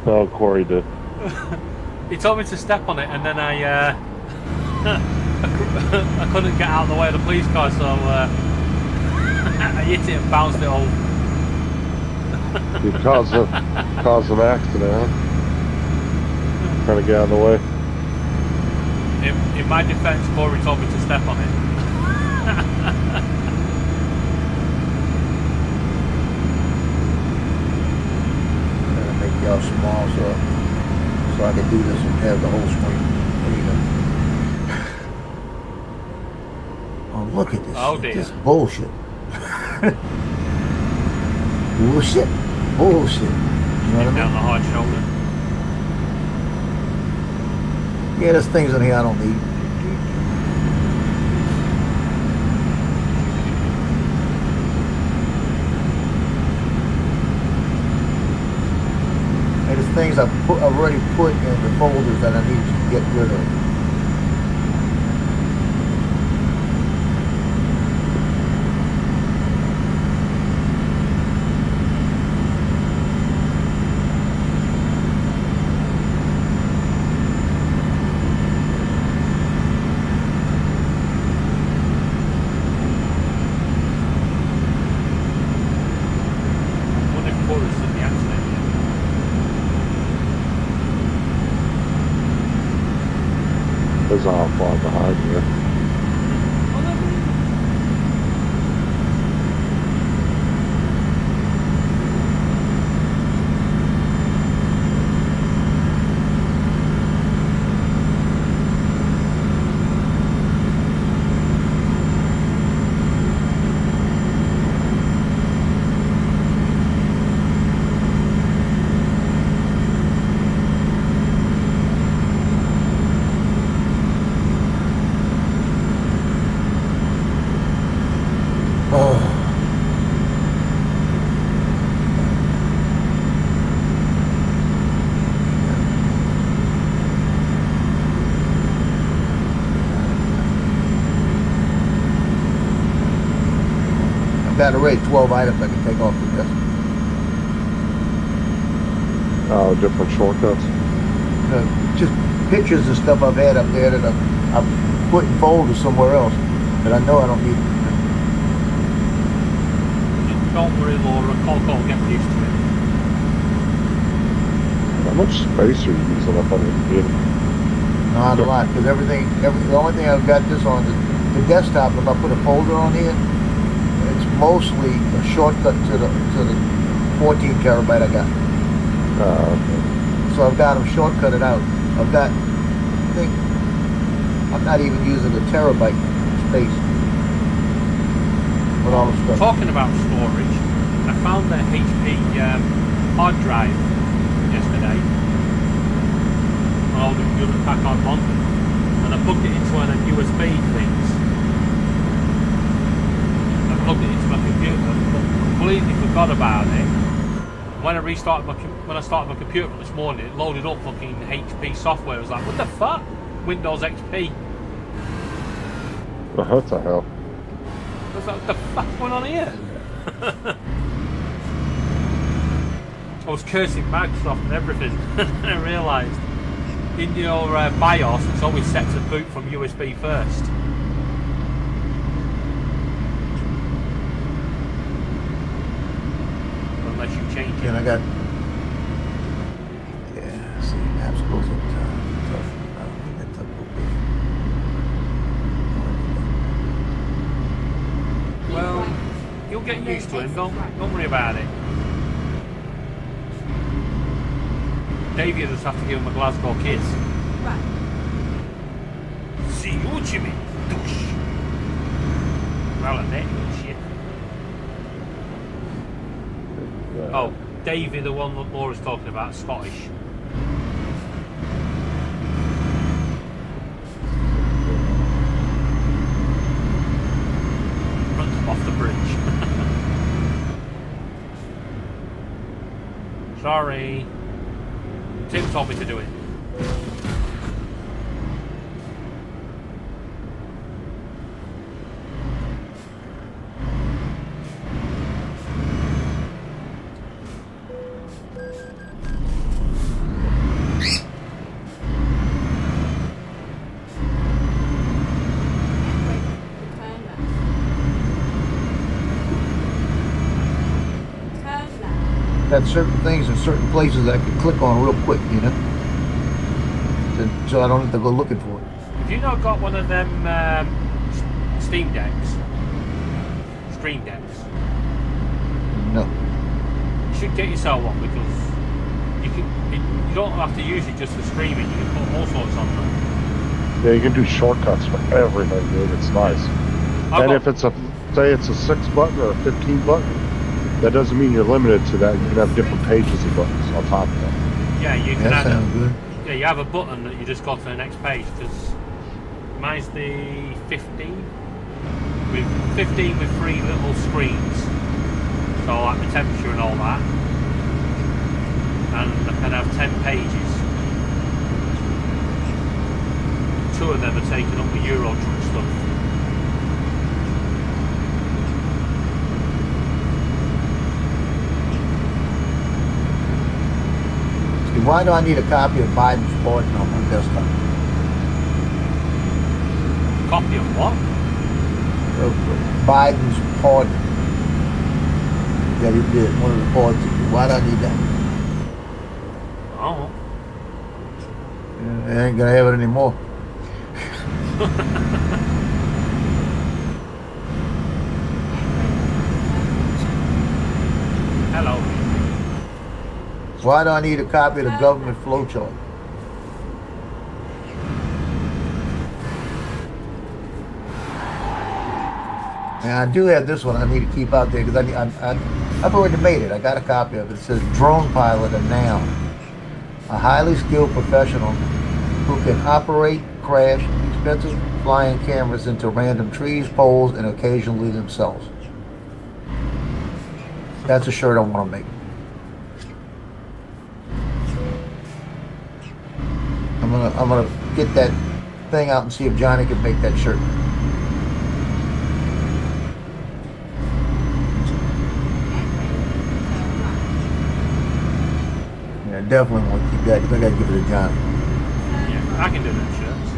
Oh, Corey did. He told me to step on it, and then I couldn't get out of the way of the police car, so I hit it and bounced it all. You caused an accident, huh? Trying to get out of the way. In my defense, Corey told me to step on it. Make y'all small so I can do this and have the whole screen. There you go. Oh, look at this. Oh, shit. dear. This bullshit. Bullshit. Bullshit. You know what I Down mean? the hard shoulder. Yeah, there's things in here I don't need. And there's things I've already put in the folders that I need to get rid of. Wonder if Corey's in the accident yet. There's not far behind you. I've got already 12 items I can take off the desk. Oh, different shortcuts. Just pictures and stuff I've had up there that I've put in folders somewhere else that I know I don't need. Don't worry, Laura. Call, get used to it. How much space are you using up on your computer? Not a lot, because the only thing I've got this on, the desktop, if I put a folder on here, it's mostly a shortcut to the 14 terabyte I got. Okay. So I've got them shortcutted out. I've got, I think, I'm not even using the terabyte space with all the stuff. Talking about storage, I found the HP hard drive yesterday on all the computer pack on London, and I plugged it into one of the USB things. I plugged it into my computer, but completely forgot about it. When I started my computer this morning, it loaded up fucking HP software. I was like, what the fuck? Windows XP. What the hell? I was like, what the fuck's going on here? I was cursing Microsoft and everything, and I realised in your BIOS it's always set to boot from USB first. Unless you change it. And I got, yeah, see, apps goes up time. Tough. I don't think that's up Well, you'll get used to him. Don't worry about it. Davey will just have to give him a Glasgow kiss. Right. See you, Jimmy. Douche. Well, and that shit. Oh, Davey, the one that Laura's talking about, Scottish. Run them off the bridge. Sorry. Tim told me to do it. Got certain things in certain places I can click on real quick, you know? So I don't have to go looking for it. Have you not got one of them Steam Decks? Stream Decks? No. You should get yourself one because you don't have to use it just for streaming. You can put all sorts on them. Yeah, you can do shortcuts for everything, dude. It's nice. And if it's say it's a 6 button or a 15 button, that doesn't mean you're limited to that. You can have different pages of buttons on top of that. Yeah, you can That add sounds good. Yeah, you have a button that you just go to the next page because mine's the 15 with 3 little screens. So like the temperature and all that. And I can have 10 pages. 2 of them are taking up the Euro Truck stuff. Why do I need a copy of Biden's pardon on my desktop? Copy of what? Biden's pardon that he did, one of the pardons he did. Why do I need that? Oh. I ain't gonna have it anymore. Hello. Why do I need a copy of the government flowchart? And I do have this one I need to keep out there because I've already made it. I got a copy of it. It says drone pilot, a noun. A highly skilled professional who can operate, crash expensive flying cameras into random trees, poles, and occasionally themselves. That's a shirt I want to make. I'm gonna get that thing out and see if Johnny can make that shirt. Yeah, definitely want to keep that because I gotta give it to Johnny. Yeah, I can do that shirts.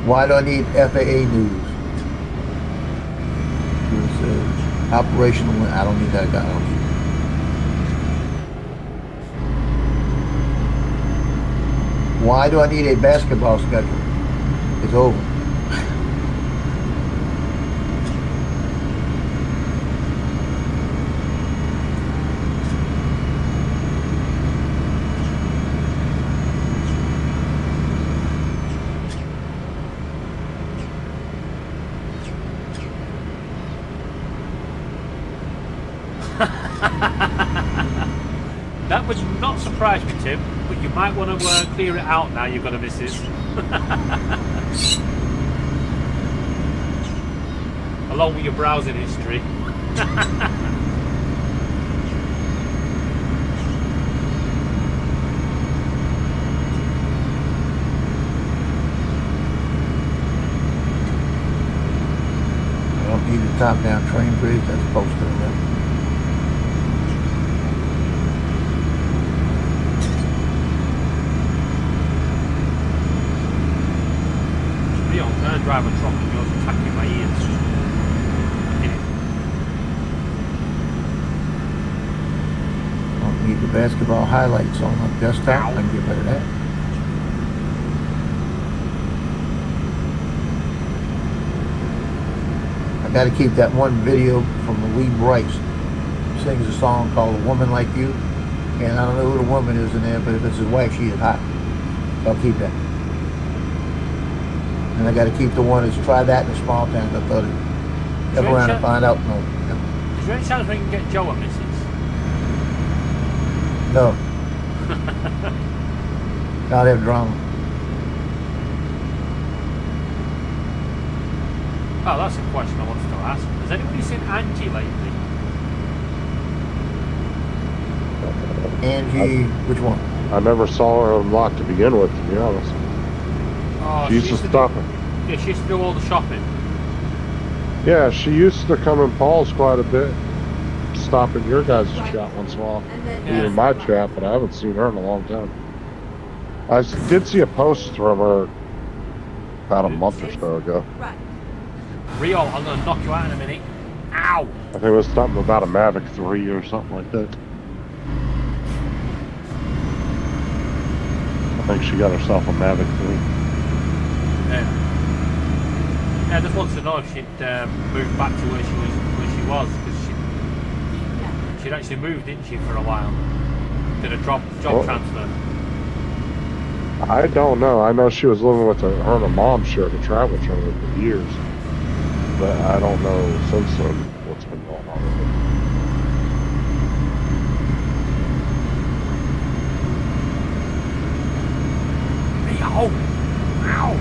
Why do I need FAA news? It says operational. I don't need that guy. I don't need it. Why do I need a basketball schedule? It's over. That would not surprise me, Tim, but you might want to clear it out now. You've got a missus. Along with your browsing history. I don't need a top-down train bridge. That's posted on that. Drive a truck and goes attacking my ears. Don't need the basketball highlights on my desktop. I can get rid of that. I Got to keep that one video from Lee Bryce. Sings a song called "A Woman Like You," and I don't know who the woman is in there, but if it's his wife, she is hot. So I'll keep that. And I got to keep the one that's "Try That in a Small Town." I thought it. Ever around to find out? No. Is there any chance we can get Joe at Mrs.? No. Not have drama. Oh, that's a question I wanted to ask. Has anybody seen Angie lately? Angie, which one? I never saw her unlocked to begin with, to be honest. Oh, She used to stop it. Yeah, she used to do all the shopping. Yeah, she used to come in Paul's quite a bit, stop in your guys' chat once in a while. And then Yeah. Even my chat, but I haven't seen her in a long time. I did see a post from her about a month or so ago. right. Rio, I'm gonna knock you out in a minute. Ow! I think it was something about a Mavic 3 or something like that. I think she got herself a Mavic 3. Yeah. Yeah, I just wanted to know if she'd moved back to where she was, because she'd actually moved, didn't she, for a while? Did a job transfer. I don't know. I know she was living with her and her mom shared a travel trailer for years. But I don't know since then what's been going on with it. Rio! Ow!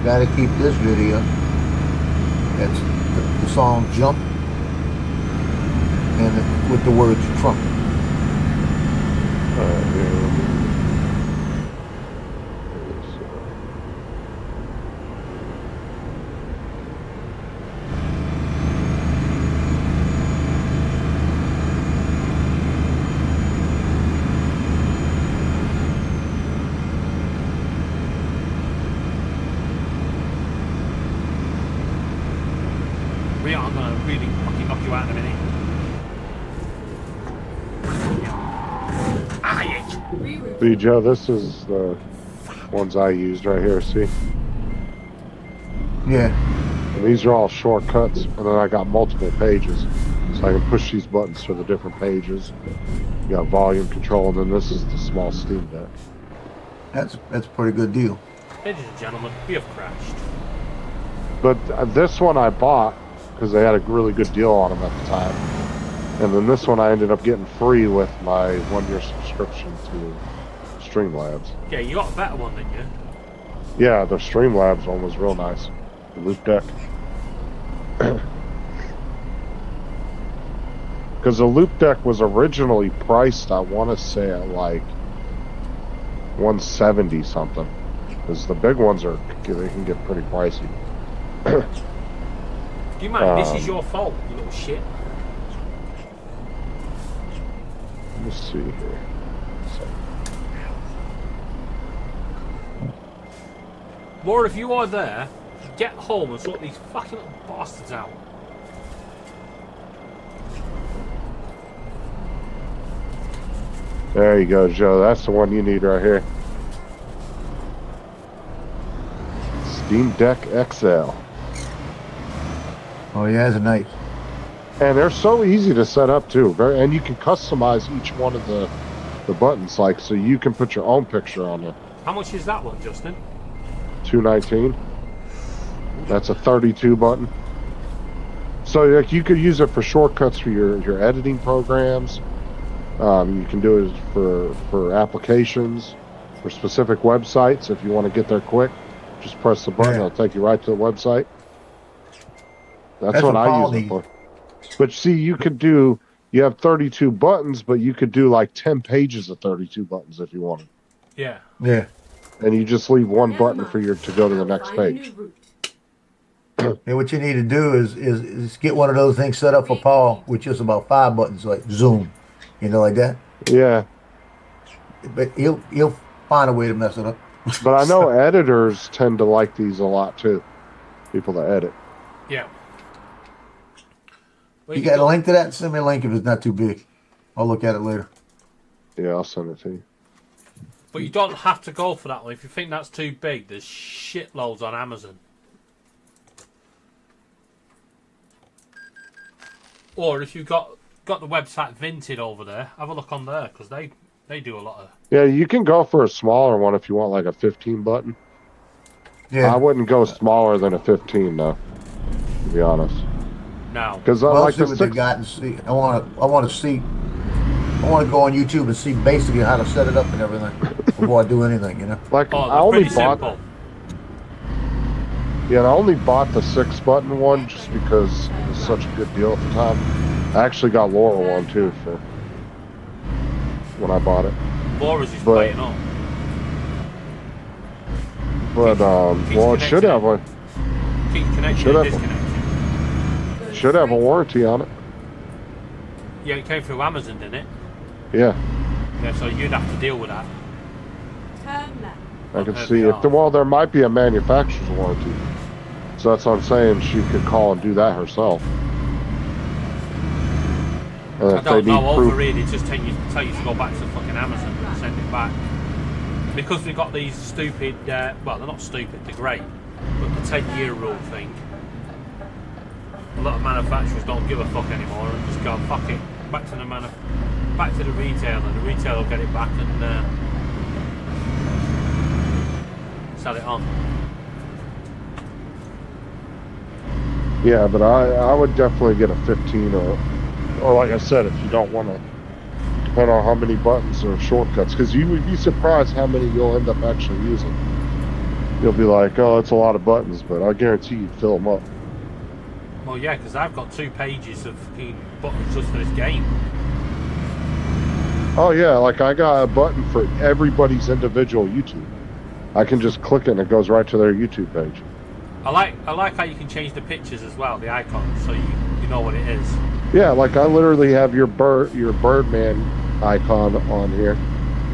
Got to keep this video. That's the song "Jump," and with the words "Trump." Rio, I'm gonna really fucking knock you out in a minute. See, Joe, this is the ones I used right here, see? Yeah. And these are all shortcuts, and then I got multiple pages. So I can push these buttons to the different pages. You got volume control, and then this is the small Steam Deck. That's a pretty good deal. Ladies and gentlemen, we have crashed. But this one I bought because they had a really good deal on them at the time. And then this one I ended up getting free with my 1-year subscription to Streamlabs. Yeah, you got a better one, didn't you? Yeah, the Streamlabs one was real nice. The Loop Deck. Because the Loop Deck was originally priced, I want to say, at like 170 something. Because the big ones they can get pretty pricey. Do you mind? This is your fault, you little shit. Let's see here. Laura, if you are there, get home and sort these fucking little bastards out. There you go, Joe. That's the one you need right here. Steam Deck XL. Oh yeah, it's nice. And they're so easy to set up too. And you can customize each one of the buttons, like so you can put your own picture on there. How much is that one, Justin? $219. That's a 32 button. So like you could use it for shortcuts for your editing programs. You can do it for applications, for specific websites. If you want to get there quick, just press the button. Yeah. It'll take you right to the website. That's what I Paul use it needs. for. But see, you have 32 buttons, but you could do like 10 pages of 32 buttons if you wanted. Yeah. Yeah. And you just leave one Never button mind. for to go to the I'll next find a page. new route. And what you need to do is get one of those things set up for Paul with just about 5 buttons, like Zoom, like that. Yeah. But he'll find a way to mess it up. But I know editors tend to like these a lot too. People that edit. Yeah. Well, You got a link to that? Send me a link if it's not too big. I'll look at it later. Yeah, I'll send it to you. But you don't have to go for that one. If you think that's too big, there's shitloads on Amazon. Or if you've got the website Vinted over there, have a look on there, because they do a lot of... Yeah, you can go for a smaller one if you want like a 15 button. Yeah. I wouldn't go smaller than a 15 though, to be honest. No. Because I Well, like see the what they 6. got and see. I want to go on YouTube and see basically how to set it up and everything before I do anything. Like Oh, I only pretty bought. simple. Yeah, and I only bought the 6-button one just because it was such a good deal at the time. I actually got Laura one too for when I bought it. Laura's is But- playing on. But well, it should have a Keep connecting Should and have. disconnecting. a warranty on it. Yeah, it came through Amazon, didn't it? Yeah, Yeah, so you'd have to deal with that. Turn left. I can Okay, see yeah. if there might be a manufacturer's warranty. So that's what I'm saying. She could call and do that herself. And I if don't they know, need over proof, here they just tell you to go back to fucking Amazon and send it back. Because we've got these stupid, well, they're not stupid, they're great, but the 10-year rule thing, a lot of manufacturers don't give a fuck anymore and just go, fuck it, back to the retailer, and the retailer will get it back and sell it on. yeah, but I would definitely get a 15 or like I said, if you don't want to depend on how many buttons or shortcuts, because you would be surprised how many you'll end up actually using. You'll be like, oh, it's a lot of buttons, but I guarantee you'd fill them up. Well, yeah, because I've got 2 pages of fucking buttons just for this game. Oh yeah, like I got a button for everybody's individual YouTube. I can just click it and it goes right to their YouTube page. I like how you can change the pictures as well, the icons, so you know what it is. Yeah, like I literally have your Birdman icon on here.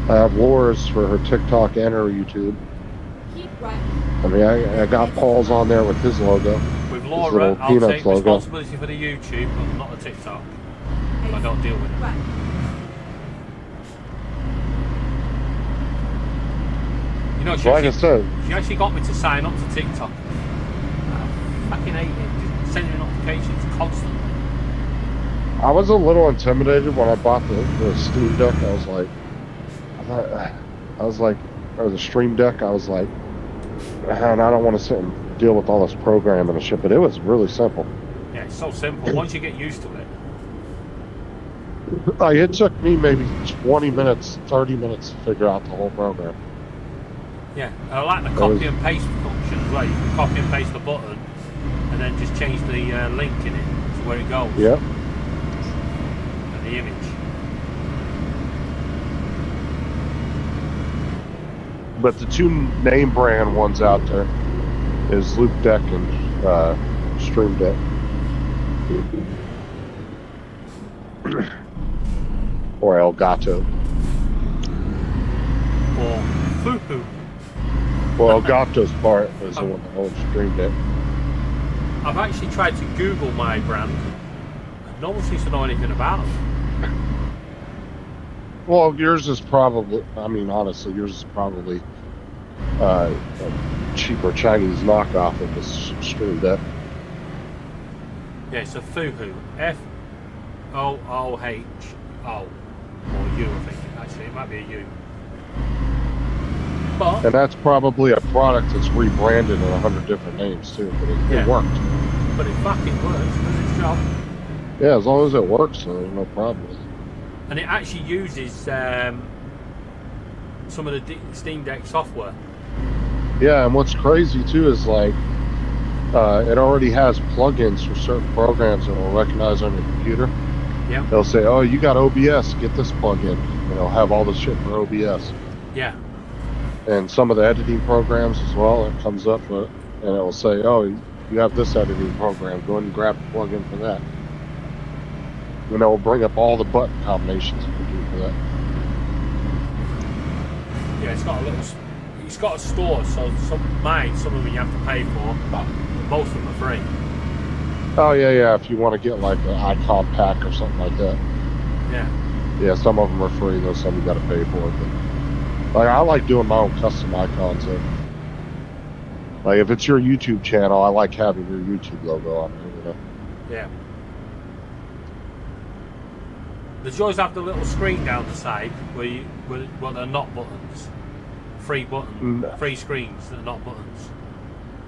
I have Laura's for her TikTok and her YouTube. Keep right. I mean, I got Paul's on there with his logo. With His Laura, little I'll Peanuts take logo. responsibility for the YouTube, but not the TikTok. I don't deal with it. Right. You know, So like I said, she actually got me to sign up to TikTok. I fucking hate it. Just sending notifications constantly. I was a little intimidated when I bought the Steam Deck. Or the Stream Deck. I was like, man, I don't want to sit and deal with all this programming and shit. But it was really simple. Yeah, it's so simple. Once you get used to it. Like, it took me maybe 20 minutes, 30 minutes to figure out the whole program. Yeah, and I like the copy and paste function as well. You can copy and paste the button, and then just change the link in it to where it goes. Yep. And the image. But the 2 name brand ones out there is Loop Deck and Stream Deck. Or Elgato. Or Fufu. Well, Elgato's part is the one that owns Stream Deck. I've actually tried to Google my brand. No one seems to know anything about it. Well, yours is probably, I mean, honestly, yours is probably a cheaper Chinese knockoff of the Stream Deck. Yeah, it's a Fufu. F-O-O-H-O. Or U, I think. Actually, it might be a U. But, And that's probably a product that's rebranded in 100 different names, too. But it worked. but it fucking works. It does its job. Yeah, as long as it works, there's no problem with it. And it actually uses some of the Steam Deck software. Yeah, and what's crazy too is like It already has plugins for certain programs that will recognize on your computer. Yeah. They'll say, "Oh, you got OBS, get this plugin," and it'll have all the shit for OBS. Yeah. And some of the editing programs as well. It comes up, and it will say, "Oh, you have this editing program. Go ahead and grab the plugin for that." And it will bring up all the button combinations you can do for that. Yeah, it's got a little. It's got a store, so some of them you have to pay for, but most of them are free. Oh yeah. If you want to get like an icon pack or something like that. Yeah. Yeah, some of them are free. Though some you got to pay for. But like I like doing my own custom icons. So, like if it's your YouTube channel, I like having your YouTube logo on it. You know. Yeah. The joys have the little screen down the side where they're not buttons. Free buttons, free screens that are not buttons.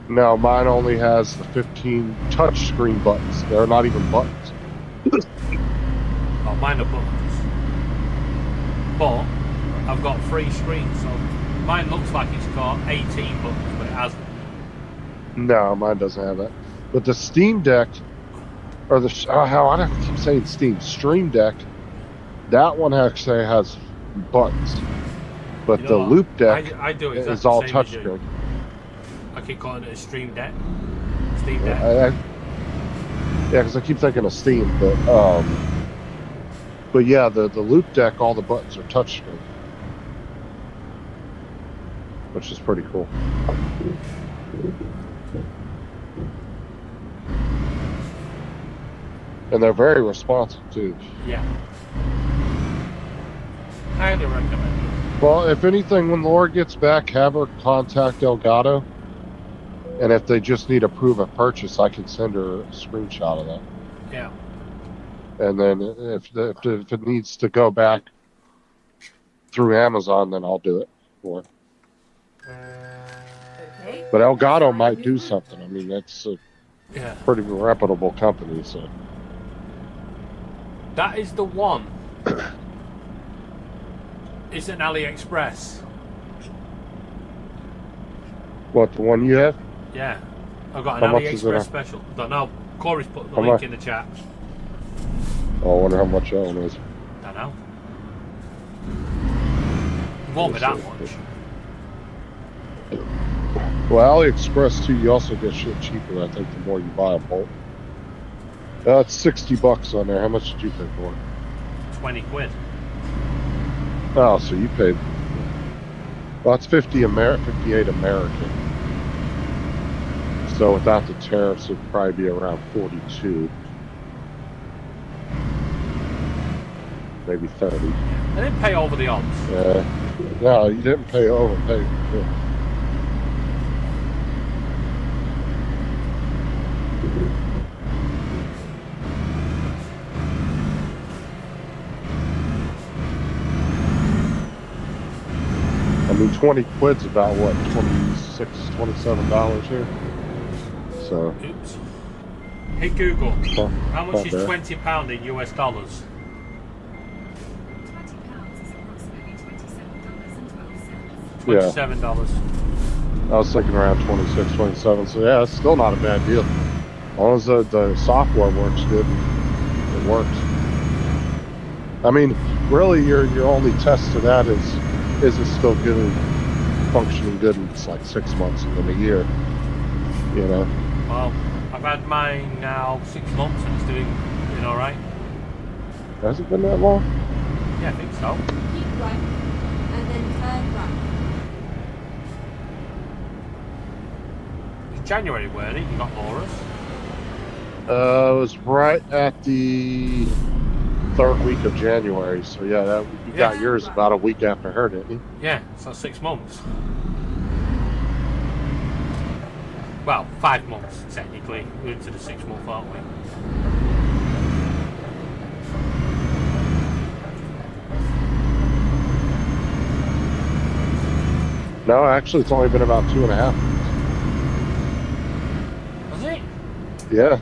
No, mine only has the 15 touch screen buttons. They're not even buttons. Oh, mine are buttons. But I've got free screens, so mine looks like it's got 18 buttons, but it hasn't. No, mine doesn't have that. But the Steam Deck, or the how I don't keep saying Stream Deck, that one actually has buttons. But You know the what? Loop Deck I do exactly is all the same as you. touchscreen. I keep calling it a Steam Deck. Steam Deck. Yeah, because I keep thinking of Steam, but yeah, the Loop Deck, all the buttons are touchscreen, which is pretty cool. And they're very responsive too. Yeah. Highly recommend it. Well, if anything, when Laura gets back, have her contact Elgato. And if they just need a proof of purchase, I can send her a screenshot of that. Yeah. And then if it needs to go back through Amazon, then I'll do it for her. Okay. But Elgato might do something. I mean, that's a Yeah. pretty reputable company. So That is the one. It's an AliExpress. what, the one you have? Yeah. I've got How an much is it AliExpress on? special. Don't know. Corey's put the How link much? in the chat. Oh, I wonder how much that one is. Don't know. It won't be that much. Well, AliExpress too, you also get shit cheaper, I think, the more you buy a bulk. It's $60 on there. How much did you pay for it? 20 quid. Oh, so you paid. Well, it's 58 American. So without the tariffs, it'd probably be around 42. Maybe 30. I didn't pay over the odds. No, you didn't pay overpay. Yeah. I mean, 20 quid's about what, $26, $27 here? So, Oops. Hey Google, how much not is bad. £20 in US dollars? £20 is approximately $27.12. $27. I was thinking around 26, 27. So yeah, it's still not a bad deal. As long as the software works good, it works. I mean, really, your only test to that is it still good and functioning good? And it's like 6 months and then a year. You know. Well, I've had mine now 6 months and it's doing all right. Has it been that long? Yeah, I think so. Keep right, and then turn right. It was January, weren't it? You got Laura's. It was right at the 3rd week of January. So yeah, you got yours about a week after her, didn't you? Yeah, so 6 months. Well, 5 months technically. We're into the 6th month, aren't we? No, actually, it's only been about 2.5. Was it? Yeah.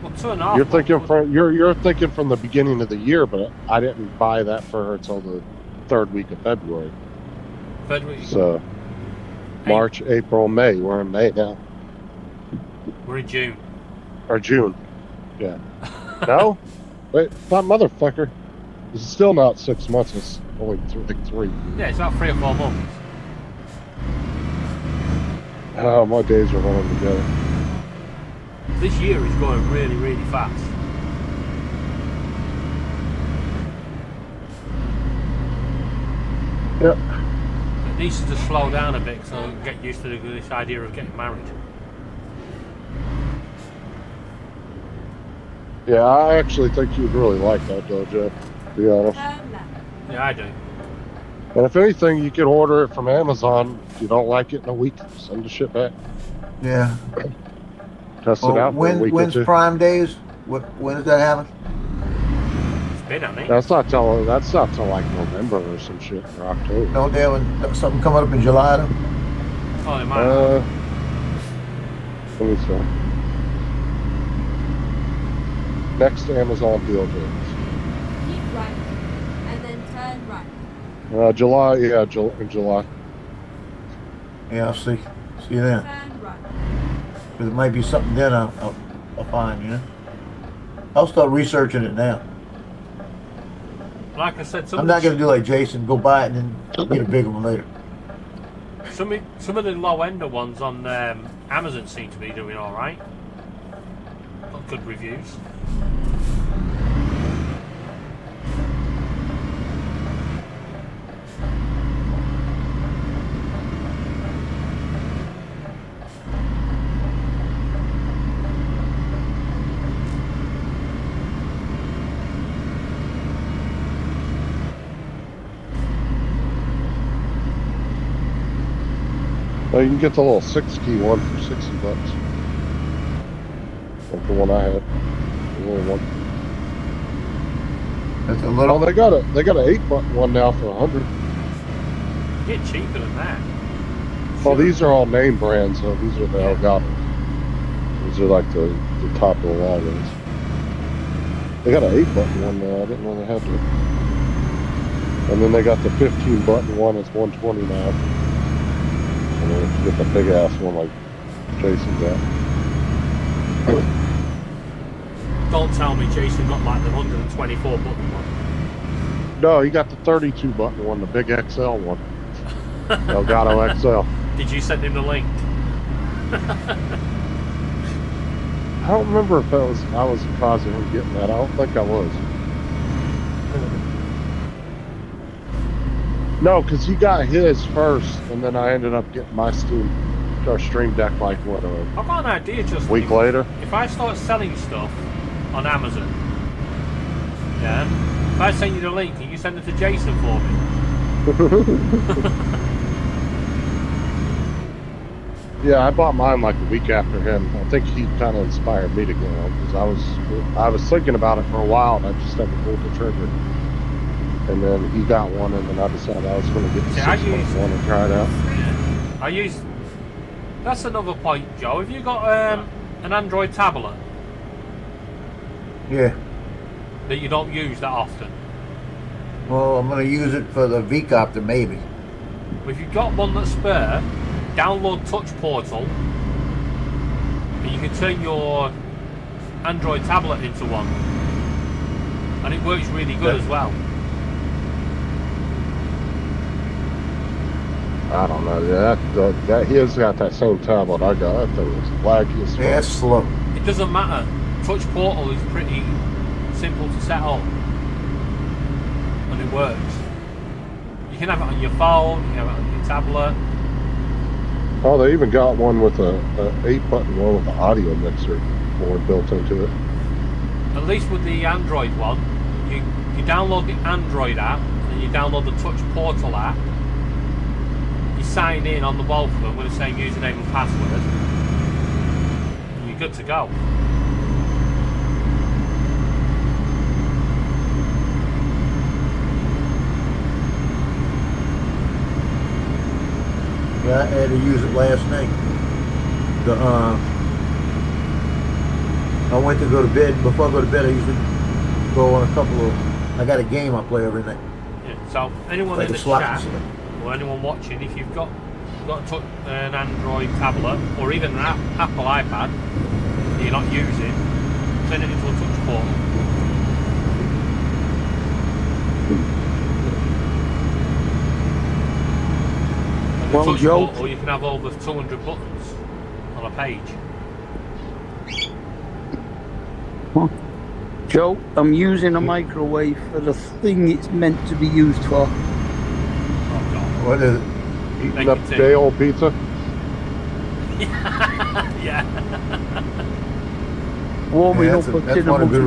Well, 2.5. You're thinking you're thinking from the beginning of the year, but I didn't buy that for her until the 3rd week of February. Third week. So March, April, May. We're in May now. We're in June. Or June. Yeah. No? Wait, that motherfucker. It's still not 6 months. It's only like 3. Yeah, it's about 3 or 4 months. Oh, my days are running together. This year is going really, really fast. Yep. It needs to just slow down a bit so I can get used to this idea of getting married. Yeah, I actually think you'd really like that though, Jeff, to be honest. Turn left. Yeah, I do. And if anything, you can order it from Amazon. If you don't like it in a week, send the shit back. Yeah. Test it out for a week or When's two. Prime Days? When does that happen? It's been, hasn't it? That's not till like November or some shit, or October. Don't they have something coming up in July though? Oh, they might. Let me see. Next Amazon deal days. Keep right. And then turn right. July, yeah, in July. Yeah, I'll see. See you then. Turn right. Because it might be something then I'll find, you know? I'll start researching it now. Like I said, I'm not going to do like Jason, go buy it and then get a bigger one later. some of the low-ender ones on Amazon seem to be doing all right. Got good reviews. Well, you can get the little 6-key one for $60. Like the one I had. The little one. That's a Oh, little. they got an 8-button one now for $100. Get cheaper than that. Well, these are all name brands, so these are the Elgato. These are like the top of the line ones. They got an 8-button one now. I didn't know they had to. And then they got the 15-button one. It's $129. And then if you get the big ass one like Jason's got. Don't tell me Jason got like the 124 button one. No, he got the 32-button one, the big XL one. Elgato XL. Did you send him the link? I don't remember if I was causing him getting that. I don't think I was. No, because he got his first, and then I ended up getting my Stream Deck like what I've got an idea. Just a week later. If I start selling stuff on Amazon, yeah. If I send you the link, can you send it to Jason for me? Yeah, I bought mine like a week after him. I think he kind of inspired me to get one because I was thinking about it for a while and I just haven't pulled the trigger. And then he got one, and then I decided I was going to get the 6-month one and try it out. Yeah. I use. That's another point, Joe. Have you got an Android tablet Yeah. that you don't use that often? Well, I'm going to use it for the V-Copter maybe. If you've got one that's spare, download Touch Portal, and you can turn your Android tablet into one, and it works really good as well. I don't know. Yeah, that he has got that same tablet I got. That thing was laggy as fuck. Yeah, it's slow. It doesn't matter. Touch Portal is pretty simple to set up, and it works. You can have it on your phone, you can have it on your tablet. Oh, they even got one with a 8-button one with an audio mixer board built into it. At least with the Android one, you download the Android app, and you download the Touch Portal app. You sign in on the both of them with the same username and password, and you're good to go. Yeah, I had to use it last night. I went to go to bed. Before I go to bed, I usually go on a couple of. I got a game I play every night. Yeah. So anyone Like in a the slot chat machine. or anyone watching, if you've got got an Android tablet or even an Apple iPad that you're not using, turn it into a touch portal. And the touch Joe, portal, you can have over 200 buttons on a page. Joe, I'm using a microwave for the thing it's meant to be used for. Oh God. What is it? Eating Make up it take- day-old pizza. Yeah. Warming Yeah, up a that's tin one of of the good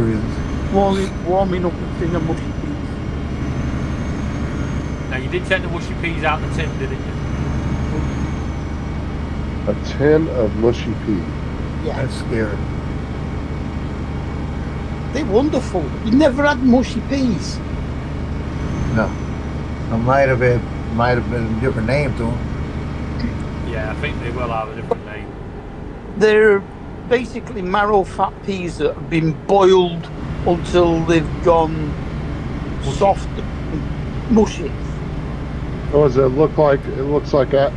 mushy, reasons. warming up a tin of mushy peas. Now you did take the mushy peas out of the tin, didn't you? A tin of mushy peas. Yeah, That's scary. they're wonderful. You never had mushy peas. No. I might have been a different name to them. Yeah, I think they will have a different name. They're basically marrow fat peas that have been boiled until they've gone soft and mushy. Oh, does it look like? It looks like kind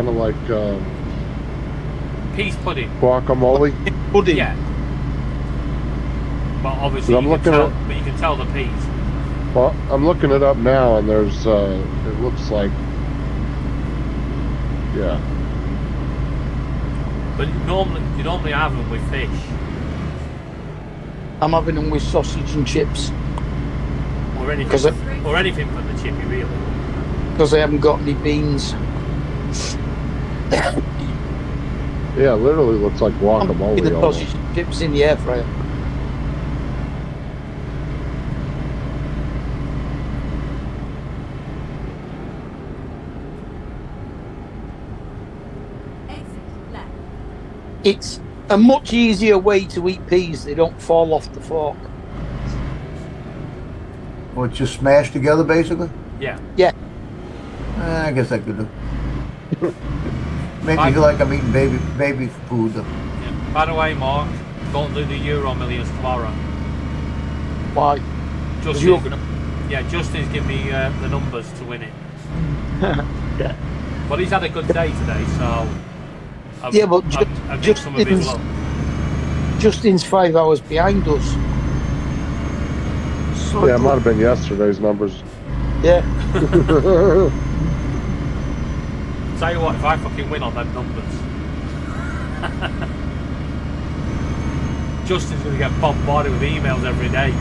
of like Peas pudding. guacamole. Pudding. Yeah. But obviously I'm you can looking tell, at- but you can tell the peas. Well, I'm looking it up now, and there's it looks like, yeah. But you normally have them with fish. I'm having them with sausage and chips Or anything, 'Cause or anything from the chippy, really. because I haven't got any beans. Yeah, it literally looks like I'm guacamole putting the almost. sausage and chips in the air fryer. Exit left. It's a much easier way to eat peas. They don't fall off the fork. Well, it's just smashed together, basically. Yeah. I guess I could do. Make me feel like I'm eating baby food. Yeah. By the way, Mark, don't do the Euro Millions tomorrow. Why? Justin's, You're gonna- yeah, Justin's given me the numbers to win it. Yeah. But he's had a good day today, so I've, Yeah, but I've given some of his Justin's- love. Justin's 5 hours behind us. So Yeah, it might have been yesterday's numbers. yeah. Tell you what, if I fucking win on them numbers, Justin's going to get bombarded with emails every day.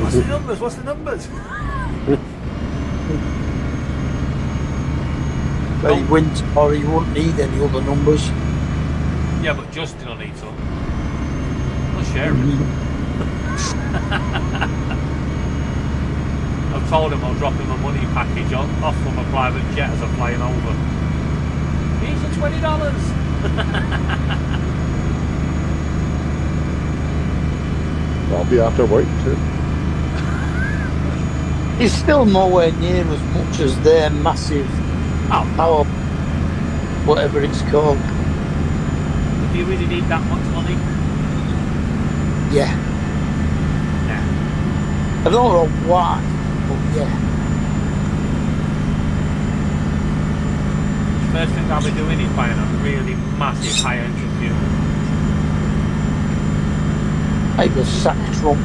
What's the numbers? What's the numbers? But he wins, or he won't need any other numbers. Yeah, but Justin will need some. I'll share it. I've told him I'll drop him a money package off from a private jet as I'm flying over. Here's your $20. I'll be out there waiting too. It's still nowhere near as much as their massive power, whatever it's called. Do you really need that much money? Yeah. Nah. I don't know why, but yeah. First thing I'll be doing is buying a really massive high-end computer. I was sack Trump.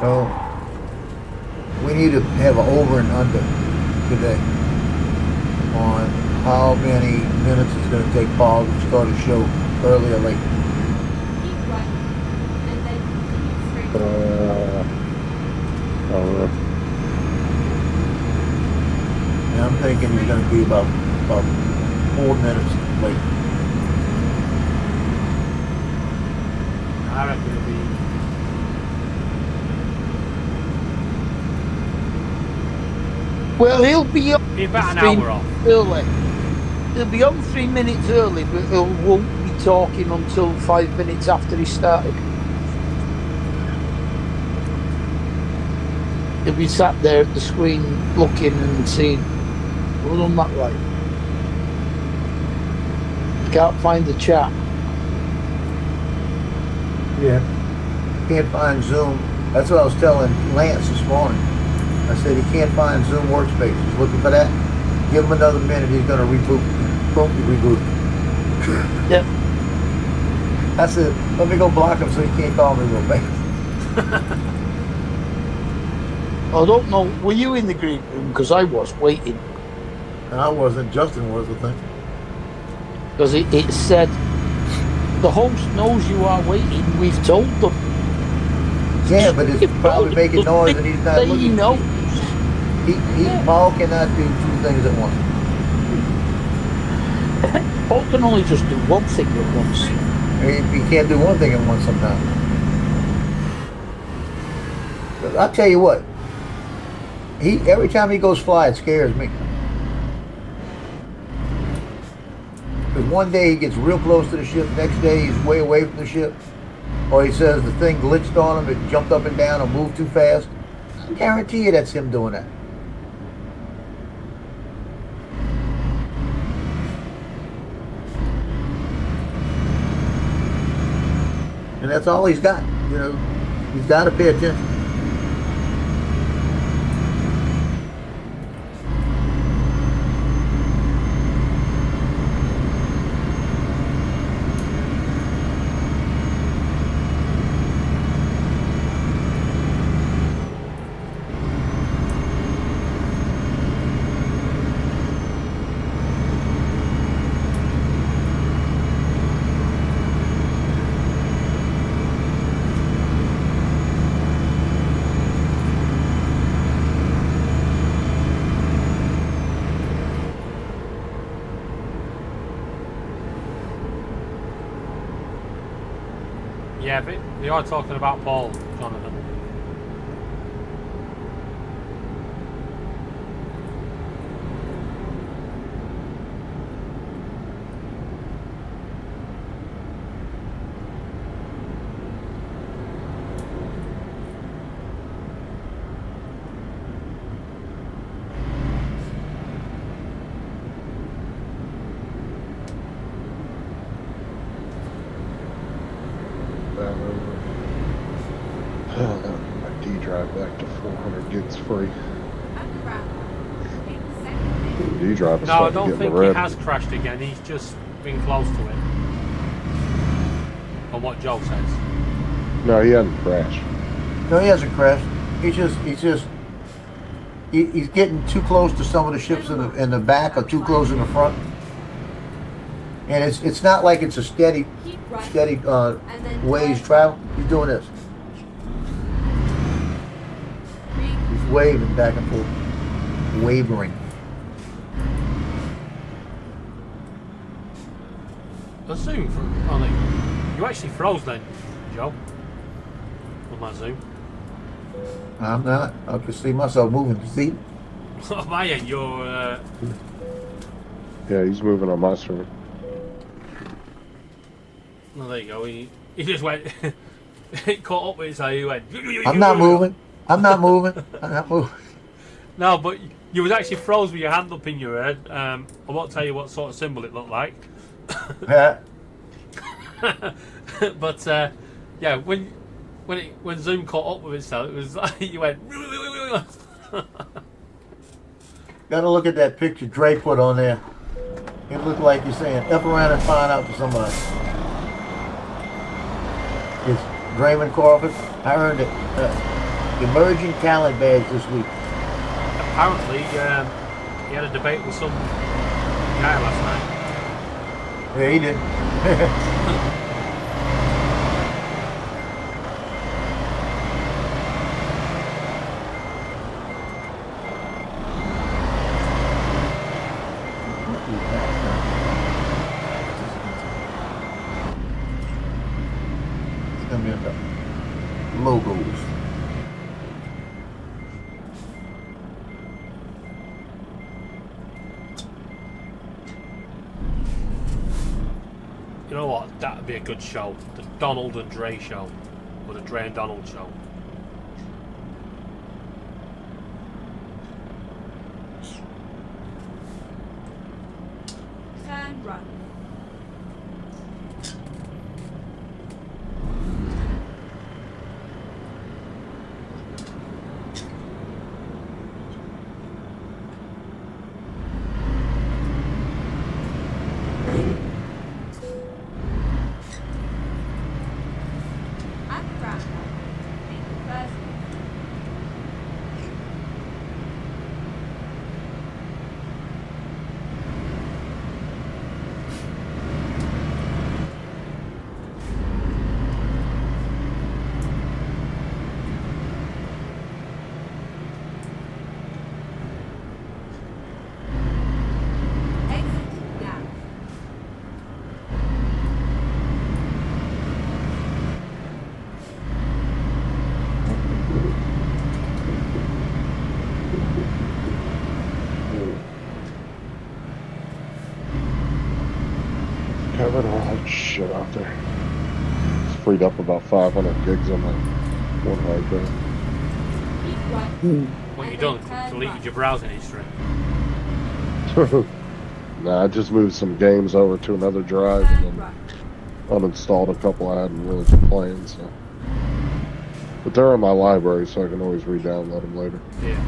So we need to have an over and under today on how many minutes it's going to take Paul to start a show early or late. Keep right, and then continue straight. I don't know. And I'm thinking he's going to be about 4 minutes late. I reckon it'll be. Well, he'll be on Be about an 3 hour off. early. He'll be on 3 minutes early, but he won't be talking until 5 minutes after he started. He'll be sat there at the screen looking and saying, well, done that right. Can't find the chat. Yeah. Can't find Zoom. That's what I was telling Lance this morning. I said he can't find Zoom workspace. He's looking for that. Give him another minute. He's going to reboot. Boom, he rebooted. Yep. I said, let me go block him so he can't call me real fast. I don't know. Were you in the green room? Because I was waiting. And I wasn't. Justin was, I think. Because it said, the host knows you are waiting. We've told them. Yeah, but it's probably making noise and he's not He looking. knows. Paul cannot do two things at once. Paul can only just do one thing at once. He can't do one thing at once sometimes. But I'll tell you what. Every time he goes fly, it scares me. Because one day he gets real close to the ship, next day he's way away from the ship. Or he says the thing glitched on him, it jumped up and down or moved too fast. I guarantee you that's him doing that. And that's all he's got. You know, he's got to pay attention. Yeah, but they are talking about Paul, Jonathan. My D drive back to 400 gigs free. D drive is No, I starting to don't get in think the he red. has crashed again. He's just been close to it. From what Joe says. No, he hasn't crashed. No, he hasn't crashed. He's getting too close to some of the ships in the back or too close in the front. And it's not like it's a steady way he's traveling. He's doing this. He's waving back and forth. Wavering. The zoom on it. You actually froze then, Joe. On my zoom. I'm not. I can see myself moving. See? On my end, you're. Yeah, he's moving on my screen. Well, there you go. He just went. It caught up with it, so he went. I'm not moving. I'm not moving. I'm not moving. No, but you was actually froze with your hand up in your head. I won't tell you what sort of symbol it looked like. Yeah. But yeah, when Zoom caught up with itself, it was like you went. Gotta look at that picture Dre put on there. It looked like you're saying, F around and find out for somebody. It's Draymond Corbett. I earned it. emerging talent badge this week. Apparently, he had a debate with some guy last night. Yeah, he did. It's gonna be about logos. You know what? That'd be a good show. The Donald and Dre show. Or the Dre and Donald show. Turn right. At ground. Make the first exit now. Covered all that shit out there. It's freed up about 500 gigs on my one hard drive. Keep right. What you done? Deleted your browsing history. Nah, I just moved some games over to another drive and Turn then right. uninstalled a couple I hadn't really been playing, so. But they're in my library, so I can always re-download them later. Yeah.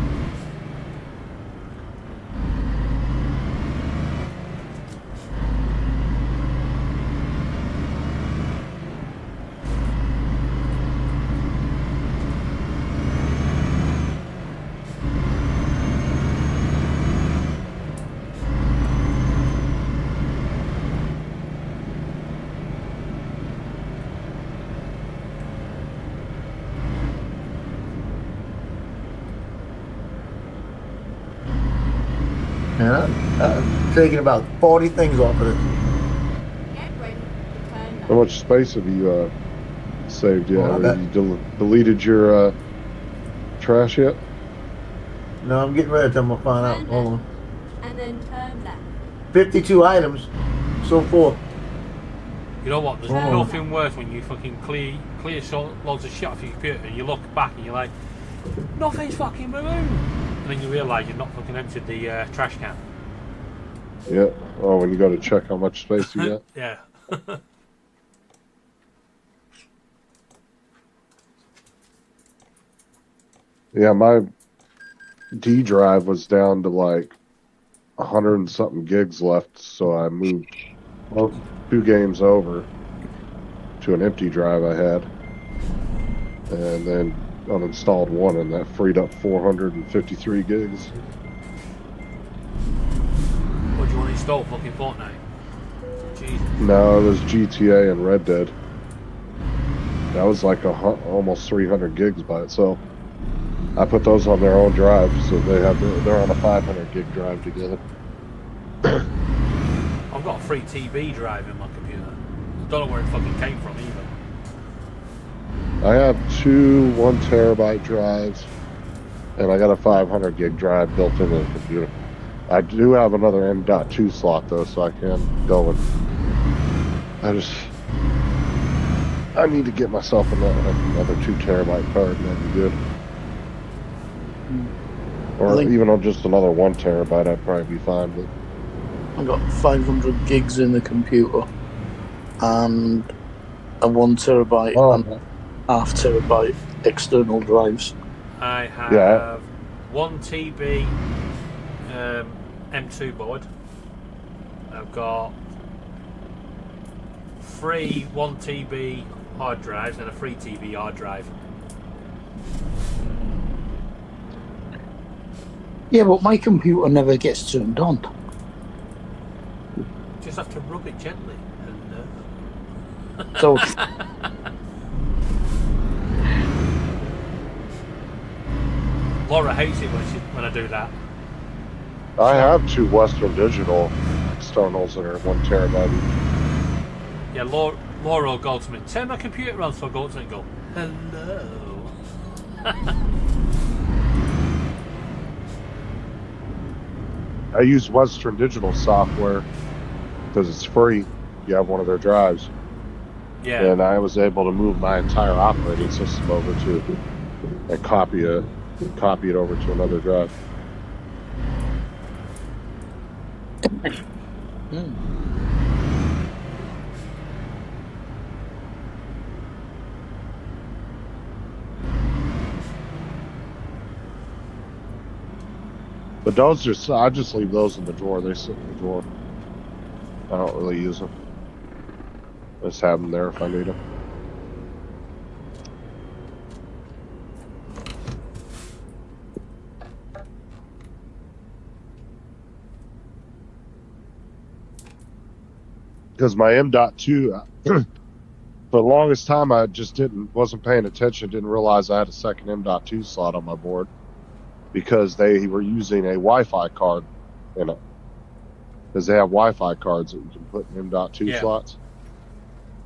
And I'm taking about 40 things off of this. Get ready to turn How left. much space have you saved yet? Oh, I Or bet. you deleted your trash yet? No, I'm getting ready to tell them I'll find out. Turn Hold left. on. And then turn left. 52 items so far. You know what? There's Oh. nothing worse when you fucking clear loads of shit off your computer and you look back and you're like, nothing's fucking removed. And then you realise you've not fucking emptied the trash can. Yeah. Oh, when you go to check how much space you got? Yeah. Yeah, my D drive was down to like 100 and something gigs left, so I moved Well, 2 games over to an empty drive I had, and then uninstalled one, and that freed up 453 gigs. What do you want to install? Fucking Fortnite? Jesus. No, it was GTA and Red Dead. That was like almost 300 gigs by itself. I put those on their own drive, so they're on a 500 gig drive together. I've got a free TV drive in my computer. I don't know where it fucking came from either. I have 2 1 terabyte drives, and I got a 500 gig drive built into the computer. I do have another M.2 slot though, so I can go and I need to get myself another 2 terabyte card, and that'd be good. Or I think- even on just another 1 terabyte, I'd probably be fine with. I got 500 gigs in the computer and a 1 terabyte and half terabyte external drives. I have Yeah. 1 TB M2 board. I've got 3 1 TB hard drives and a 3 TB hard drive. Yeah, but my computer never gets turned on. Just have to rub it gently. And, So Laura hates it when I do that. I have 2 Western Digital externals that are 1 terabyte each. Yeah, Laura will go to me, turn my computer on, so I'll go to it and go, hello. I use Western Digital software because it's free. You have one of their drives. Yeah. And I was able to move my entire operating system over to and copy it over to another drive. But those are, I just leave those in the drawer. They sit in the drawer. I don't really use them. I just have them there if I need them. Because my M.2, for the longest time, I just wasn't paying attention, didn't realize I had a second M.2 slot on my board because they were using a Wi-Fi card in it. Because they have Wi-Fi cards that you can put in M.2 slots.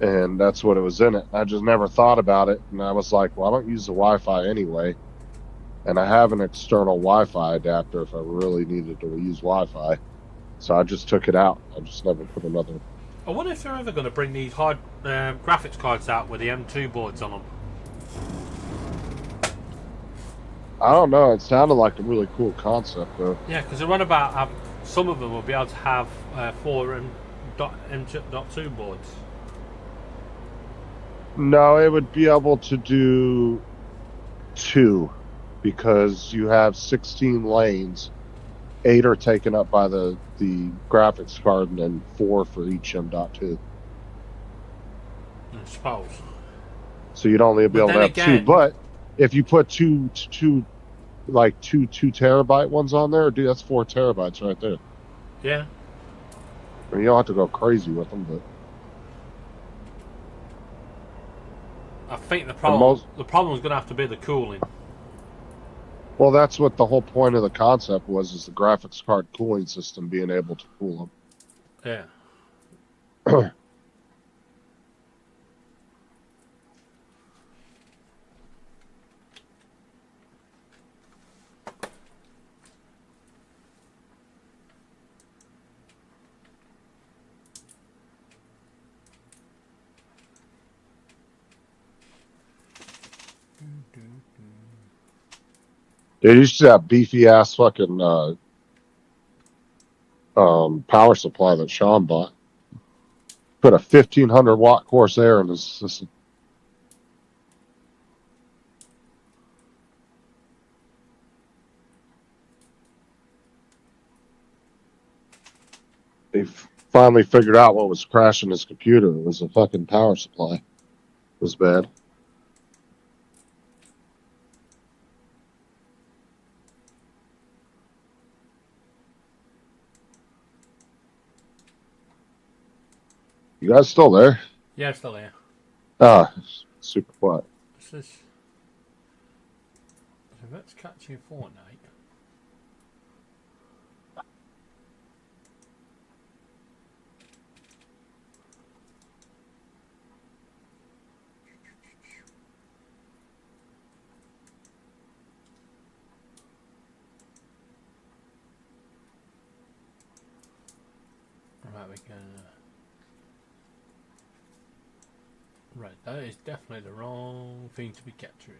And that's what it was in it. I just never thought about it. And I was like, well, I don't use the Wi-Fi anyway. And I have an external Wi-Fi adapter if I really needed to use Wi-Fi. So I just took it out. I just never put another. I wonder if they're ever going to bring these hard graphics cards out with the M2 boards on them. I don't know. It sounded like a really cool concept, though. Yeah, because they're on about some of them will be able to have 4 M.2 boards. No, it would be able to do 2 because you have 16 lanes. 8 are taken up by the graphics card, and then 4 for each M.2. I suppose. So you'd only be able to have 2. But if you put two 2 terabyte ones on there, dude, that's 4 terabytes right there. Yeah. I mean, you don't have to go crazy with them, but I think the problem is going to have to be the cooling. Well, that's what the whole point of the concept was, is the graphics card cooling system being able to cool them. Yeah. Dude, you should have beefy ass fucking power supply that Sean bought. Put a 1500 watt Corsair in his system. They finally figured out what was crashing his computer. It was a fucking power supply. It was bad. You guys still there? Yeah, I'm still here. Ah, super quiet. So let's catch you Fortnite. Right, we can. Right, that is definitely the wrong thing to be capturing.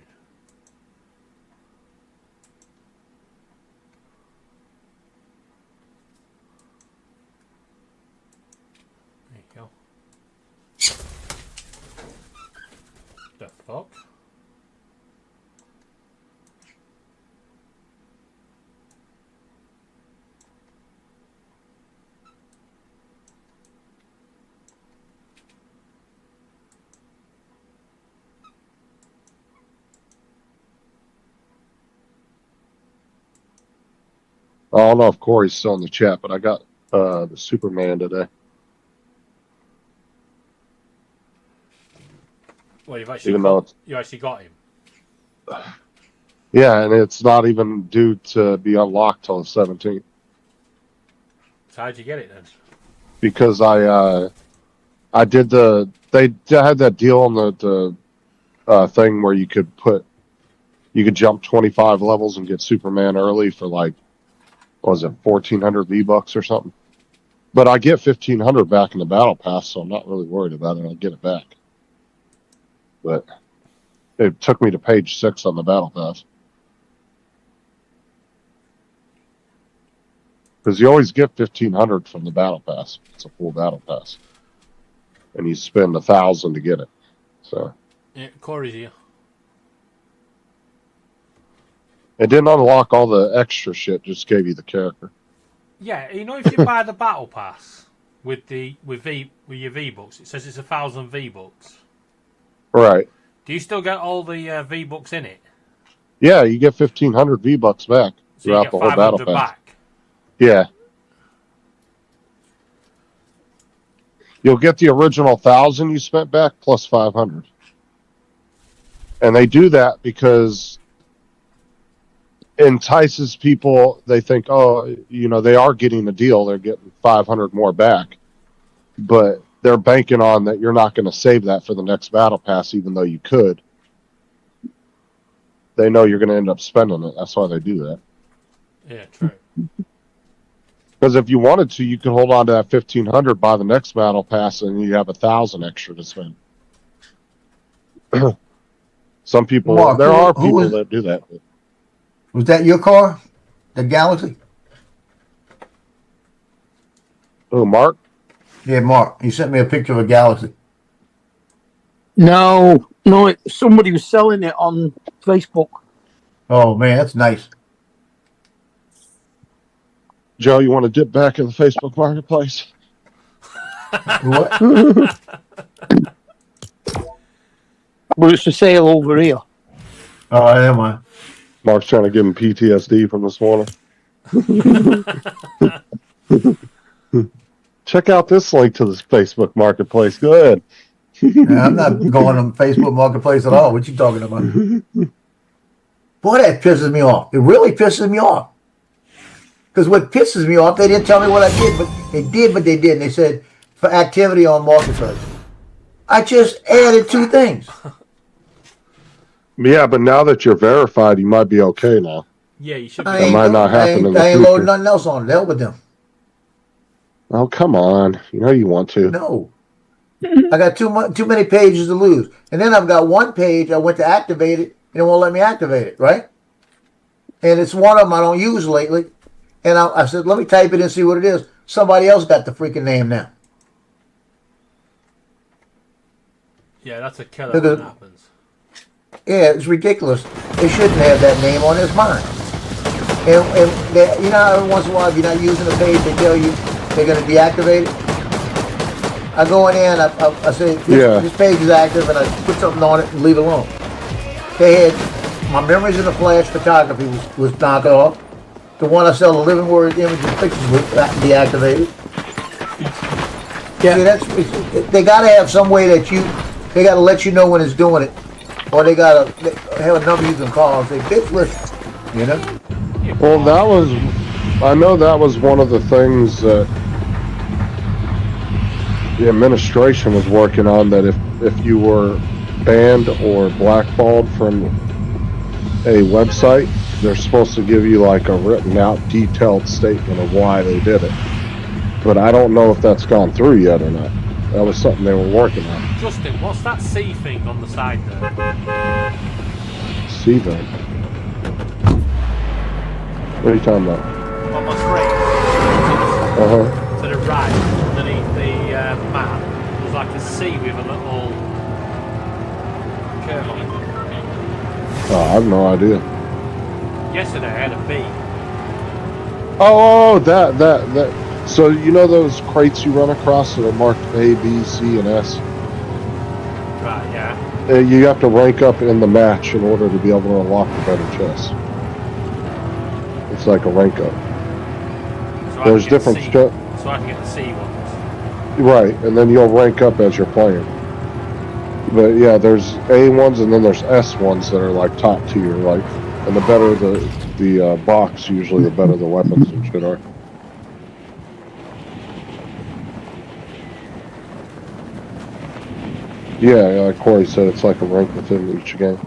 There you go. The fuck? I don't know if Corey's still in the chat, but I got the Superman today. Well, you actually got him. Yeah, and it's not even due to be unlocked till the 17th. So how'd you get it then? Because I did they had that deal on the thing where you could jump 25 levels and get Superman early for like, what was it, 1,400 V-Bucks or something? But I get 1,500 back in the battle pass, so I'm not really worried about it. I'll get it back. But it took me to page 6 on the battle pass. Because you always get 1,500 from the battle pass. It's a full battle pass. And you spend 1,000 to get it. So Yeah, Corey's here. it didn't unlock all the extra shit, just gave you the character. Yeah, you know, if you buy the battle pass with your V-Bucks, it says it's 1,000 V-Bucks. Right. Do you still get all the V-Bucks in it? Yeah, you get 1,500 V-Bucks back So you throughout get the whole battle 500 pass. back. Yeah. You'll get the original 1,000 you spent back plus 500. And they do that because it entices people. They think, oh, they are getting a deal. They're getting 500 more back. But they're banking on that you're not going to save that for the next battle pass, even though you could. They know you're going to end up spending it. That's why they do that. Yeah, true. Because if you wanted to, you could hold on to that 1,500 by the next battle pass, and you have 1,000 extra to spend. Some people, Mark, there are people that do that. Was that your car? The Galaxy? Oh, Mark? Yeah, Mark. You sent me a picture of a Galaxy. No, somebody was selling it on Facebook. Oh, man, that's nice. Joe, you want to dip back in the Facebook marketplace? What? But it's for sale over here. Oh, am I? Mark's trying to give him PTSD from this morning. Check out this link to this Facebook marketplace. Go ahead. Yeah, I'm not going on Facebook Marketplace at all. What you talking about? Boy, that pisses me off. It really pisses me off. Because what pisses me off, they didn't tell me what I did, but they did. And they said, for activity on Marketplace. I just added 2 things. Yeah, but now that you're verified, you might be okay now. Yeah, you should be. That might not happen in the I ain't future. loading nothing else on it. Hell with them. Oh, come on. You know you want to. No. I got too many pages to lose. And then I've got one page I went to activate it, and it won't let me activate it, right? And it's one of them I don't use lately. And I said, let me type it and see what it is. Somebody else got the freaking name now. Yeah, that's a killer when it happens. Yeah, it's ridiculous. They shouldn't have that name on his mind. And they, every once in a while, if you're not using the page, they tell you they're going to deactivate it. I go in there and I say, this page is active, and I put something on it and leave it alone. They had my memories in the flash photography was knocked off. The one I sell the living word images and pictures with deactivated. Yeah, see, they got to have some way that they got to let you know when it's doing it, or they got to have a number you can call and say, "Bitch, listen," Well, I know that was one of the things that the administration was working on, that if you were banned or blackballed from a website, they're supposed to give you like a written out detailed statement of why they did it. But I don't know if that's gone through yet or not. That was something they were working on. Justin, what's that C thing on the side there? C thing? What are you talking about? On my screen. To the right, underneath the map, there's like a C with a little curve on it. Oh, I have no idea. Yesterday I had a B. Oh, that. So you know those crates you run across that are marked A, B, C, and S? Right, yeah. You have to rank up in the match in order to be able to unlock the better chest. It's like a rank up. So There's different so I can get the C ones. right, and then you'll rank up as you're playing. But yeah, there's A ones and then there's S ones that are like top tier, like, and the better the box, usually the better the weapons and shit are. Yeah, like Corey said, it's like a rank within each game.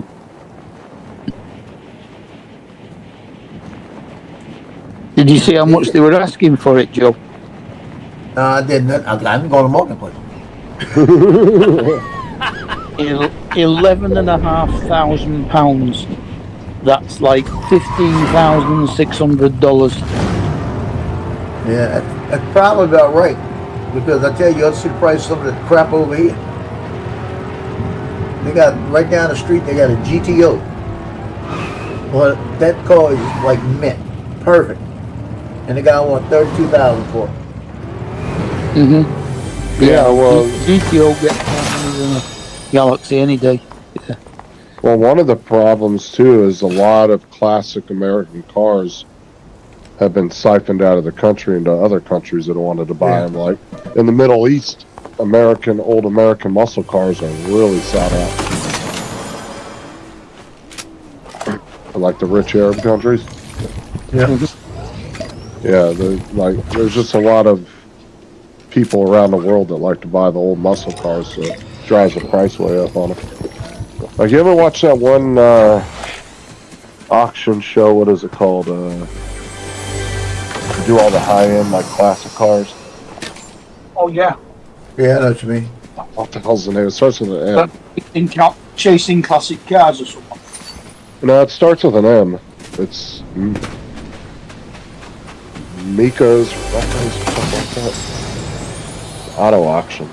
Did you see how much they were asking for it, Joe? No, I didn't. I didn't go to the marketplace. £11,500. That's like $15,600. Yeah, that's probably about right. Because I tell you, I'll see the price of some of the crap over here. They got, right down the street, they got a GTO. Well, that car is like mint. Perfect. And the guy want $32,000 for it. Mm-hmm. Yeah, well, GTO gets more money than a Galaxy any day. Yeah. well, one of the problems too is a lot of classic American cars have been siphoned out of the country into other countries that wanted to buy them. Like in the Middle East, old American muscle cars are really sought out. Like the rich Arab countries. Yeah. Yeah, there's just a lot of people around the world that like to buy the old muscle cars, so it drives the price way up on them. Like, you ever watch that one auction show? What is it called? Do all the high-end, like, classic cars. Oh, yeah. Yeah, I know what you mean. What the hell's the name? It starts with an M. Chasing classic cars or something. No, it starts with an M. It's Mika's Records or something like that. Auto auction.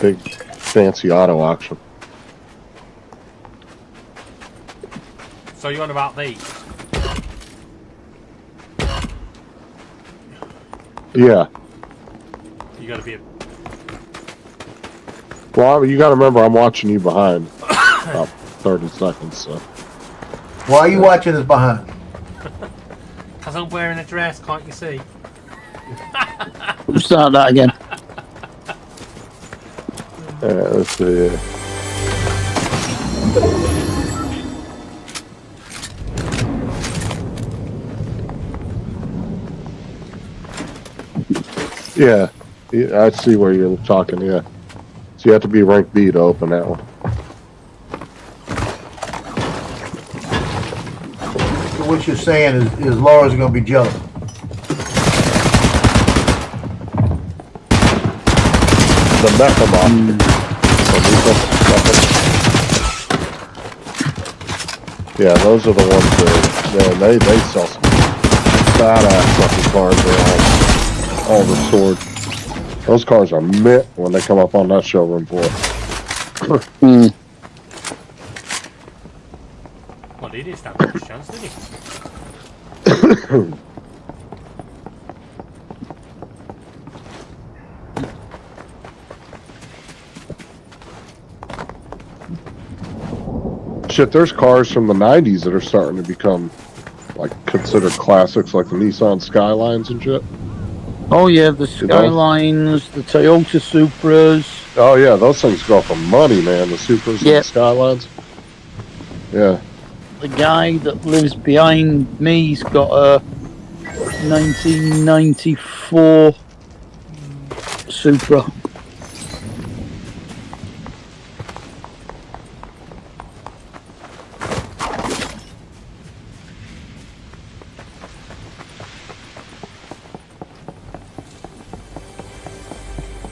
Big, fancy auto auction. So you on about these? Yeah. You gotta be a... Well, you gotta remember, I'm watching you behind. About 30 seconds, so. Why are you watching us behind? Because I'm wearing a dress, can't you see? Start that again. Let's see. Yeah, I see where you're talking, yeah. So you have to be rank B to open that one. What you're saying is Laura's going to be jealous. The Mechamon. Yeah, those are the ones that they sell some badass fucking cars. They're all restored. Those cars are mint when they come up on that showroom floor. Well, he didn't stand much chance, did he? Shit, there's cars from the 90s that are starting to become, like, considered classics, like the Nissan Skylines and shit. Oh yeah, the Skylines, the Toyota Supras. Oh yeah, those things go for money, man. The Supras and the Skylines. Yeah. The guy that lives behind me's got a 1994 Supra.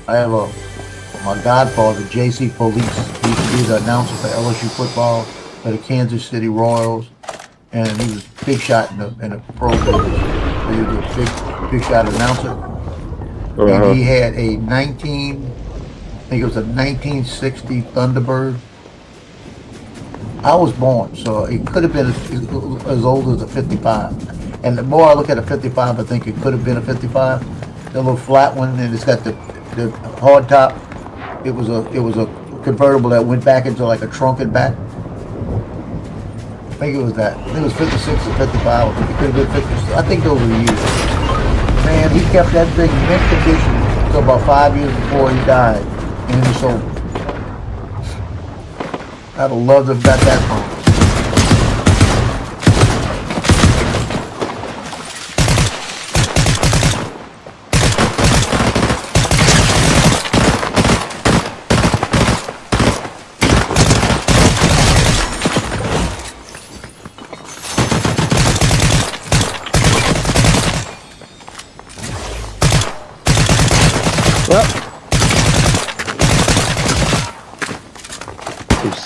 I have my godfather, J.C. Police. He used to be the announcer for LSU football, for the Kansas City Royals, and he was a big shot in the pro business. He was a big shot announcer. And he had a 1960 Thunderbird. I was born, so it could have been as old as a 55. And the more I look at a 55, I think it could have been a 55. The little flat one, and it's got the hard top. It was a convertible that went back into like a trunk and back. I think it was that. I think it was 56 or 55. It could have been 50. I think those were the years. Man, he kept that thing in mint condition until about 5 years before he died. And he sold it. I'd have loved to have got that phone.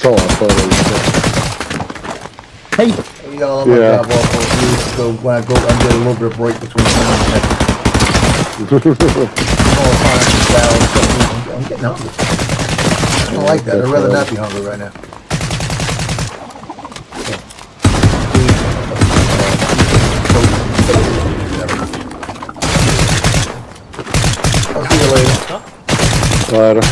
So I thought Hey, y'all, I'm Yeah. gonna drive off on you. So when I go, I get a little bit of break between time and next. I'm getting hungry. I don't like that. I'd rather not be hungry right now. I'll see you later. Later.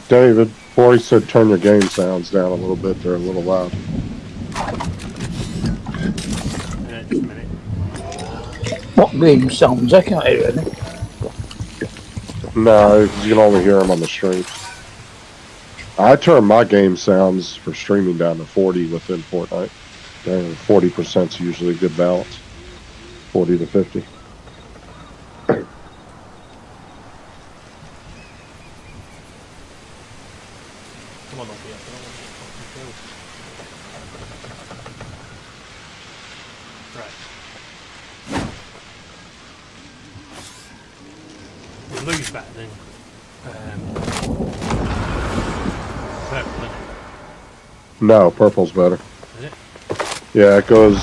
David, Corey said turn your game sounds down a little bit. They're a little loud. Just a minute. What game sounds? I can't hear anything. No, you can only hear them on the stream. I turn my game sounds for streaming down to 40 within Fortnite. 40% is usually a good balance. 40 to 50. Come on, Opie, I don't want to get fucking killed. Right. We lose back then. Purple, isn't it? No, purple's better. Is it? Yeah, it goes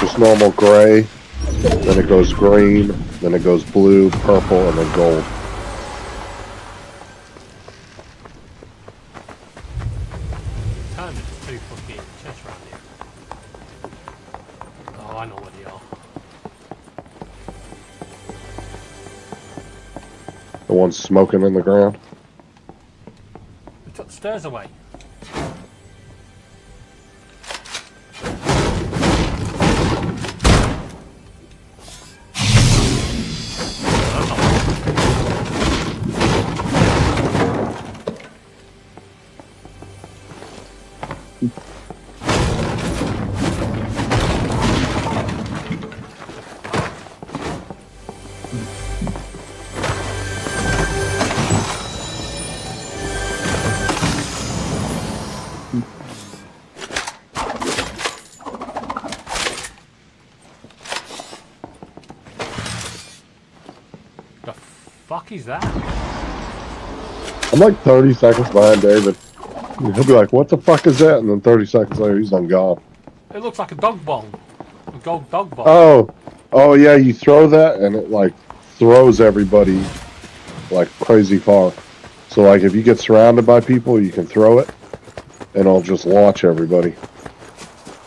just normal gray, then it goes green, then it goes blue, purple, and then gold. Time it's too fucking chest round here. Oh, I know where they are. The one smoking in the ground. We took the stairs away. The fuck is that? I'm like 30 seconds behind David. He'll be like, what the fuck is that? And then 30 seconds later, he's done gone. It looks like a dog bone. A gold dog bone. Oh yeah, you throw that and it like throws everybody like crazy far. So like if you get surrounded by people, you can throw it and it'll just launch everybody.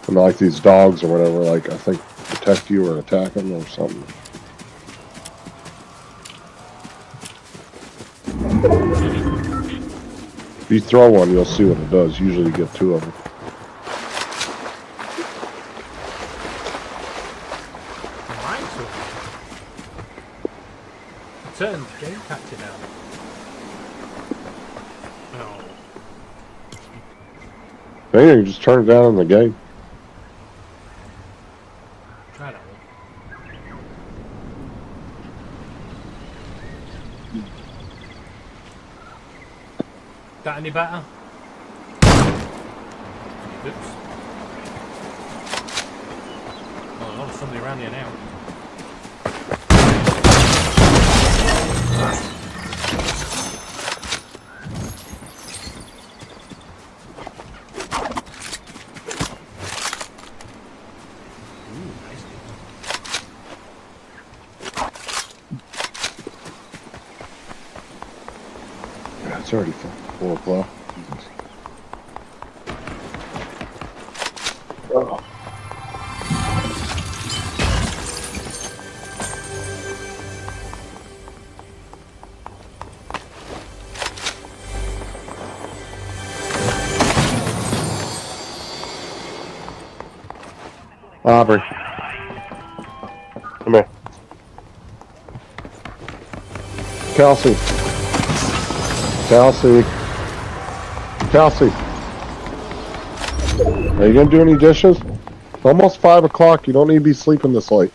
And like these dogs or whatever, like I think protect you or attack them or something. If you throw one, you'll see what it does. Usually you get two of them. Turn the game capture now. Oh. Maybe you can just turn it down in the game. Try that one. That any better? Oops. lot of somebody around here now. Ooh, nice. Yeah, it's already 4 o'clock. Oh. Aubrey. Come here. Kelsey. Kelsey. Kelsey. Are you gonna do any dishes? It's almost 5 o'clock. You don't need to be sleeping this late.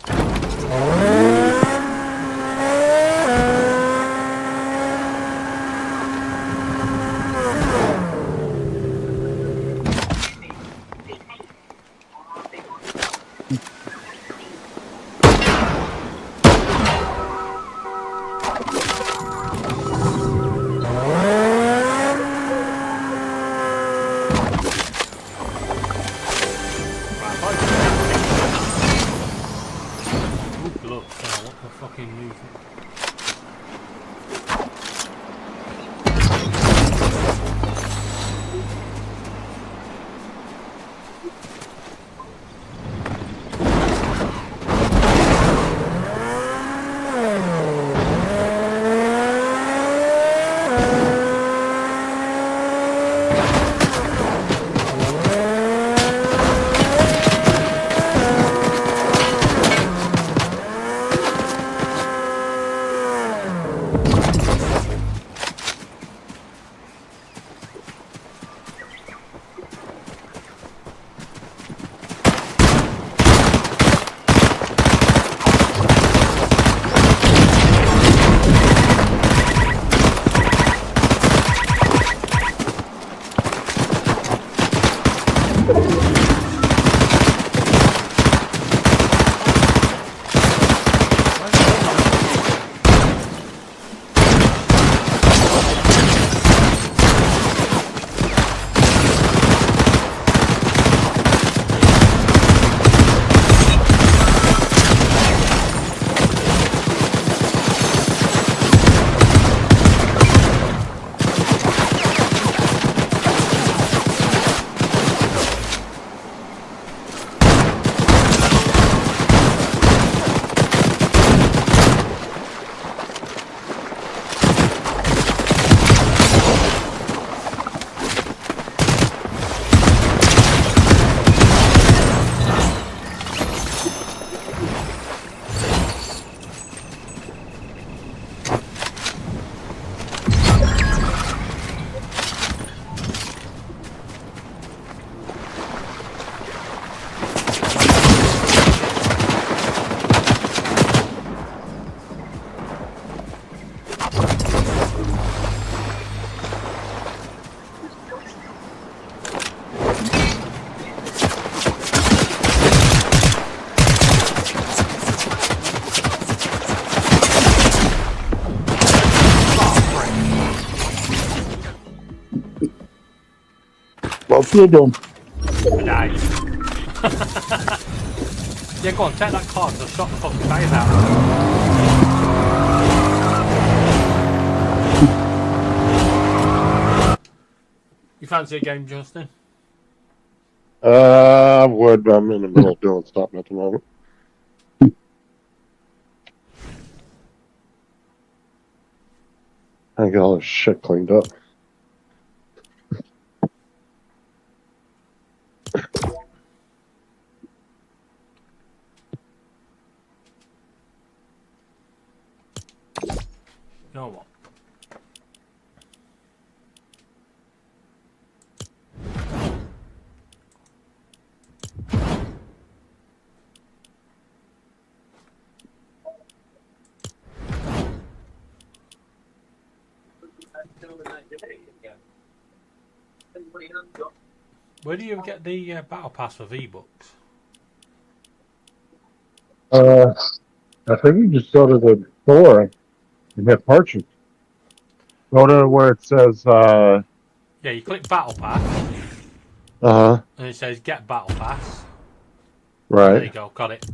Look, what the fucking movement. What you doing? Nice. Yeah, go on, take that car, I'll shot the fucking tires out. You fancy a game, Justin? I would, but I'm in the middle of doing something at the moment. I got all this shit cleaned up. You know what? Where do you get the battle pass for V-Bucks? I think you just go to the store and hit purchase. Go to where it says, Yeah, you click Battle Pass, uh-huh, and it says Get Battle Pass. There you right. go, got it.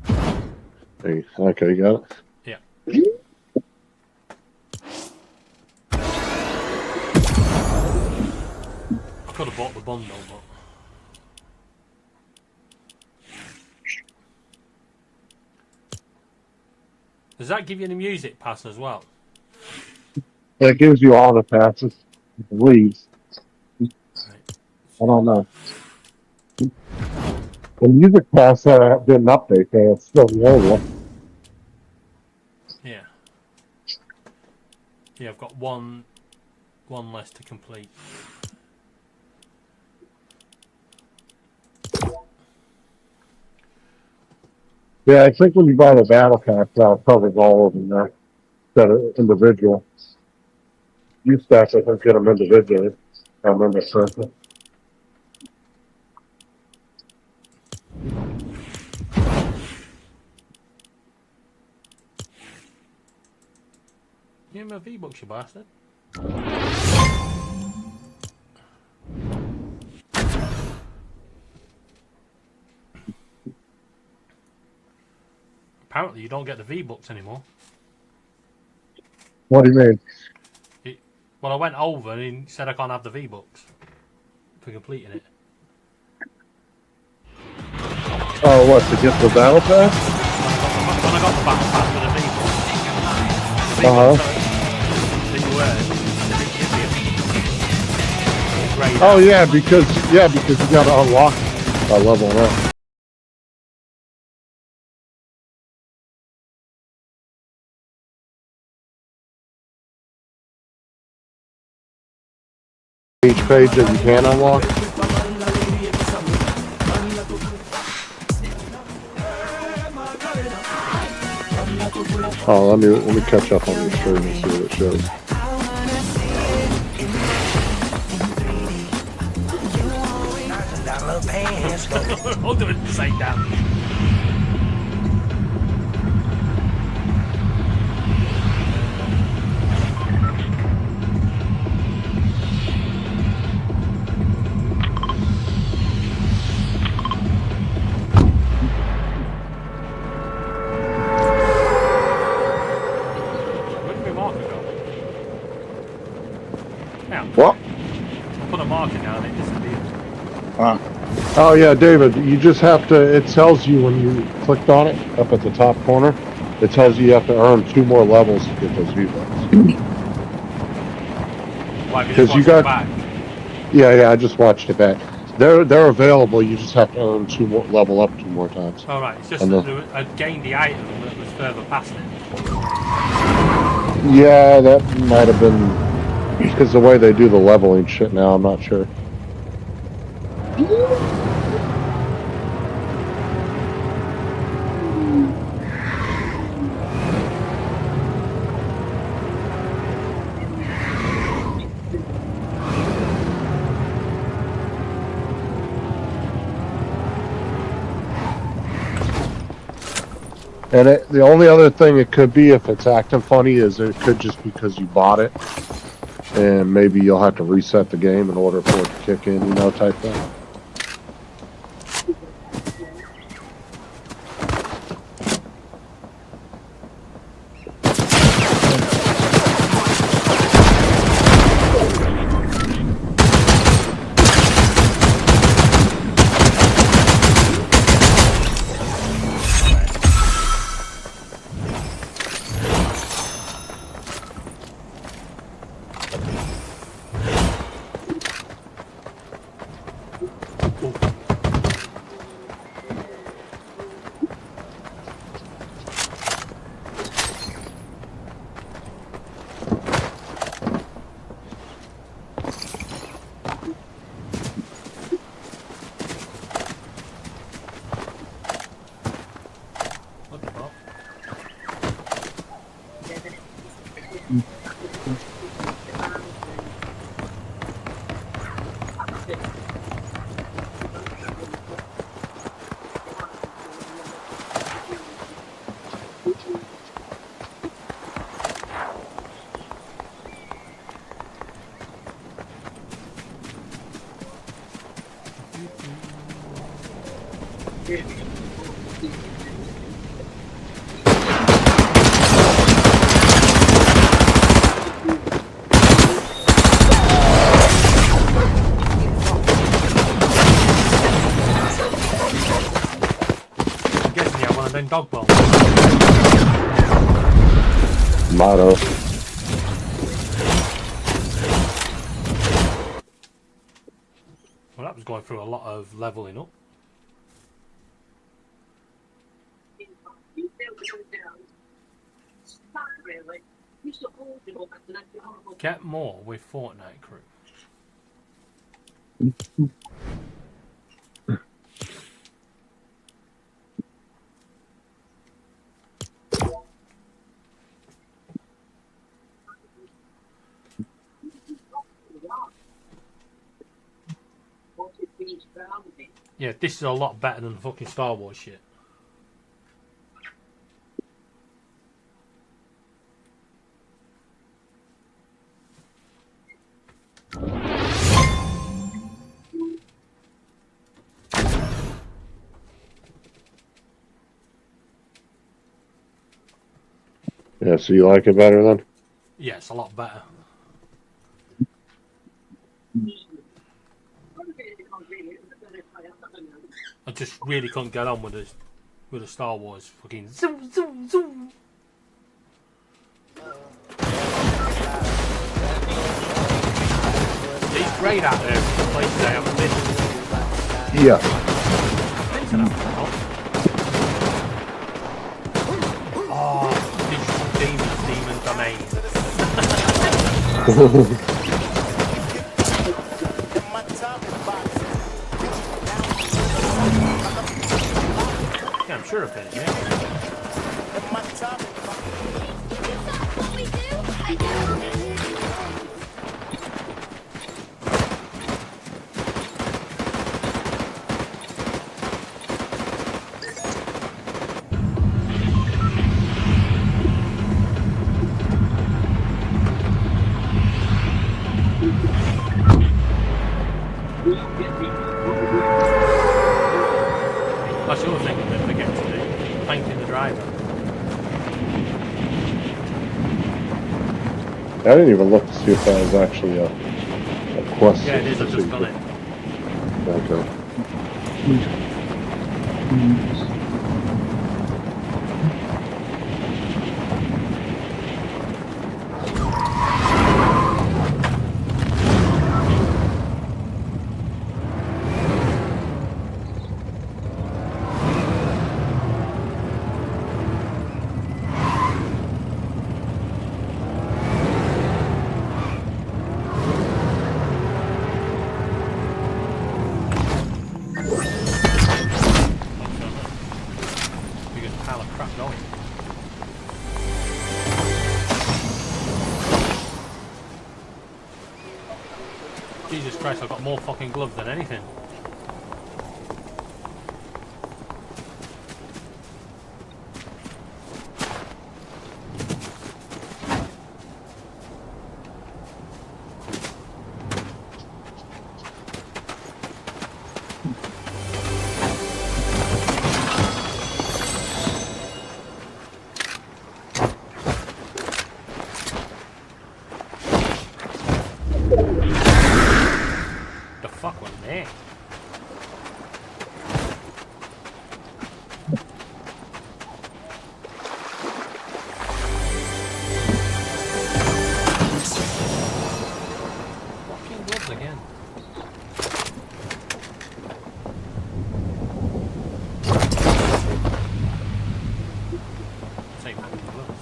Hey, okay, you got it. Yeah. I could have bought the bundle, but... Does that give you any music pass as well? It gives you all the passes. It leaves. Right. I don't know. The music pass didn't update there. It's still the old one. Yeah. Yeah, I've got one less to complete. Yeah, I think when you buy the battle pass, it covers all of them there. Instead of individual. You stack, I think, get them individually. I remember correctly. Give me a V-Bucks, you bastard. Apparently you don't get the V-Bucks anymore. What do you mean? Well, I went over and he said I can't have the V-Bucks for completing it. Oh, what, to get the battle pass? When I got the battle pass for the V-Bucks, the Uh-huh. V-Bucks that you earn, they didn't give me them. Greyed Oh, out. yeah, because you got to unlock by leveling up. Each page that you can unlock. Oh, let me catch up on your stream and see what it shows. I'll do it at the same time. Where did my marker go? Now, What? I put a marker down and it disappeared. Oh, yeah, David, you just have to, it tells you when you clicked on it, up at the top corner, it tells you have to earn 2 more levels to get those V-Bucks. Why, we 'Cause just you watched got- it back. Yeah, I just watched it back. They're available, you just have to earn 2 more, level up 2 more times. Alright, it's just And that I'd gained the item that was further past it. Yeah, that might have been, because the way they do the leveling shit now, I'm not sure. And the only other thing it could be, if it's acting funny, is it could just because you bought it, and maybe you'll have to reset the game in order for it to kick in, you know, type thing. I'm guessing you have one of them dog bombs. Motto. Well, that was going through a lot of levelling up. Get more with Fortnite crew. Yeah, this is a lot better than the fucking Star Wars shit. Yeah, so you like it better then? Yeah, it's a lot better. I just really couldn't get on with the Star Wars fucking zoom zoom zoom. It's great out there for places I haven't been. Yeah. Been to that one, oh, digital demon domain. Yeah, I'm sure of it, yeah. That's the other thing I didn't forget to do. Thanking the driver. I didn't even look to see if that was actually a quest. Yeah, it is, I've just done it. Okay. Biggest pile of crap going. Jesus Christ, I've got more fucking gloves than anything. The fuck was that? Fucking gloves again. Same fucking gloves.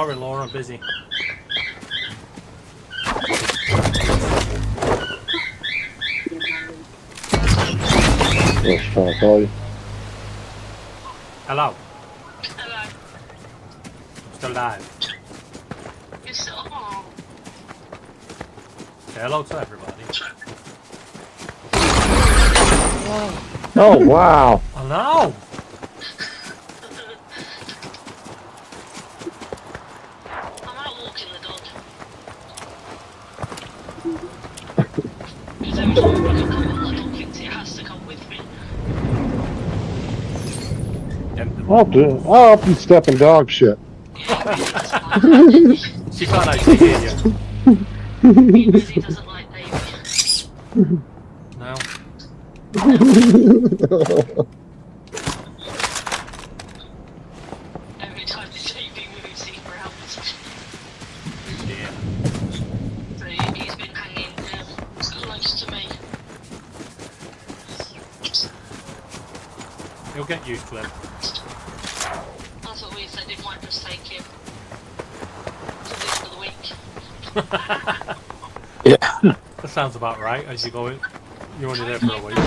Sorry, Laura, busy. Yes, trying to call you. Hello. Hello. I'm still live. You're so... Oh. Say hello to everybody. Oh, wow. Hello. I'm out walking the dog. Because every time I pick up the dog thinks it has to come with me. I'll help you step in dog shit. She can't actually hear you. He really doesn't like baby. No. Every time the baby moves, he growls. Yeah. So he's been hanging close to me. You'll get used to him. That's what we said, it might just take him till the end of the week. Yeah. That sounds about right as you go in. You're only there for a week.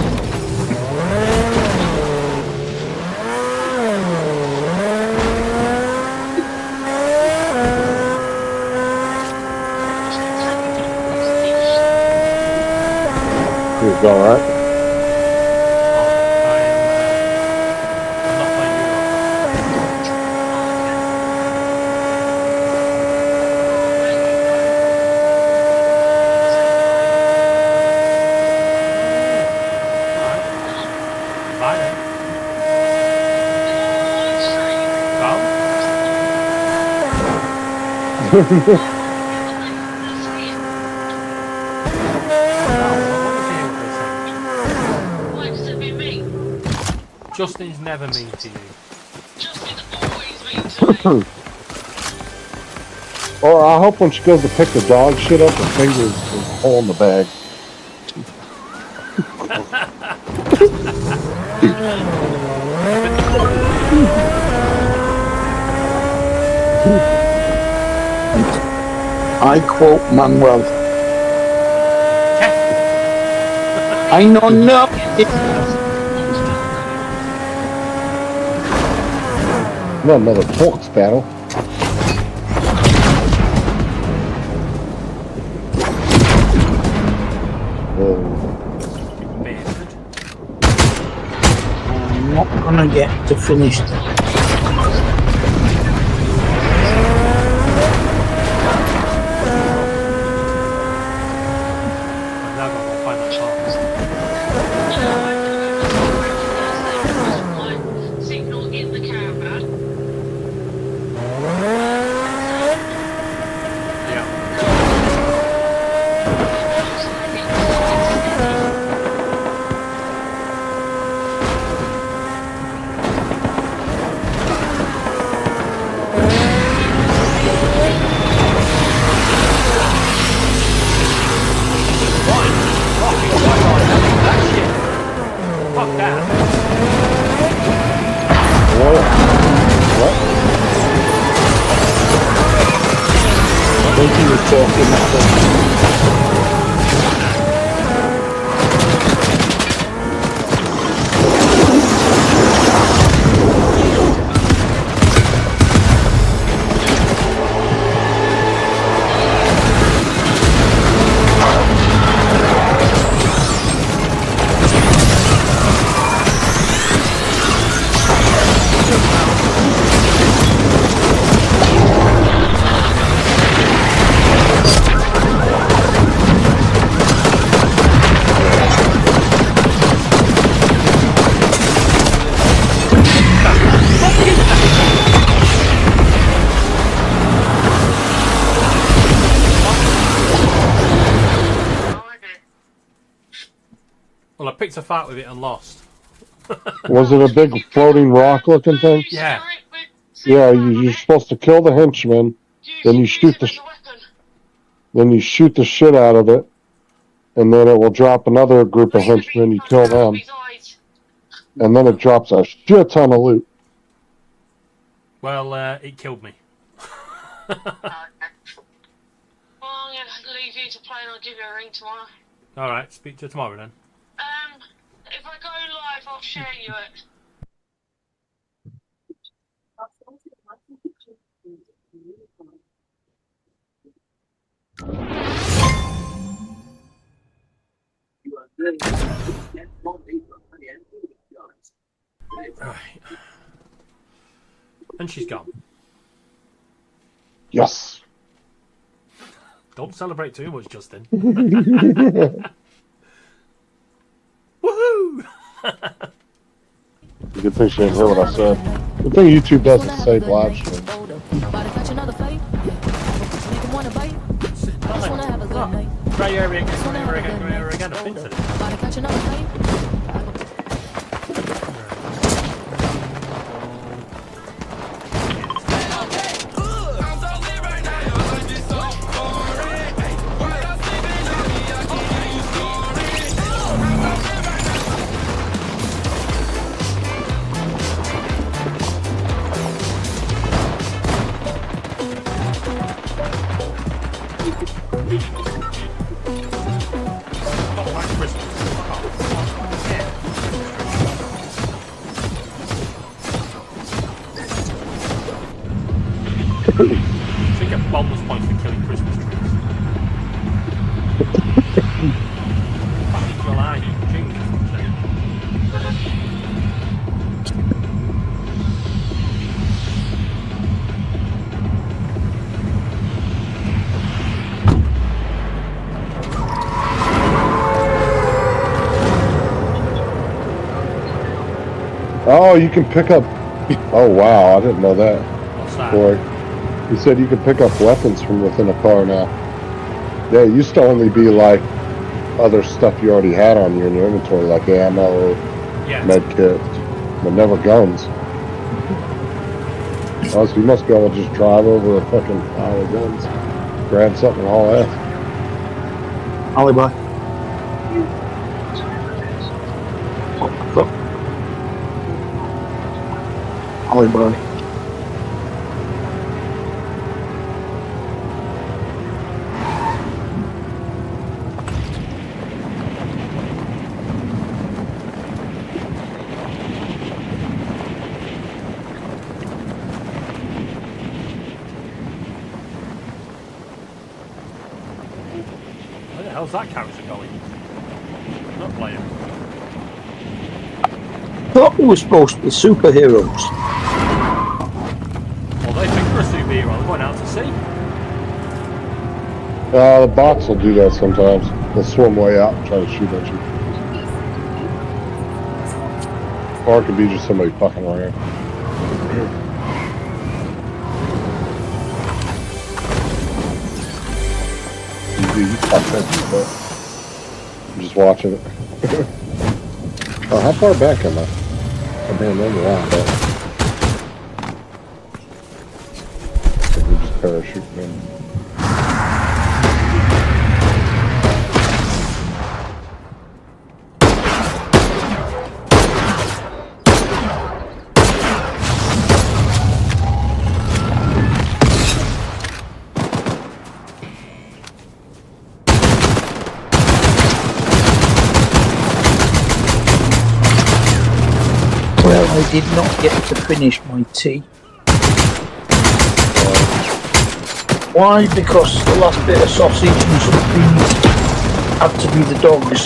He's alright. I'm not playing Euro. Bye then. Why does it be me? Justin's never mean to you. Justin's always mean to me. Or I hope when she goes to pick the dog shit up, her finger is a hole in the bag. I quote Manuel. I know nothing. Not another talks battle. Bastard. I'm not gonna get to finish that. I'm now going to go find that box. Signal in the caravan. Yeah. Fuck that. What? I think he was talking about Well, I picked a fight with it and lost. Was it a big floating rock looking thing? Yeah. Yeah, you're supposed to kill the henchman, then you shoot the shit out of it, and then it will drop another group of henchmen. You kill them, and then it drops a shit ton of loot. Well, it killed me. Well, I'm gonna leave you to play and I'll give you a ring tomorrow. Alright, speak to you tomorrow then. If I go live, I'll share you it. Right. And she's gone. Yes. Don't celebrate too much, Justin. Woohoo! Good thing she didn't hear what I said. Good thing YouTube doesn't save live stream. Try your area again. I've been to this. Should get bonus points for killing Christmas trees. Fucking July, Jesus. Oh, you can pick up. Oh wow, I didn't know that. What's that? Boy, you said you could pick up weapons from within a car now. Yeah, it used to only be like other stuff you already had on you in your inventory, like ammo, Yeah. med kits, but never guns. Oh, so you must be able to just drive over a fucking pile of guns, grab something and haul ass. Alibi. Alibi. Where the hell's that character going? Not playing. Thought we were supposed to be superheroes. Well, they think we're a superhero. They're going out to sea. The bots will do that sometimes. They'll swim way out and try to shoot at you. Or it could be just somebody fucking around. You fuck that but I'm just watching it. Oh, how far back am I? I'm in a lot, but we just parachute in. Well, I did not get to finish my tea. Why? Because the last bit of sausage and something had to be the dog's.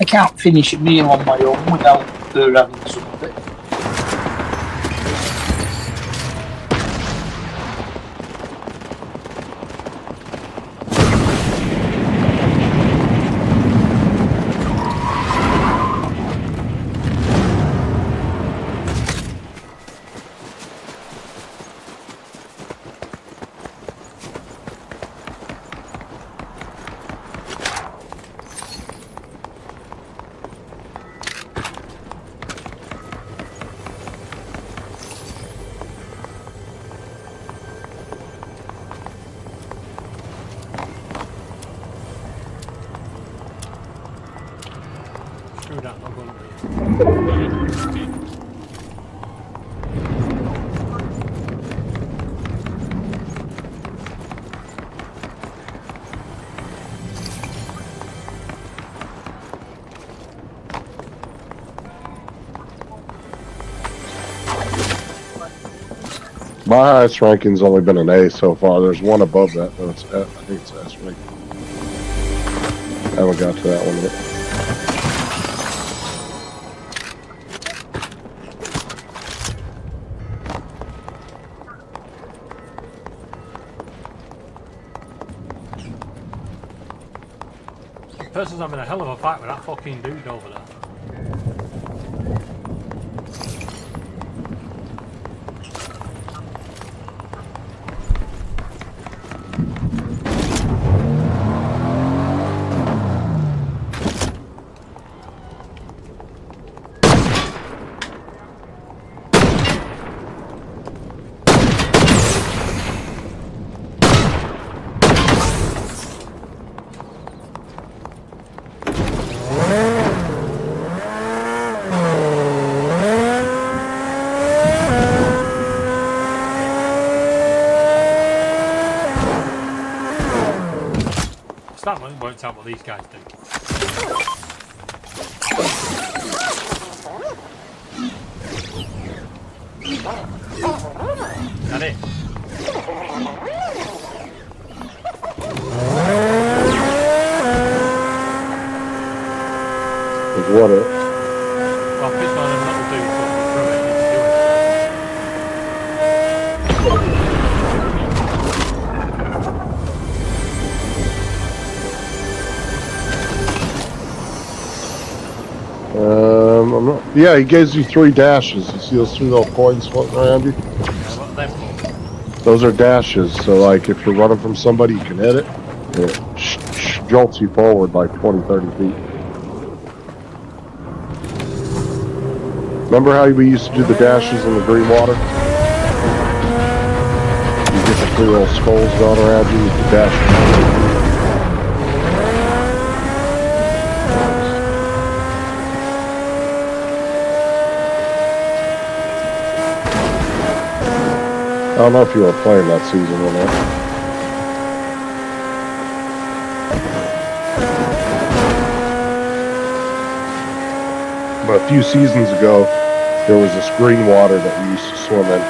I can't finish a meal on my own without her having some of it. My highest ranking's only been an A so far. There's one above that, though. It's F. I think it's S rank. I haven't got to that one yet. Person's having a hell of a fight with that fucking dude over there. That one worked out what these guys do. That it? Is what it? Well, this one of them little dudes walking through it needs to do I'm not, yeah, he gives you 3 dashes. You see those 3 little coins floating around you? what them for? Those are dashes. So, like, if you're running from somebody, you can hit it. And it jolts you forward like 20, 30 feet. Remember how we used to do the dashes in the green water? You get the 3 little skulls going around you with the dash. I don't know if you were playing that season or not. But a few seasons ago, there was this green water that we used to swim in.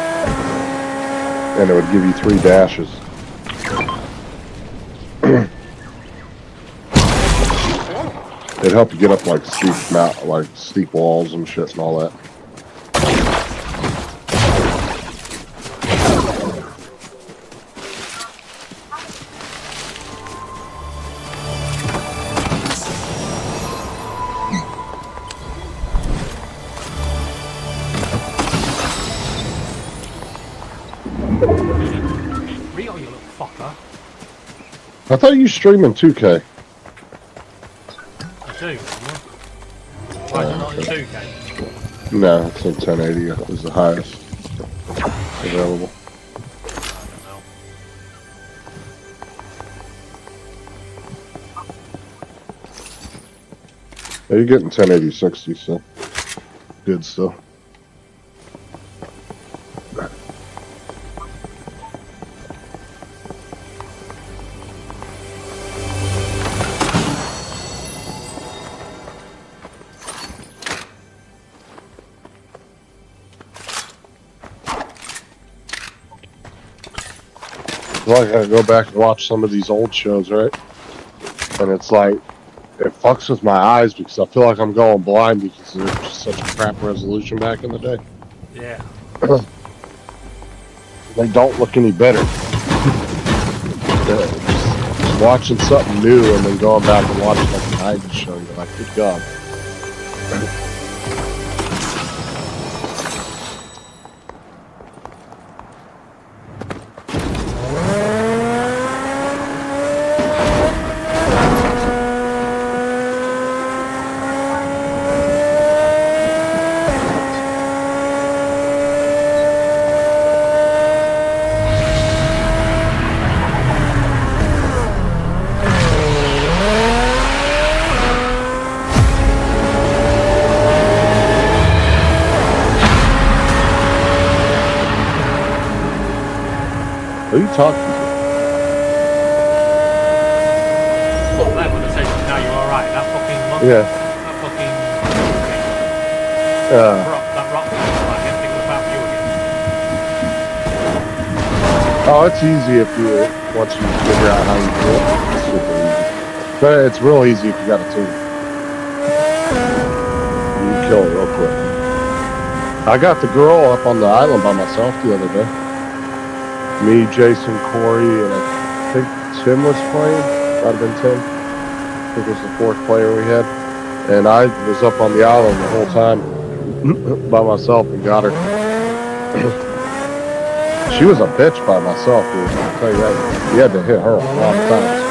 And it would give you 3 dashes. It'd help you get up like steep walls and shit and all that. Rio, you little fucker. I thought you were streaming 2K. I do. Why is it not in 2K? No, it's in 1080. It was the highest available. I don't know. Yeah, you're getting 1080 60, so good still. Well, I gotta go back and watch some of these old shows, right? And it's like, it fucks with my eyes because I feel like I'm going blind because there's just such a crap resolution back in the day. Yeah. They don't look any better. Just watching something new and then going back and watching like a 90s show, you're like, good God. Who are you talking to? Well, that would have said, now you're alright. That fucking monster. Yeah. That fucking... that rock thing was like anything about you again. Oh, it's easy if you once you figure out how you do it. It's super easy. But it's real easy if you got a team. You can kill it real quick. I got the girl up on the island by myself the other day. Me, Jason, Corey, and I think Tim was playing. Might have been Tim. I think it was the fourth player we had. And I was up on the island the whole time by myself and got her. She was a bitch by myself, dude. I'll tell you that. You had to hit her a lot of times.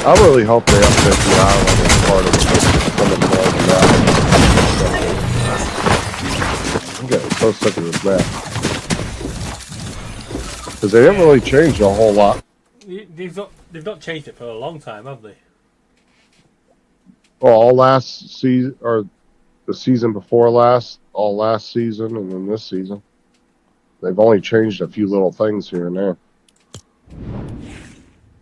I really hope they update the island as part of something more than that. I'm getting so sick of this map. Because they didn't really change a whole lot. They've not changed it for a long time, have they? Well, all last season, or the season before last, all last season, and then this season. They've only changed a few little things here and there.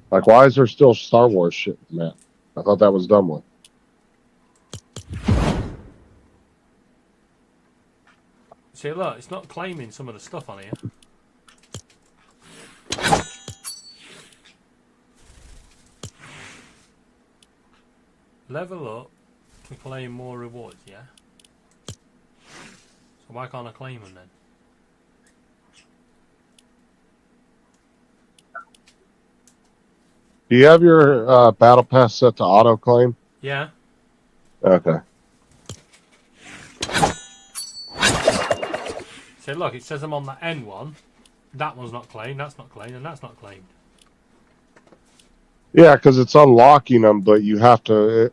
Like, why is there still Star Wars shit in that? I thought that was done with. See, look, it's not claiming some of the stuff on here. Level up to claim more rewards, yeah? So why can't I claim them then? Do you have your battle pass set to auto claim? Yeah. Okay. So look, it says I'm on the N one. That one's not claimed, that's not claimed, and that's not claimed. Yeah, because it's unlocking them, but you have to,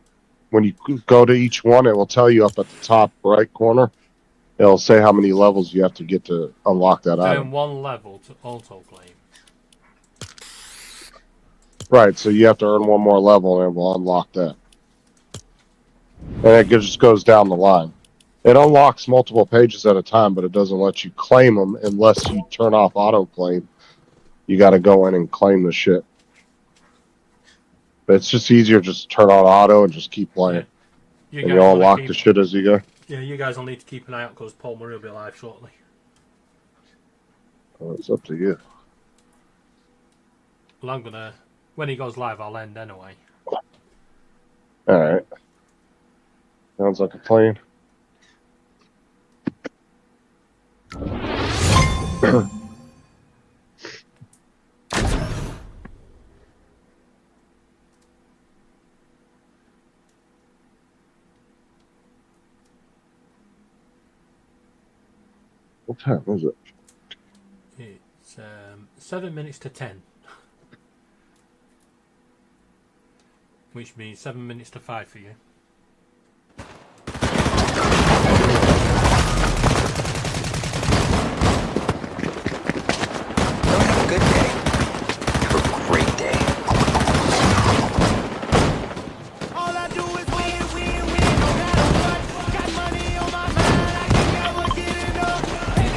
when you go to each one, it will tell you up at the top right corner. It'll say how many levels you have to get to unlock that item. Doing one level to auto claim. Right, so you have to earn one more level and it will unlock that. And it just goes down the line. It unlocks multiple pages at a time, but it doesn't let you claim them unless you turn off auto claim. You got to go in and claim the shit. But it's just easier just to turn on auto and just keep playing. Yeah. And you'll unlock the shit as you go. Yeah, you guys will need to keep an eye out because Paul Murray will be live shortly. Well, it's up to you. Well, I'm gonna... When he goes live, I'll end anyway. Alright. Sounds like a plan. What time is it? It's 7 minutes to 10. Which means 7 minutes to 5 for you. Have a good day. Have a great day. All I do is win, win, win. No matter what. Got money on my mind. I can never get enough.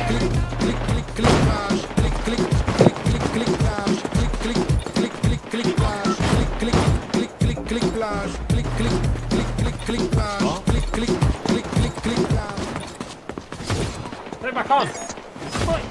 Click, click, click, flash. Click, click, click, click, click, flash. Click, click, click, click, click, flash. Click, click, click, click, click, flash. Click, click, click, click, click, flash. Click, click, click, click, click, flash. Put it back on! What?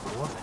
Or was it?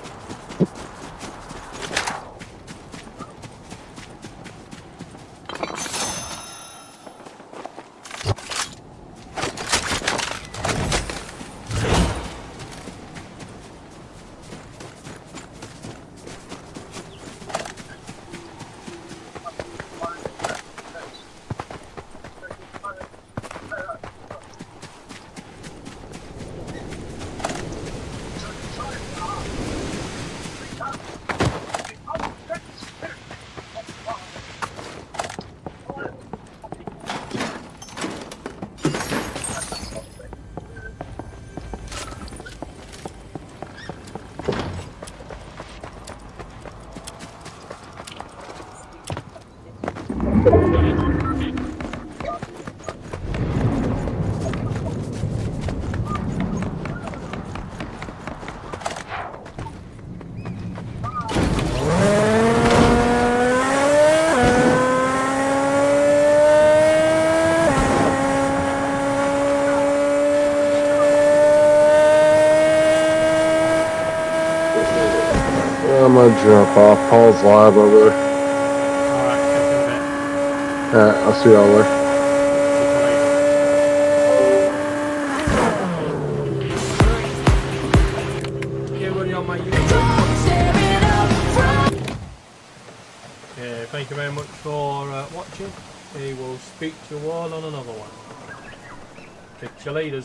I'm gonna jump off. Paul's live over there. Alright, catch you in a bit. Alright, I'll see y'all later. Everybody on my YouTube. Thank you very much for watching. We will speak to you all on another one. Catch you later.